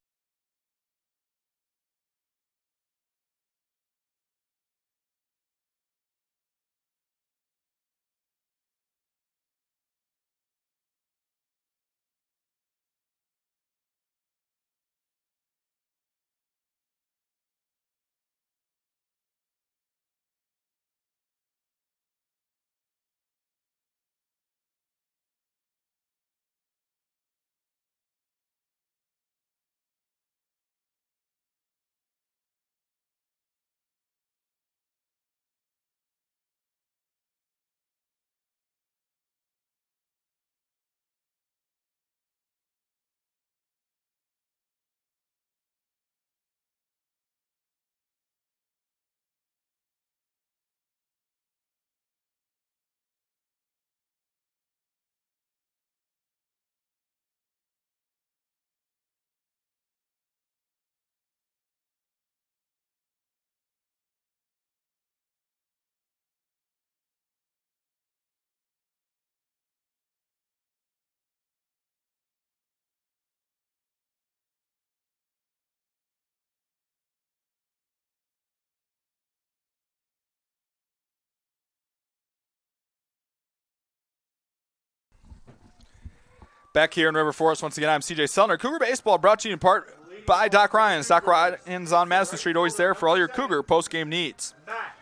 Back here in River Forest, once again, I'm CJ Sellner. Cougar Baseball brought to you in part by Doc Ryan's. Doc Ryan's on Madison Street, always there for all your Cougar post-game needs. Matt,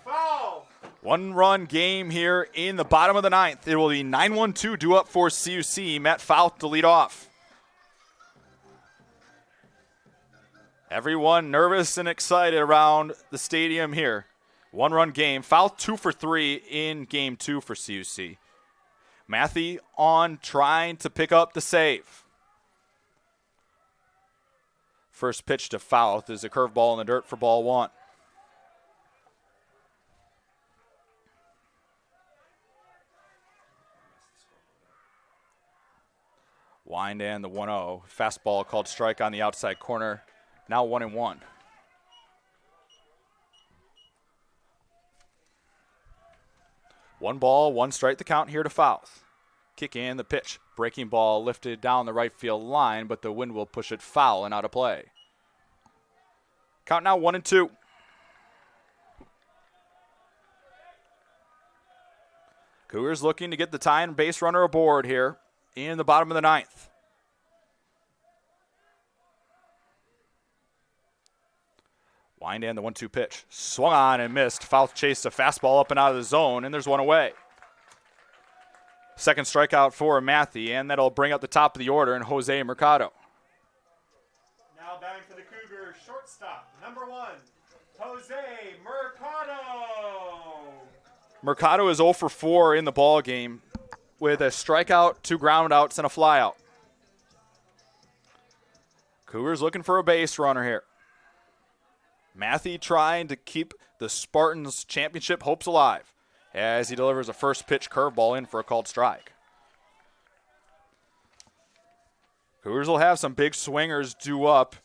foul. One-run game here in the bottom of the ninth. It will be 9-1-2 due up for CUC. Matt Fouth to lead off. Everyone nervous and excited around the stadium here. One-run game. Fouth 2 for 3 in game 2 for CUC. Matthew on trying to pick up the save. First pitch to Fouth is a curveball in the dirt for ball 1. Wind and the 1-0. Fastball called strike on the outside corner. Now 1-1. One ball, one strike the count here to Fouth. Kick in the pitch. Breaking ball lifted down the right field line, but the wind will push it foul and out of play. Count now 1-2. Cougars looking to get the tying base runner aboard here in the bottom of the ninth. Wind and the 1-2 pitch. Swung on and missed. Fouth chased a fastball up and out of the zone, and there's one away. Second strikeout for Matthew, and that'll bring up the top of the order in Jose Mercado. Now batting for the Cougars, shortstop, number 1, Jose Mercado. Mercado is 0 for 4 in the ball game with a strikeout, 2 groundouts, and a flyout. Cougars looking for a base runner here. Matthew trying to keep the Spartans' championship hopes alive as he delivers a first pitch curveball in for a called strike. Cougars will have some big swingers due up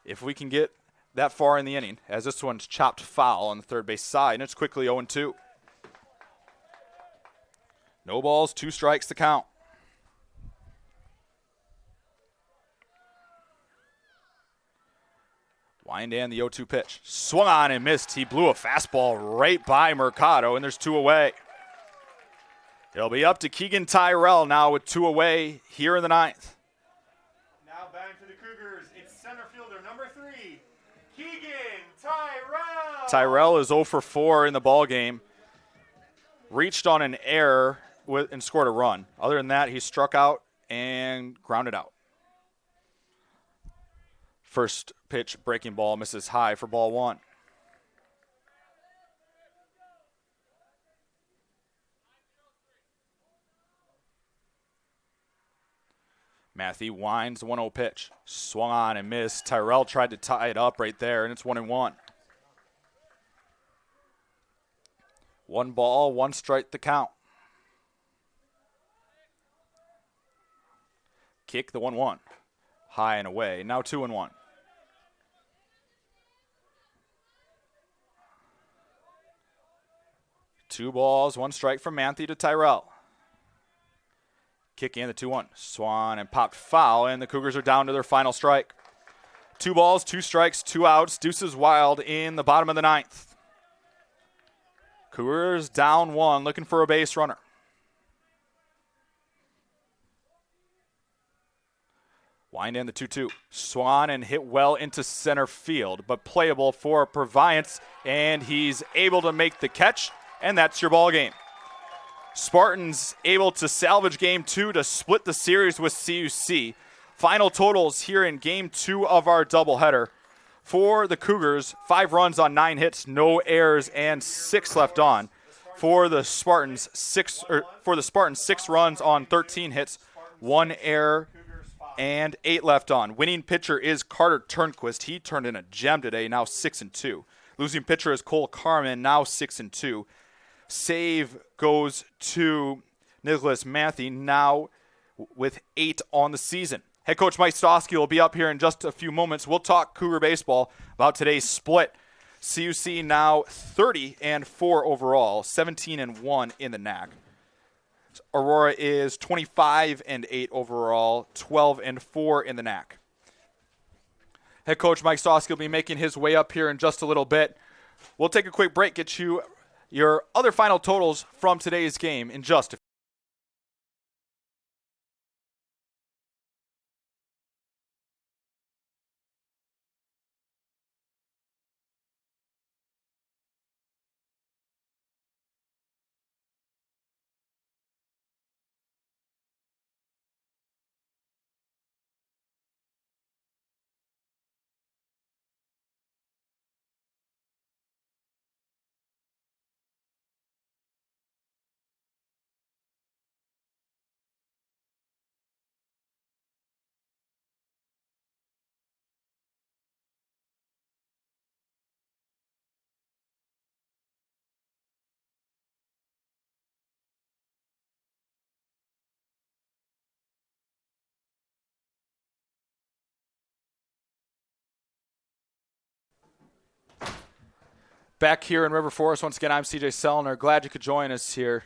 if we can get that far in the inning, as this one's chopped foul on the third base side, and it's quickly 0-2. No balls, 2 strikes to count. Wind and the 0-2 pitch. Swung on and missed. He blew a fastball right by Mercado, and there's 2 away. It'll be up to Keegan Tyrell now with 2 away here in the ninth. Now batting for the Cougars, it's center fielder number 3, Keegan Tyrell. Tyrell is 0 for 4 in the ball game. Reached on an error and scored a run. Other than that, he struck out and grounded out. First pitch, breaking ball, misses high for ball 1. Matthew winds the 1-0 pitch. Swung on and missed. Tyrell tried to tie it up right there, and it's 1-1. 1 ball, 1 strike to count. Kick the 1-1. High and away. Now 2-1. 2 balls, 1 strike from Matthew to Tyrell. Kick in the 2-1. Swan and popped foul, and the Cougars are down to their final strike. 2 balls, 2 strikes, 2 outs. Deuces wild in the bottom of the ninth. Cougars down 1, looking for a base runner. Wind in the 2-2. Swan and hit well into center field, but playable for Proviance, and he's able to make the catch, and that's your ball game. Spartans able to salvage game 2 to split the series with CUC. Final totals here in game 2 of our doubleheader. For the Cougars, 5 runs on 9 hits, no errors, and 6 left on. For the Spartans, 6 runs on 13 hits, 1 error, and 8 left on. Winning pitcher is Carter Turnquist. He turned in a gem today, now 6-2. Losing pitcher is Cole Carmen, now 6-2. Save goes to Nicholas Matthew, now with 8 on the season. Head coach Mike Stosky will be up here in just a few moments. We'll talk Cougar baseball about today's split. CUC now 30-4 overall, 17-1 in the NACC. Aurora is 25-8 overall, 12-4 in the NACC. Head coach Mike Stosky will be making his way up here in just a little bit. We'll take a quick break, get you your other final totals from today's game in just a few. Back here in River Forest, once again, I'm CJ Sellner. Glad you could join us here.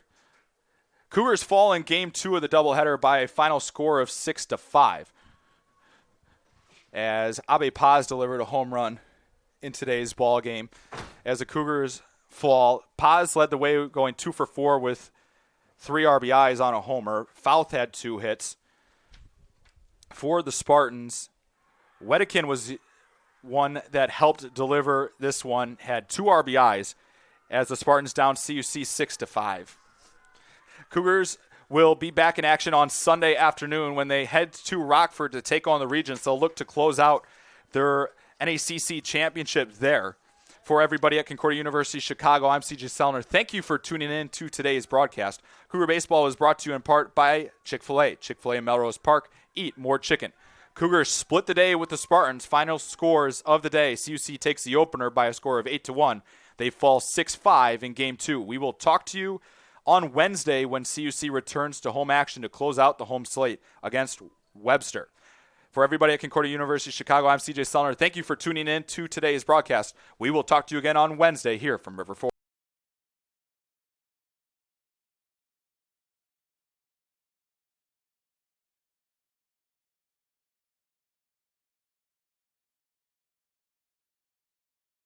Cougars fall in Game 2 of the doubleheader by a final score of 6-5. As Abe Paz delivered a home run in today's ball game. As the Cougars fall, Paz led the way going 2 for 4 with 3 RBIs on a homer. Fouth had 2 hits. For the Spartans, Wedekin was one that helped deliver this one, had 2 RBIs as the Spartans down CUC 6-5. Cougars will be back in action on Sunday afternoon when they head to Rockford to take on the Regents. They'll look to close out their NACC championship there. For everybody at Concordia University Chicago, I'm CJ Sellner. Thank you for tuning in to today's broadcast. Cougar Baseball is brought to you in part by Chick-fil-A. Chick-fil-A in Melrose Park. Eat more chicken. Cougars split the day with the Spartans. Final scores of the day. CUC takes the opener by a score of 8-1. They fall 6-5 in Game 2. We will talk to you on Wednesday when CUC returns to home action to close out the home slate against Webster. For everybody at Concordia University Chicago, I'm CJ Sellner. Thank you for tuning in to today's broadcast. We will talk to you again on Wednesday here from River Forest.